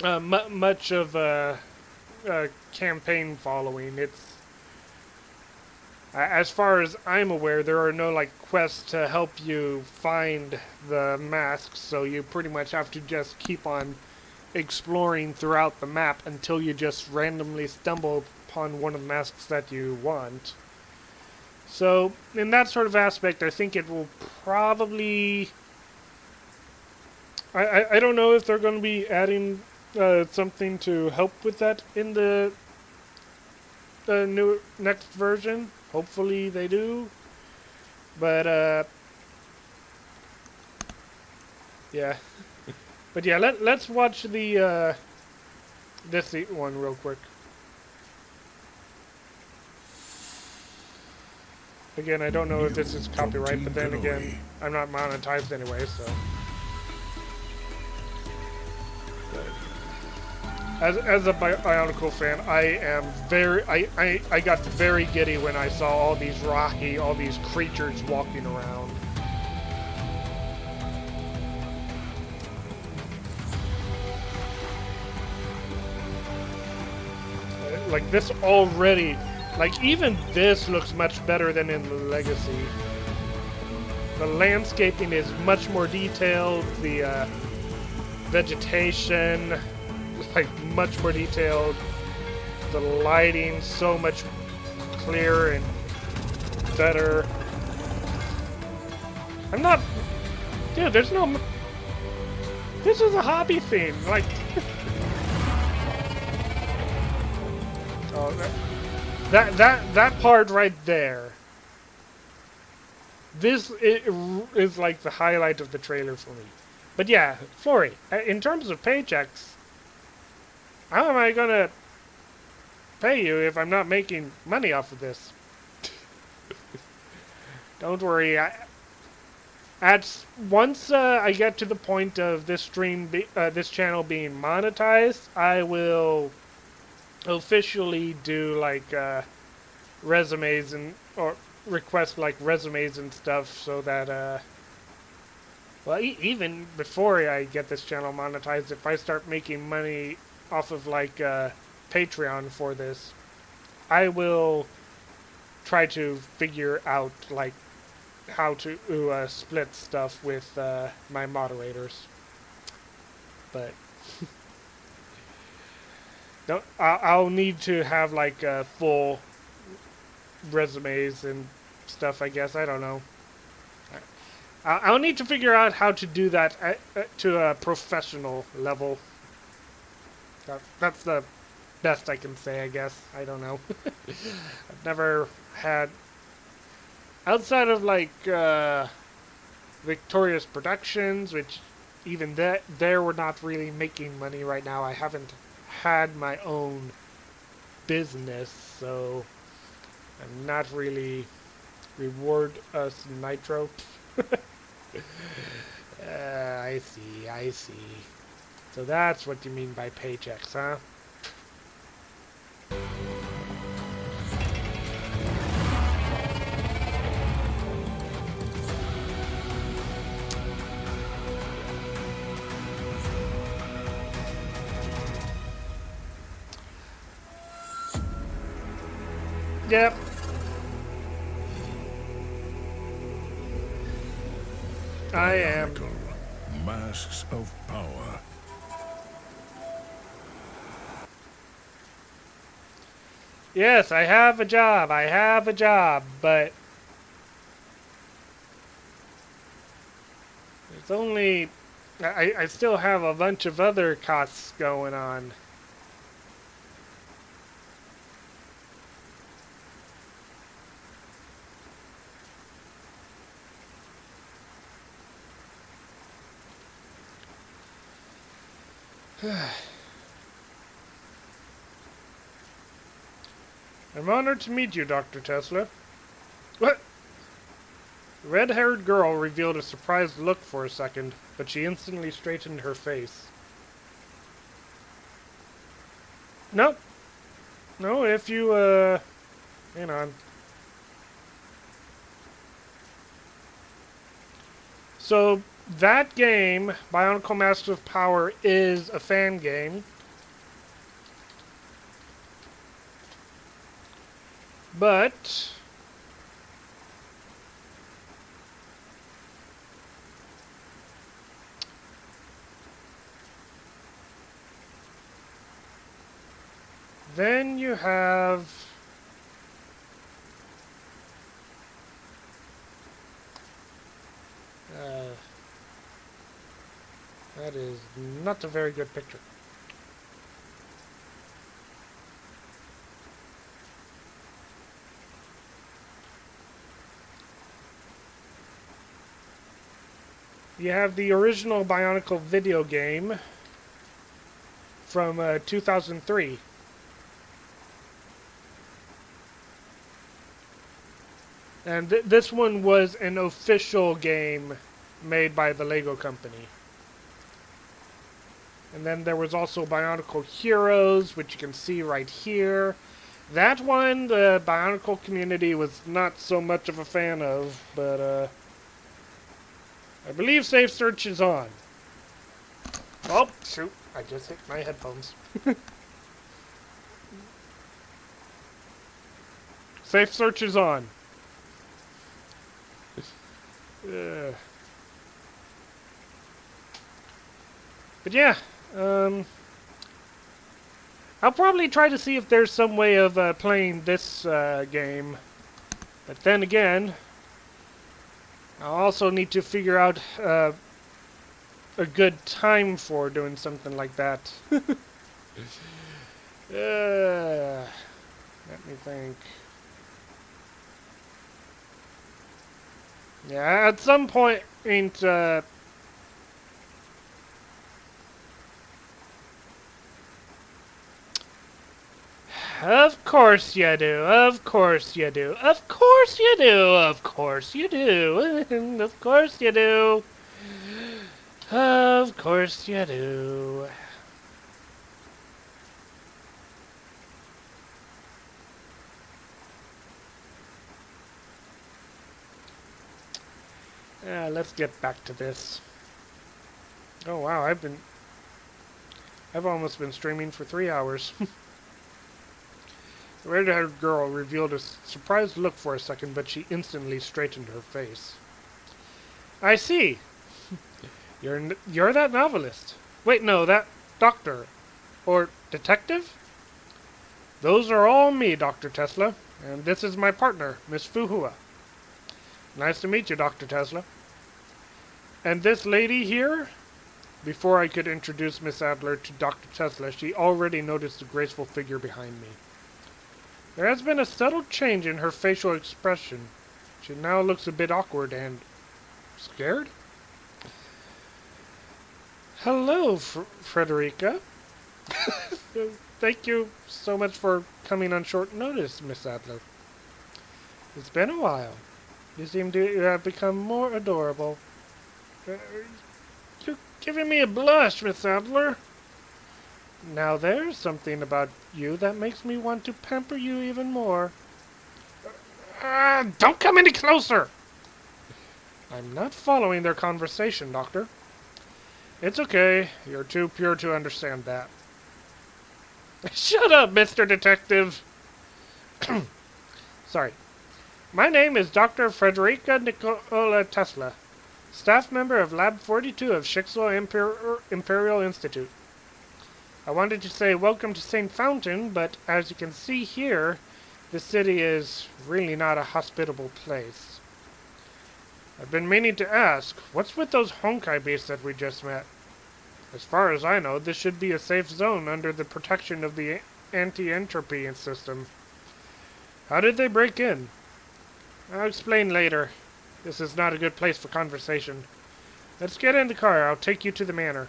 much of a campaign following. It's, as far as I'm aware, there are no, like, quests to help you find the masks, so you pretty much have to just keep on exploring throughout the map until you just randomly stumble upon one of the masks that you want. So, in that sort of aspect, I think it will probably... I don't know if they're going to be adding something to help with that in the new next version. Hopefully they do. But, yeah. But yeah, let's watch the, this one real quick. Again, I don't know if this is copyright, but then again, I'm not monetized anyway, so. As a Bionicle fan, I am I got very giddy when I saw all these all these creatures walking around. Like this already, like even this looks much better than in the Legacy. The landscaping is much more detailed, the vegetation, like much more detailed. The lighting so much clearer and better. I'm not, dude, there's no, this is a hobby thing, like, oh, that part right there. This is like the highlight of the trailer for me. But yeah, Flory, in terms of paychecks, how am I gonna pay you if I'm not making money off of this? Don't worry. Once I get to the point of this stream, this channel being monetized, I will officially do like resumes or request like resumes and stuff, so that well, even before I get this channel monetized, if I start making money off of like Patreon for this, I will try to figure out like how to split stuff with my moderators. But no, I'll need to have like full resumes and stuff, I guess. I don't know. I'll need to figure out how to do that to a professional level. That's the best I can say, I guess. I don't know. I've never had... Outside of, like, Victorious Productions, which even that there we're not really making money right now. I haven't had my own business, so I'm not really reward us Nitro. I see, I see. So that's what you mean by paychecks, huh? Yep. I am. Masks of power. Yes, I have a job. I have a job, but it's only... I still have a bunch of other costs going on. I'm honored to meet you, Dr. Tesla. What? The red-haired girl revealed a surprised look for a second, but she instantly straightened her face. Nope. No, if you, hang on. So, that game, Bionicle Master of Power, is a fan game. But then you have that is not a very good picture. You have the original Bionicle video game from 2003. And this one was an official game made by the Lego company. And then there was also Bionicle Heroes, which you can see right here. That one, the Bionicle community was not so much of a fan of, but I believe Safe Search is on. Oh, shoot. I just hit my headphones. Safe Search is on. But yeah, I'll probably try to see if there's some way of playing this game. But then again, I'll also need to figure out a good time for doing something like that. Let me think. Yeah, at some point, of course you do. Of course you do. Of course you do. Of course you do. Of course you do. Of course you do. Let's get back to this. Oh wow, I've almost been streaming for 3 hours. The red-haired girl revealed a surprised look for a second, but she instantly straightened her face. I see. You're that novelist. Wait, no, that doctor. Or detective? Those are all me, Dr. Tesla. And this is my partner, Miss Fuhua. Nice to meet you, Dr. Tesla. And this lady here? Before I could introduce Miss Adler to Dr. Tesla, she already noticed the graceful figure behind me. There has been a subtle change in her facial expression. She now looks a bit awkward and scared. Hello, Frederica. Thank you so much for coming on short notice, Miss Adler. It's been a while. You seem to have become more adorable. You're giving me a blush, Miss Adler. Now there's something about you that makes me want to pamper you even more. Don't come any closer! I'm not following their conversation, Doctor. It's okay. You're too pure to understand that. Shut up, Mr. Detective! Sorry. My name is Dr. Frederica Nikola Tesla, staff member of Lab 42 of Shixel Imperial Institute. I wanted to say welcome to St. Fountain, but as you can see here, the city is really not a hospitable place. I've been meaning to ask, what's with those Honkai beasts that we just met? As far as I know, this should be a safe zone under the protection of the anti-entropy system. How did they break in? I'll explain later. This is not a good place for conversation. Let's get in the car. I'll take you to the manor.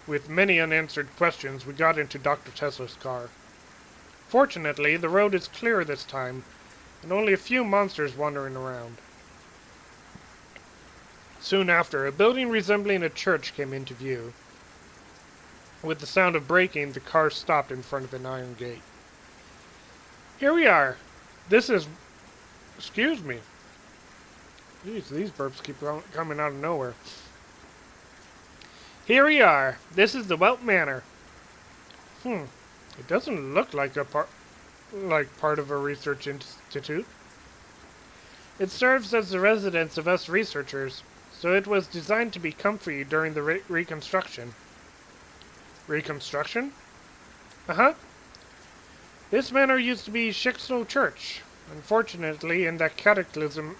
With many unanswered questions, we got into Dr. Tesla's car. Fortunately, the road is clear this time, and only a few monsters wandering around. Soon after, a building resembling a church came into view. With the sound of braking, the car stopped in front of an iron gate. Here we are. This is... Excuse me. Jeez, these burps keep coming out of nowhere. Here we are. This is the Welt Manor. It doesn't look like part of a research institute. It serves as the residence of us researchers, so it was designed to be comfy during the reconstruction. Reconstruction? Uh-huh. This manor used to be Shixel Church. Unfortunately, in that cataclysm...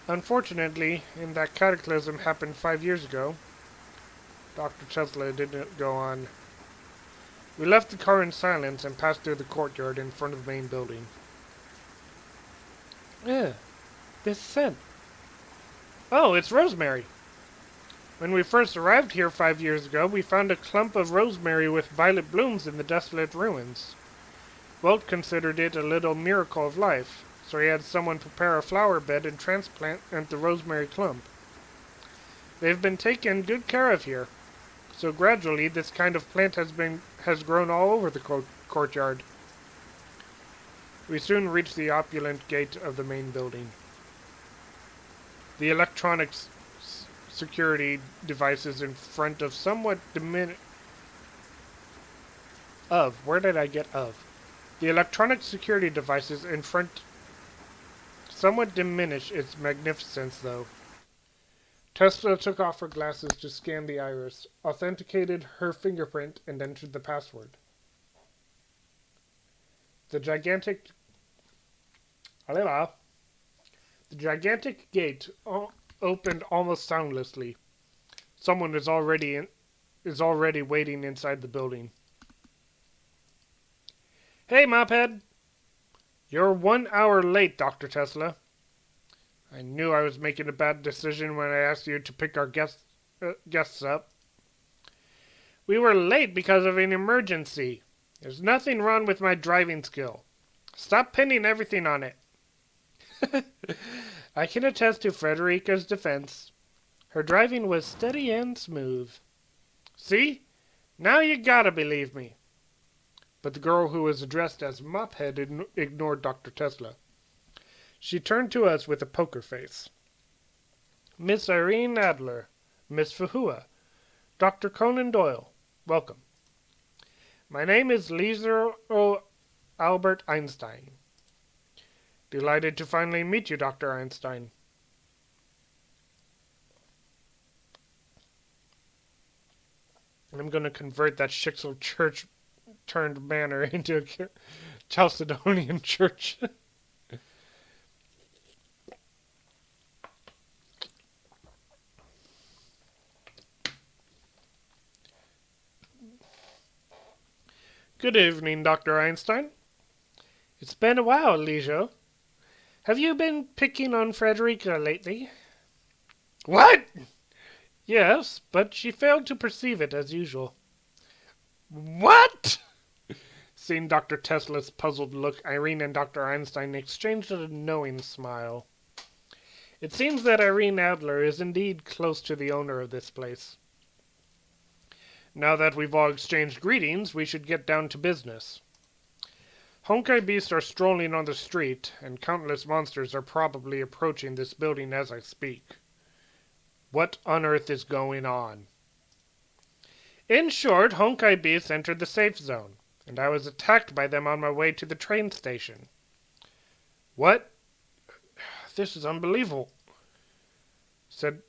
Unfortunately, in that cataclysm happened 5 years ago. Dr. Tesla didn't go on. We left the car in silence and passed through the courtyard in front of the main building. This scent. Oh, it's rosemary. When we first arrived here 5 years ago, we found a clump of rosemary with violet blooms in the desolate ruins. Walt considered it a little miracle of life, so he had someone prepare a flower bed and transplant the rosemary clump. They've been taken good care of here, so gradually this kind of plant has grown all over the courtyard. We soon reached the opulent gate of the main building. The electronics security devices in front of Where did I get of? The electronic security devices in front somewhat diminish its magnificence, though. Tesla took off her glasses to scan the iris, authenticated her fingerprint, and entered the password. The gigantic gate opened almost soundlessly. Someone is already waiting inside the building. Hey, Mophead! You're 1 hour late, Dr. Tesla. I knew I was making a bad decision when I asked you to pick our guests up. We were late because of an emergency. There's nothing wrong with my driving skill. Stop pinning everything on it. I can attest to Frederica's defense. Her driving was steady and smooth. See? Now you gotta believe me. But the girl who was addressed as Mophead ignored Dr. Tesla. She turned to us with a poker face. Miss Irene Adler, Miss Fahua, Dr. Conan Doyle, welcome. My name is Lizero Albert Einstein. Delighted to finally meet you, Dr. Einstein. I'm going to convert that Shixel church turned manor into a Chalcedonian church. Good evening, Dr. Einstein. It's been a while, Lijo. Have you been picking on Frederica lately? What? Yes, but she failed to perceive it as usual. What? Seeing Dr. Tesla's puzzled look, Irene and Dr. Einstein exchanged a knowing smile. It seems that Irene Adler is indeed close to the owner of this place. Now that we've all exchanged greetings, we should get down to business. Honkai beasts are strolling on the street, and countless monsters are probably approaching this building as I speak. What on earth is going on? In short, Honkai beasts entered the safe zone, and I was attacked by them on my way to the train station. What? This is unbelievable, said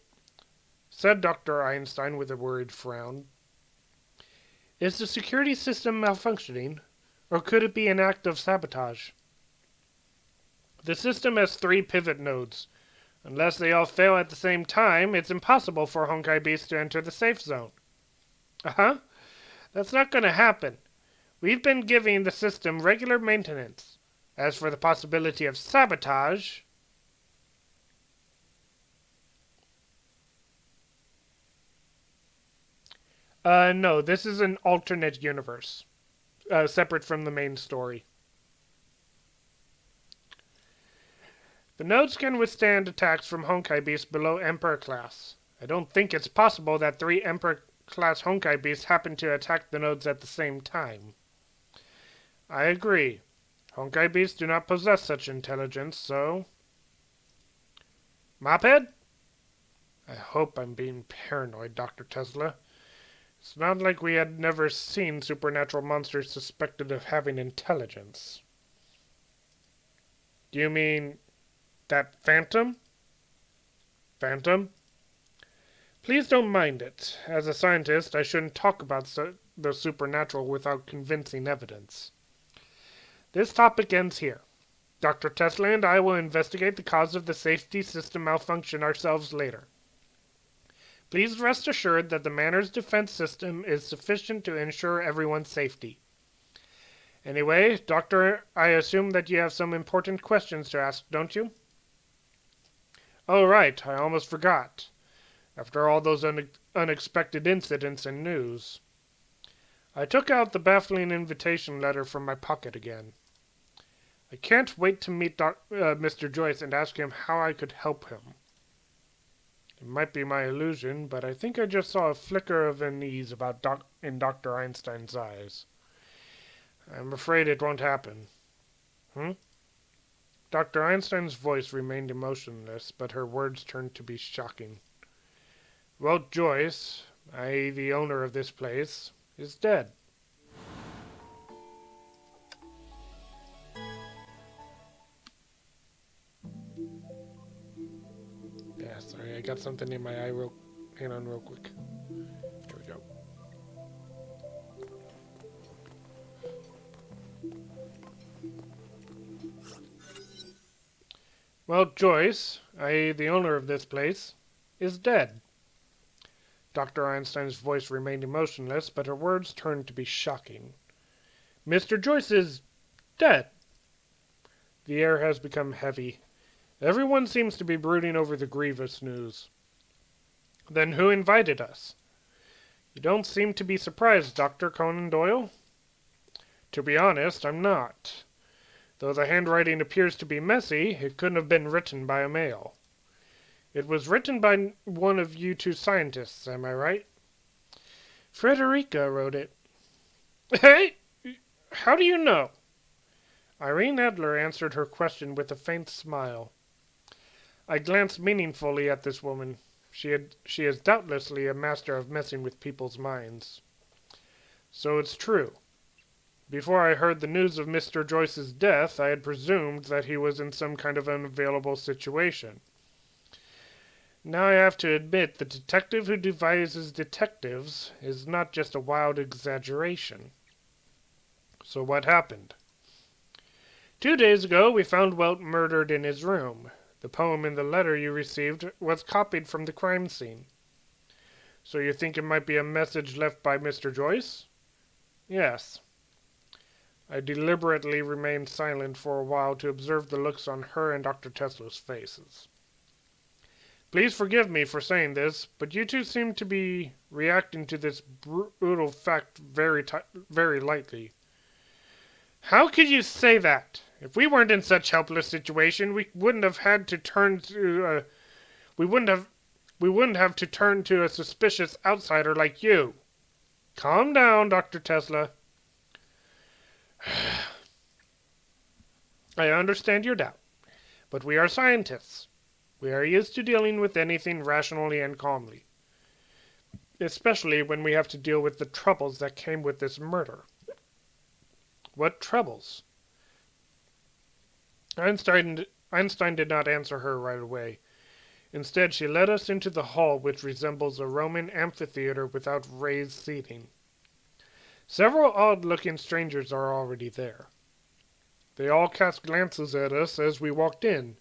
Dr. Einstein with a worried frown. Is the security system malfunctioning, or could it be an act of sabotage? The system has 3 pivot nodes. Unless they all fail at the same time, it's impossible for Honkai beasts to enter the safe zone. Uh-huh. That's not going to happen. We've been giving the system regular maintenance. As for the possibility of sabotage... no, this is an alternate universe. Separate from the main story. The nodes can withstand attacks from Honkai beasts below Emperor class. I don't think it's possible that 3 Emperor class Honkai beasts happen to attack the nodes at the same time. I agree. Honkai beasts do not possess such intelligence, so... Mophead? I hope I'm being paranoid, Dr. Tesla. It's not like we had never seen supernatural monsters suspected of having intelligence. Do you mean that phantom? Phantom? Please don't mind it. As a scientist, I shouldn't talk about the supernatural without convincing evidence. This topic ends here. Dr. Tesla and I will investigate the cause of the safety system malfunction ourselves later. Please rest assured that the Manor's defense system is sufficient to ensure everyone's safety. Anyway, Doctor, I assume that you have some important questions to ask, don't you? Oh, right, I almost forgot. After all those unexpected incidents and news. I took out the baffling invitation letter from my pocket again. I can't wait to meet Mr. Joyce and ask him how I could help him. It might be my illusion, but I think I just saw a flicker of unease in Dr. Einstein's eyes. I'm afraid it won't happen. Dr. Einstein's voice remained emotionless, but her words turned to be shocking. Well, Joyce, i.e. the owner of this place, is dead. Yeah, sorry, I got something in my eye hang on real quick. There we go. Well, Joyce, i.e. the owner of this place, is dead. Dr. Einstein's voice remained emotionless, but her words turned to be shocking. Mr. Joyce is dead. The air has become heavy. Everyone seems to be brooding over the grievous news. Then who invited us? You don't seem to be surprised, Dr. Conan Doyle? To be honest, I'm not. Though the handwriting appears to be messy, it couldn't have been written by a male. It was written by one of you 2 scientists, am I right? Frederica wrote it. Hey! How do you know? Irene Adler answered her question with a faint smile. I glanced meaningfully at this woman. She is doubtlessly a master of messing with people's minds. So it's true. Before I heard the news of Mr. Joyce's death, I had presumed that he was in some kind of unavailable situation. Now I have to admit, the detective who devises detectives is not just a wild exaggeration. So what happened? 2 days ago, we found Welt murdered in his room. The poem in the letter you received was copied from the crime scene. So you think it might be a message left by Mr. Joyce? Yes. I deliberately remained silent for a while to observe the looks on her and Dr. Tesla's faces. Please forgive me for saying this, but you two seem to be reacting to this brutal fact very lightly. How could you say that? If we weren't in such helpless situation, we wouldn't have had to turn to we wouldn't have to turn to a suspicious outsider like you. Calm down, Dr. Tesla. I understand your doubt, but we are scientists. We are used to dealing with anything rationally and calmly, especially when we have to deal with the troubles that came with this murder. What troubles? Einstein did not answer her right away. Instead, she led us into the hall, which resembles a Roman amphitheater without raised seating. Several odd-looking strangers are already there. They all cast glances at us as we walked in,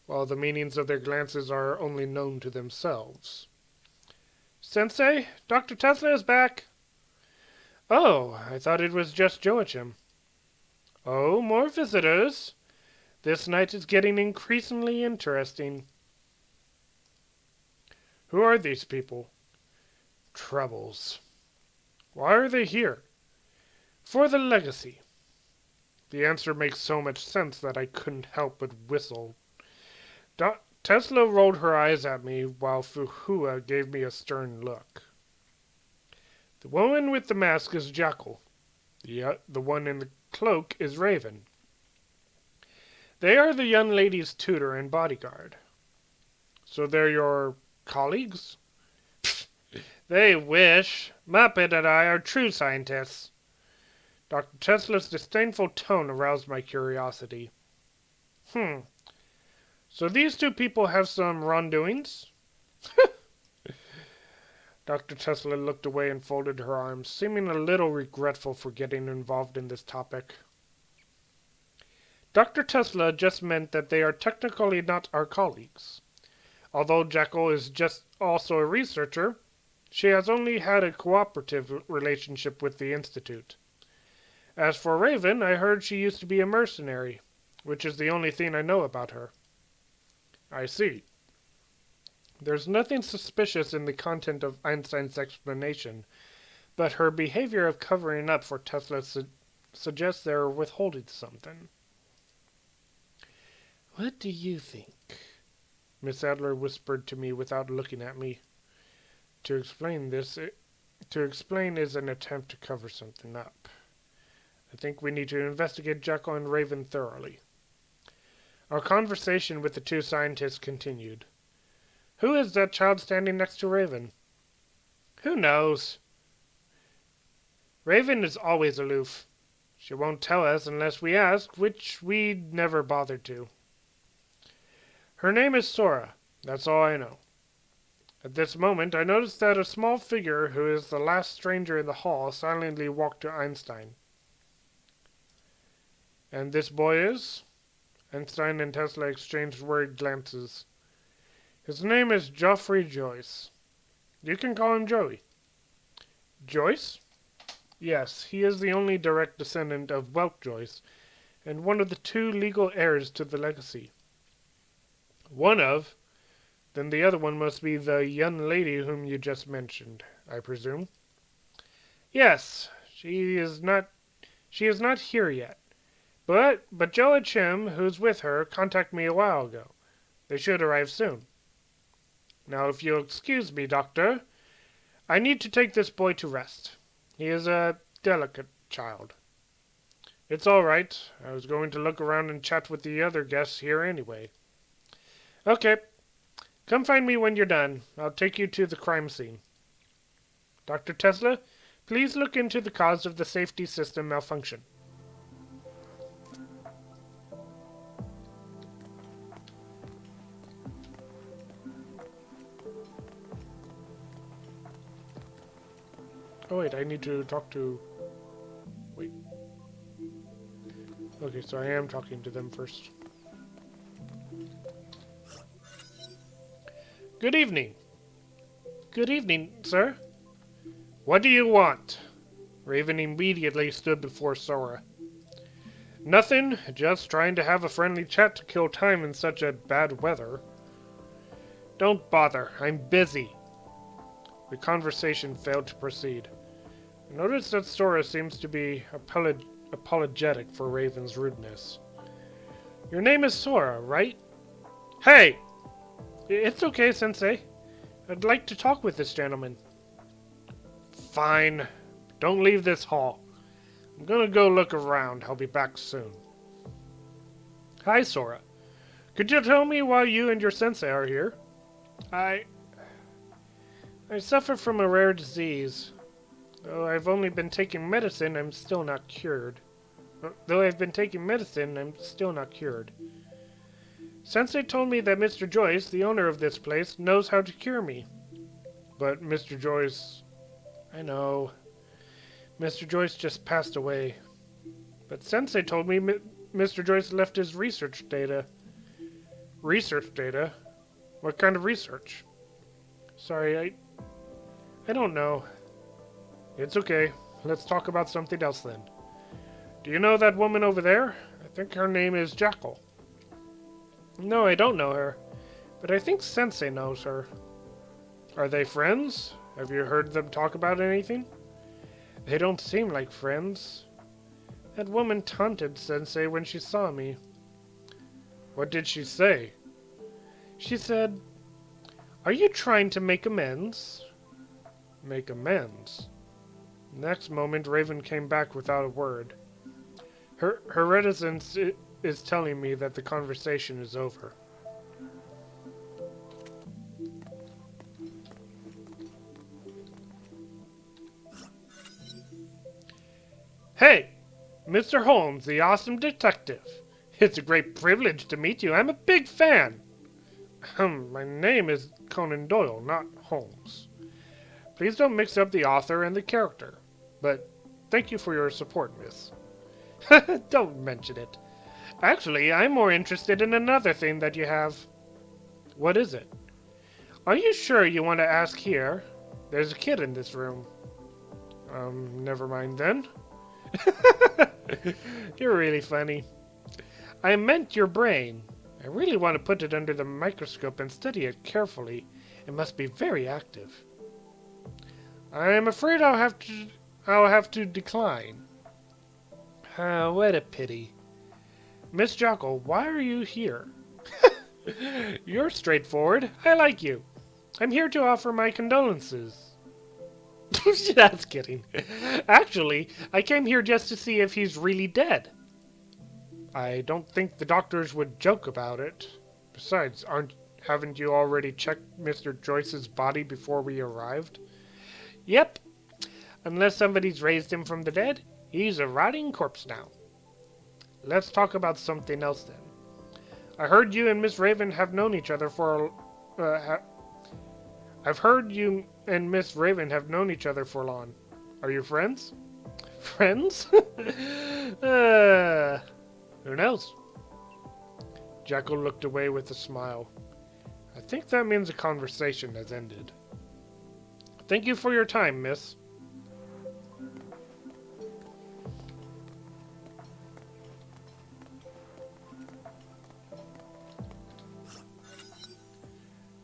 while the meanings of their glances are only known to themselves. Sensei, Dr. Tesla is back. Oh, I thought it was just Joachim. Oh, more visitors. This night is getting increasingly interesting. Who are these people? Troubles. Why are they here? For the legacy. The answer makes so much sense that I couldn't help but whistle. Tesla rolled her eyes at me while Fuhua gave me a stern look. The woman with the mask is Jackal. The one in the cloak is Raven. They are the young lady's tutor and bodyguard. So they're your colleagues? They wish. Muppet and I are true scientists. Dr. Tesla's disdainful tone aroused my curiosity. So these two people have some wrongdoings? Dr. Tesla looked away and folded her arms, seeming a little regretful for getting involved in this topic. Dr. Tesla just meant that they are technically not our colleagues. Although Jackal is just also a researcher, she has only had a cooperative relationship with the Institute. As for Raven, I heard she used to be a mercenary, which is the only thing I know about her. I see. There's nothing suspicious in the content of Einstein's explanation, but her behavior of covering up for Tesla suggests they're withholding something. What do you think? Miss Adler whispered to me without looking at me. To explain is an attempt to cover something up. I think we need to investigate Jekyll and Raven thoroughly. Our conversation with the two scientists continued. Who is that child standing next to Raven? Who knows? Raven is always aloof. She won't tell us unless we ask, which we never bothered to. Her name is Sora. That's all I know. At this moment, I noticed that a small figure, who is the last stranger in the hall, silently walked to Einstein. And this boy is? Einstein and Tesla exchanged worried glances. His name is Geoffrey Joyce. You can call him Joey. Joyce? Yes, he is the only direct descendant of Welt Joyce, and one of the two legal heirs to the legacy. One of? Then the other one must be the young lady whom you just mentioned, I presume. Yes, she is not here yet. But Joachim, who's with her, contacted me a while ago. They should arrive soon. Now, if you'll excuse me, Doctor, I need to take this boy to rest. He is a delicate child. It's all right. I was going to look around and chat with the other guests here anyway. Okay. Come find me when you're done. I'll take you to the crime scene. Dr. Tesla, please look into the cause of the safety system malfunction. Oh wait, I need to talk to... Wait. Okay, so I am talking to them first. Good evening. Good evening, sir. What do you want? Raven immediately stood before Sora. Nothing, just trying to have a friendly chat to kill time in such a bad weather. Don't bother, I'm busy. The conversation failed to proceed. I noticed that Sora seems to be apologetic for Raven's rudeness. Your name is Sora, right? Hey! It's okay, Sensei. I'd like to talk with this gentleman. Fine. Don't leave this hall. I'm gonna go look around. I'll be back soon. Hi, Sora. Could you tell me why you and your sensei are here? I suffer from a rare disease. Though I've only been taking medicine, I'm still not cured. Sensei told me that Mr. Joyce, the owner of this place, knows how to cure me. But Mr. Joyce... I know. Mr. Joyce just passed away. But Sensei told me Mr. Joyce left his research data. Research data? What kind of research? Sorry, I don't know. It's okay. Let's talk about something else then. Do you know that woman over there? I think her name is Jackal. No, I don't know her. But I think Sensei knows her. Are they friends? Have you heard them talk about anything? They don't seem like friends. That woman taunted Sensei when she saw me. What did she say? She said, "Are you trying to make amends?" Make amends? Next moment, Raven came back without a word. Her reticence is telling me that the conversation is over. Hey! Mr. Holmes, the awesome detective. It's a great privilege to meet you. I'm a big fan. My name is Conan Doyle, not Holmes. Please don't mix up the author and the character. But thank you for your support, miss. Don't mention it. Actually, I'm more interested in another thing that you have. What is it? Are you sure you want to ask here? There's a kid in this room. Never mind then. You're really funny. I meant your brain. I really want to put it under the microscope and study it carefully. It must be very active. I am afraid I'll have to decline. What a pity. Miss Jackal, why are you here? You're straightforward. I like you. I'm here to offer my condolences. Just kidding. Actually, I came here just to see if he's really dead. I don't think the doctors would joke about it. Besides, haven't you already checked Mr. Joyce's body before we arrived? Yep. Unless somebody's raised him from the dead, he's a rotting corpse now. Let's talk about something else then. I heard you and Miss Raven have known each other for I've heard you and Miss Raven have known each other for long. Are you friends? Friends? Who knows? Jackal looked away with a smile. I think that means the conversation has ended. Thank you for your time, miss.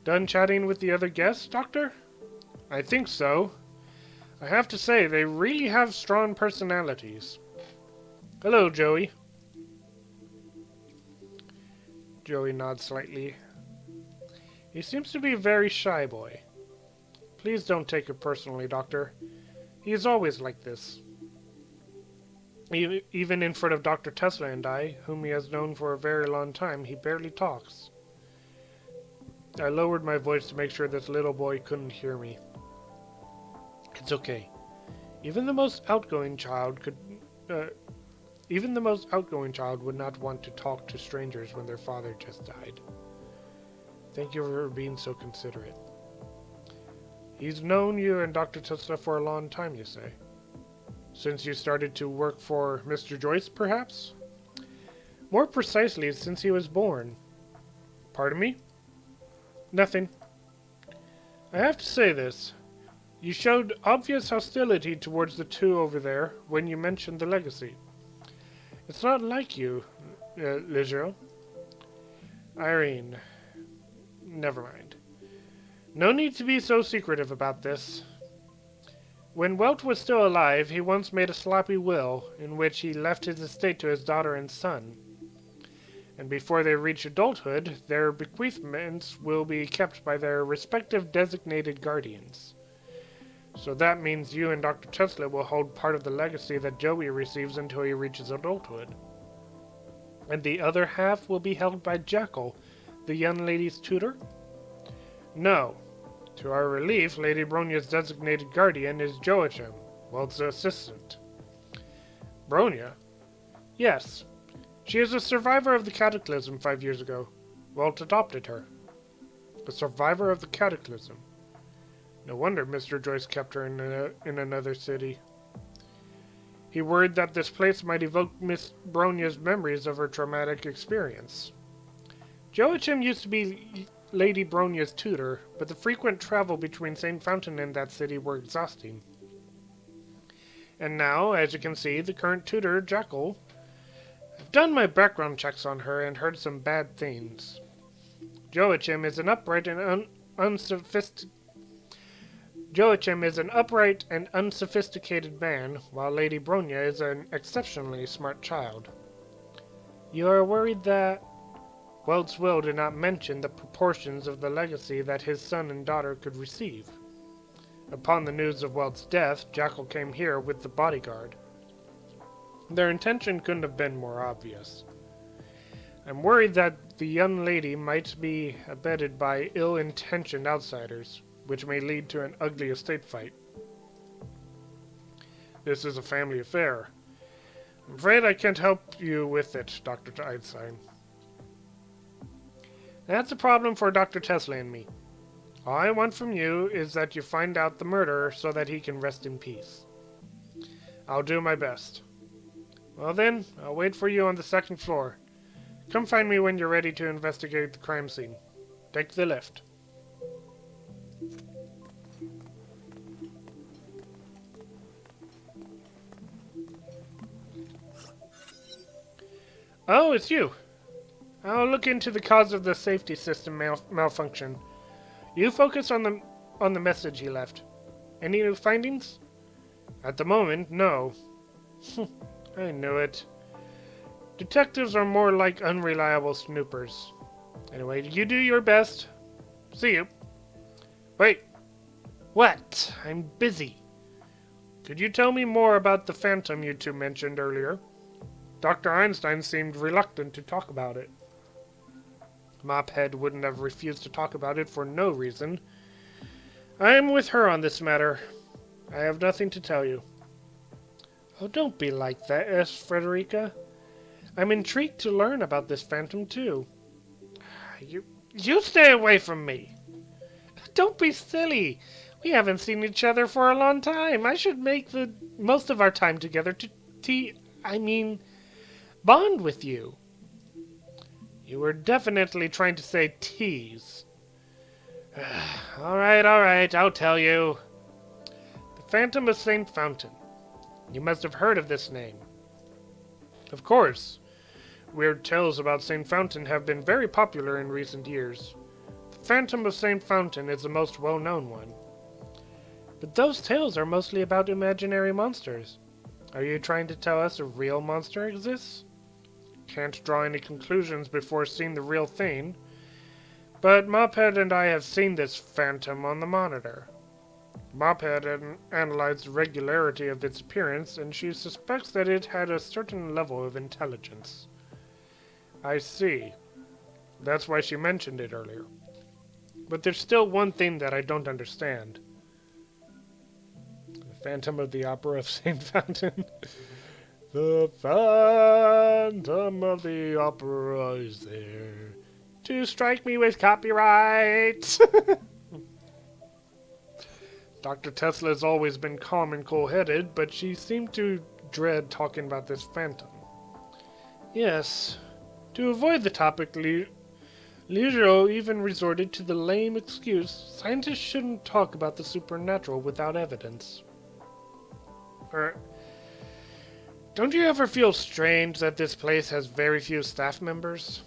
Done chatting with the other guests, Doctor? I think so. I have to say, they really have strong personalities. Hello, Joey. Joey nods slightly. He seems to be a very shy boy. Please don't take it personally, Doctor. He is always like this. Even in front of Dr. Tesla and I, whom he has known for a very long time, he barely talks. I lowered my voice to make sure this little boy couldn't hear me. It's okay. Even the most outgoing child would not want to talk to strangers when their father just died. Thank you for being so considerate. He's known you and Dr. Tesla for a long time, you say? Since you started to work for Mr. Joyce, perhaps? More precisely, since he was born. Pardon me? Nothing. I have to say this. You showed obvious hostility towards the two over there when you mentioned the legacy. It's not like you, Ligero. Irene. Never mind. No need to be so secretive about this. When Welt was still alive, he once made a sloppy will in which he left his estate to his daughter and son. And before they reach adulthood, their bequeathments will be kept by their respective designated guardians. So that means you and Dr. Tesla will hold part of the legacy that Joey receives until he reaches adulthood. And the other half will be held by Jackal, the young lady's tutor? No. To our relief, Lady Bronya's designated guardian is Joachim, Welt's assistant. Bronya? Yes. She is a survivor of the Cataclysm 5 years ago. Welt adopted her. A survivor of the Cataclysm. No wonder Mr. Joyce kept her in another city. He worried that this place might evoke Miss Bronya's memories of her traumatic experience. Joachim used to be Lady Bronya's tutor, but the frequent travel between St. Fountain and that city were exhausting. And now, as you can see, the current tutor, Jackal. I've done my background checks on her and heard some bad things. Joachim is an upright and unsophisticated man, while Lady Bronya is an exceptionally smart child. You are worried that Welt's will did not mention the proportions of the legacy that his son and daughter could receive. Upon the news of Welt's death, Jackal came here with the bodyguard. Their intention couldn't have been more obvious. I'm worried that the young lady might be abetted by ill-intentioned outsiders, which may lead to an ugly estate fight. This is a family affair. I'm afraid I can't help you with it, Dr. Einstein. That's a problem for Dr. Tesla and me. All I want from you is that you find out the murderer so that he can rest in peace. I'll do my best. Well then, I'll wait for you on the second floor. Come find me when you're ready to investigate the crime scene. Take the lift. Oh, it's you. I'll look into the cause of the safety system malfunction. You focus on the message he left. Any new findings? At the moment, no. I knew it. Detectives are more like unreliable snoopers. Anyway, you do your best. See you. Wait. What? I'm busy. Could you tell me more about the phantom you two mentioned earlier? Dr. Einstein seemed reluctant to talk about it. Mophead wouldn't have refused to talk about it for no reason. I am with her on this matter. I have nothing to tell you. Oh, don't be like that, Frederica. I'm intrigued to learn about this phantom, too. You stay away from me. Don't be silly. We haven't seen each other for a long time. I should make the most of our time together to bond with you. You were definitely trying to say tease. All right, I'll tell you. The Phantom of St. Fountain. You must have heard of this name. Of course. Weird tales about St. Fountain have been very popular in recent years. The Phantom of St. Fountain is the most well-known one. But those tales are mostly about imaginary monsters. Are you trying to tell us a real monster exists? Can't draw any conclusions before seeing the real thing. But Mophead and I have seen this phantom on the monitor. Mophead analyzed the regularity of its appearance, and she suspects that it had a certain level of intelligence. I see. That's why she mentioned it earlier. But there's still one thing that I don't understand. The Phantom of the Opera of St. Fountain. The Phantom of the Opera is there to strike me with copyright. Dr. Tesla has always been calm and cool-headed, but she seemed to dread talking about this phantom. Yes. To avoid the topic, Lirio even resorted to the lame excuse scientists shouldn't talk about the supernatural without evidence. Don't you ever feel strange that this place has very few staff members?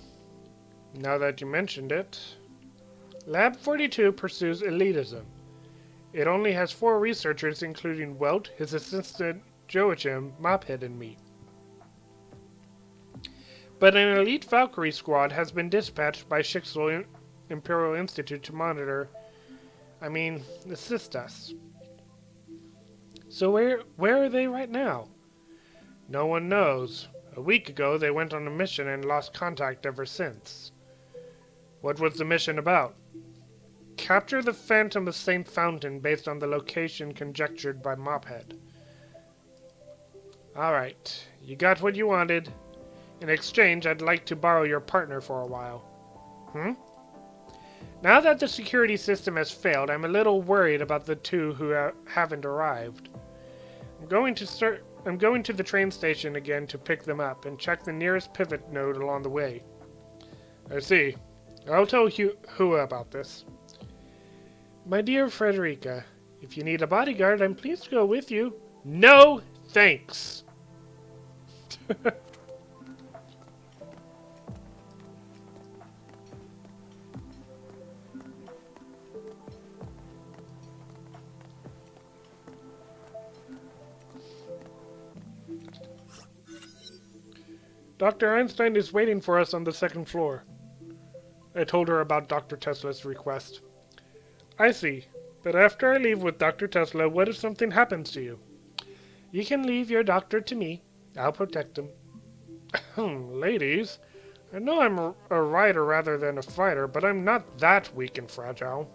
Now that you mentioned it, Lab 42 pursues elitism. It only has 4 researchers, including Welt, his assistant Joachim, Mophead, and me. But an elite Valkyrie squad has been dispatched by Schicksal Imperial Institute to assist us. So where are they right now? No one knows. A week ago they went on a mission and lost contact ever since. What was the mission about? Capture the Phantom of St. Fountain based on the location conjectured by Mophead. Alright, you got what you wanted. In exchange, I'd like to borrow your partner for a while. Now that the security system has failed, I'm a little worried about the 2 who haven't arrived. I'm going to the train station again to pick them up and check the nearest pivot node along the way. I see. I'll tell Hua about this. My dear Frederica, if you need a bodyguard, I'm pleased to go with you. No, thanks. Dr. Einstein is waiting for us on the 2nd floor. I told her about Dr. Tesla's request. I see. But after I leave with Dr. Tesla, what if something happens to you? You can leave your doctor to me. I'll protect him. Ladies, I know I'm a writer rather than a fighter, but I'm not that weak and fragile.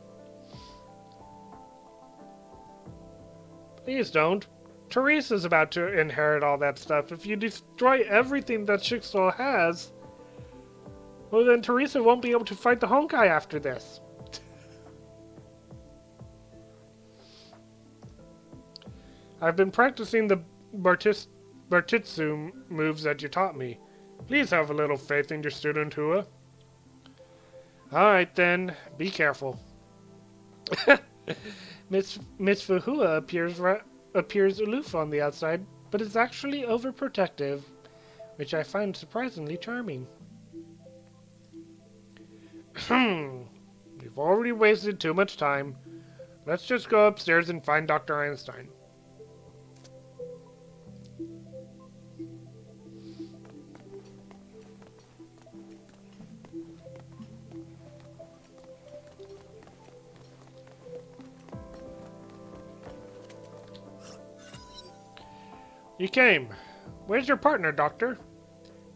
Please don't. Teresa's about to inherit all that stuff. If you destroy everything that Schicksal has, well then Teresa won't be able to fight the Honkai after this. I've been practicing the Bartitsu moves that you taught me. Please have a little faith in your student, Hua. Alright then, be careful. Miss Fuhua appears aloof on the outside, but is actually overprotective, which I find surprisingly charming. We've already wasted too much time. Let's just go upstairs and find Dr. Einstein. You came. Where's your partner, Doctor?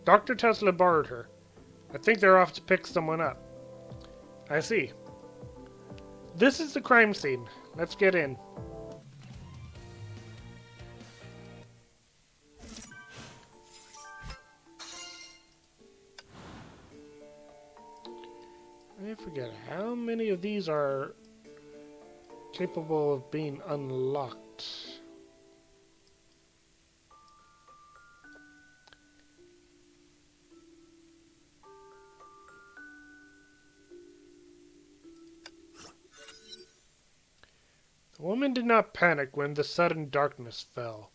Dr. Tesla borrowed her. I think they're off to pick someone up. I see. This is the crime scene. Let's get in. I forget how many of these are capable of being unlocked. The woman did not panic when the sudden darkness fell.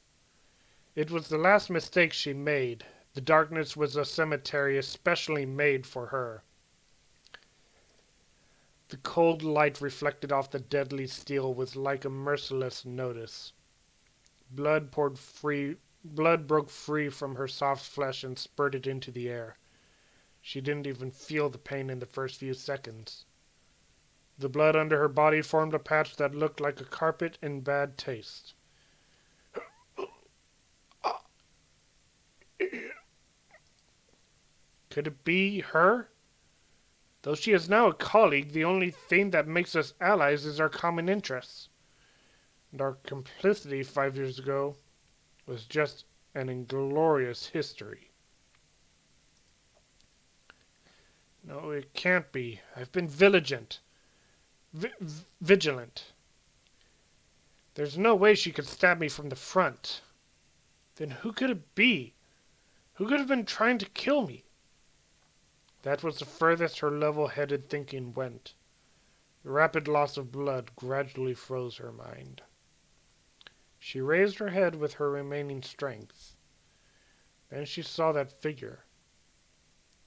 It was the last mistake she made. The darkness was a cemetery especially made for her. The cold light reflected off the deadly steel was like a merciless notice. Blood broke free from her soft flesh and spurted into the air. She didn't even feel the pain in the first few seconds. The blood under her body formed a patch that looked like a carpet in bad taste. Could it be her? Though she is now a colleague, the only thing that makes us allies is our common interests. And our complicity 5 years ago was just an inglorious history. No, it can't be. I've been vigilant. There's no way she could stab me from the front. Then who could it be? Who could have been trying to kill me? That was the furthest her level-headed thinking went. The rapid loss of blood gradually froze her mind. She raised her head with her remaining strength. Then she saw that figure.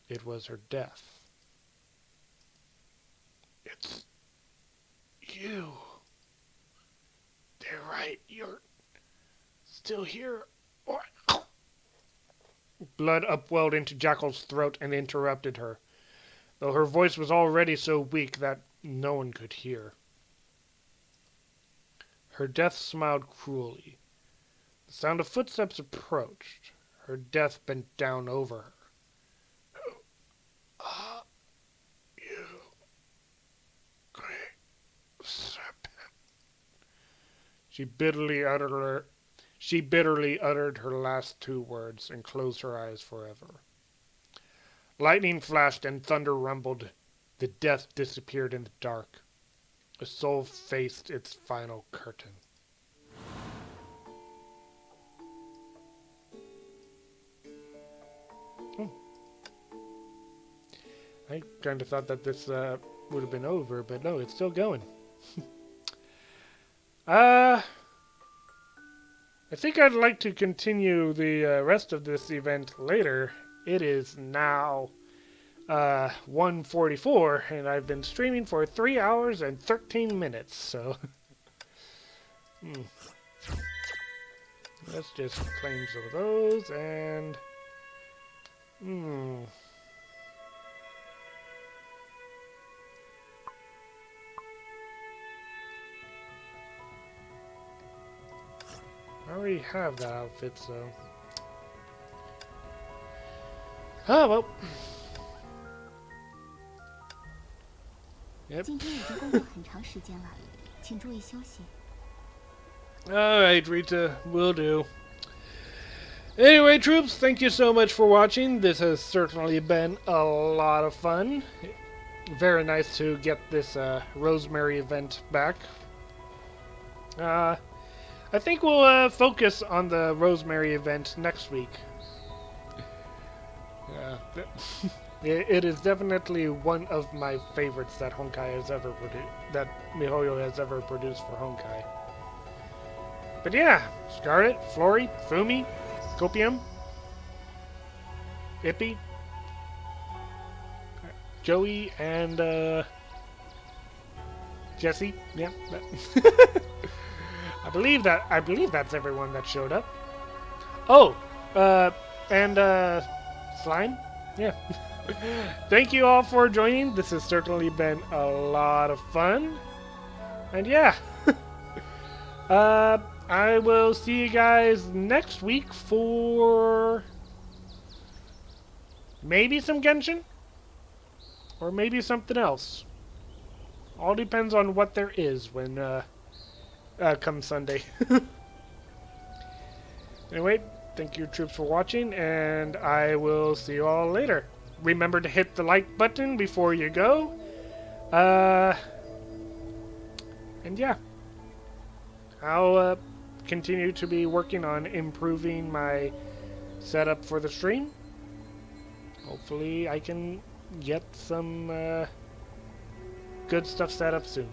It was her death. It's you. They're right. You're still here. What? Blood upwelled into Jackal's throat and interrupted her, though her voice was already so weak that no one could hear. Her death smiled cruelly. The sound of footsteps approached. Her death bent down over her. Who are you, great serpent? She bitterly uttered her last two words and closed her eyes forever. Lightning flashed and thunder rumbled. The death disappeared in the dark. The soul faced its final curtain. I kind of thought that this would have been over, but no, it's still going. I think I'd like to continue the rest of this event later. It is now 1:44, and I've been streaming for 3 hours and 13 minutes, so... Let's just claim some of those, and... I already have that outfit, so... Oh, well. Yep. 今天已经工作很长时间了，请注意休息。 Alright, Rita, will do. Anyway, troops, thank you so much for watching. This has certainly been a lot of fun. Very nice to get this Rosemary event back. I think we'll focus on the Rosemary event next week. It is definitely one of my favorites that Honkai has ever produced, that MiHoYo has ever produced for Honkai. But yeah, Scarlet, Flory, Fumi, Copium, Ippy, Joey, and Jesse. Yeah, I believe that's everyone that showed up. Oh, and Slime. Yeah. Thank you all for joining. This has certainly been a lot of fun. And yeah. I will see you guys next week for maybe some Genshin or maybe something else. All depends on what there is when come Sunday. Anyway, thank you troops for watching, and I will see you all later. Remember to hit the like button before you go. And yeah. I'll continue to be working on improving my setup for the stream. Hopefully I can get some good stuff set up soon.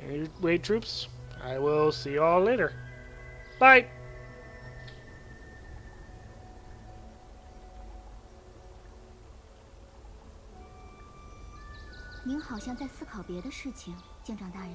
Anyway, troops, I will see you all later. Bye! 您好像在思考别的事情，舰长大人。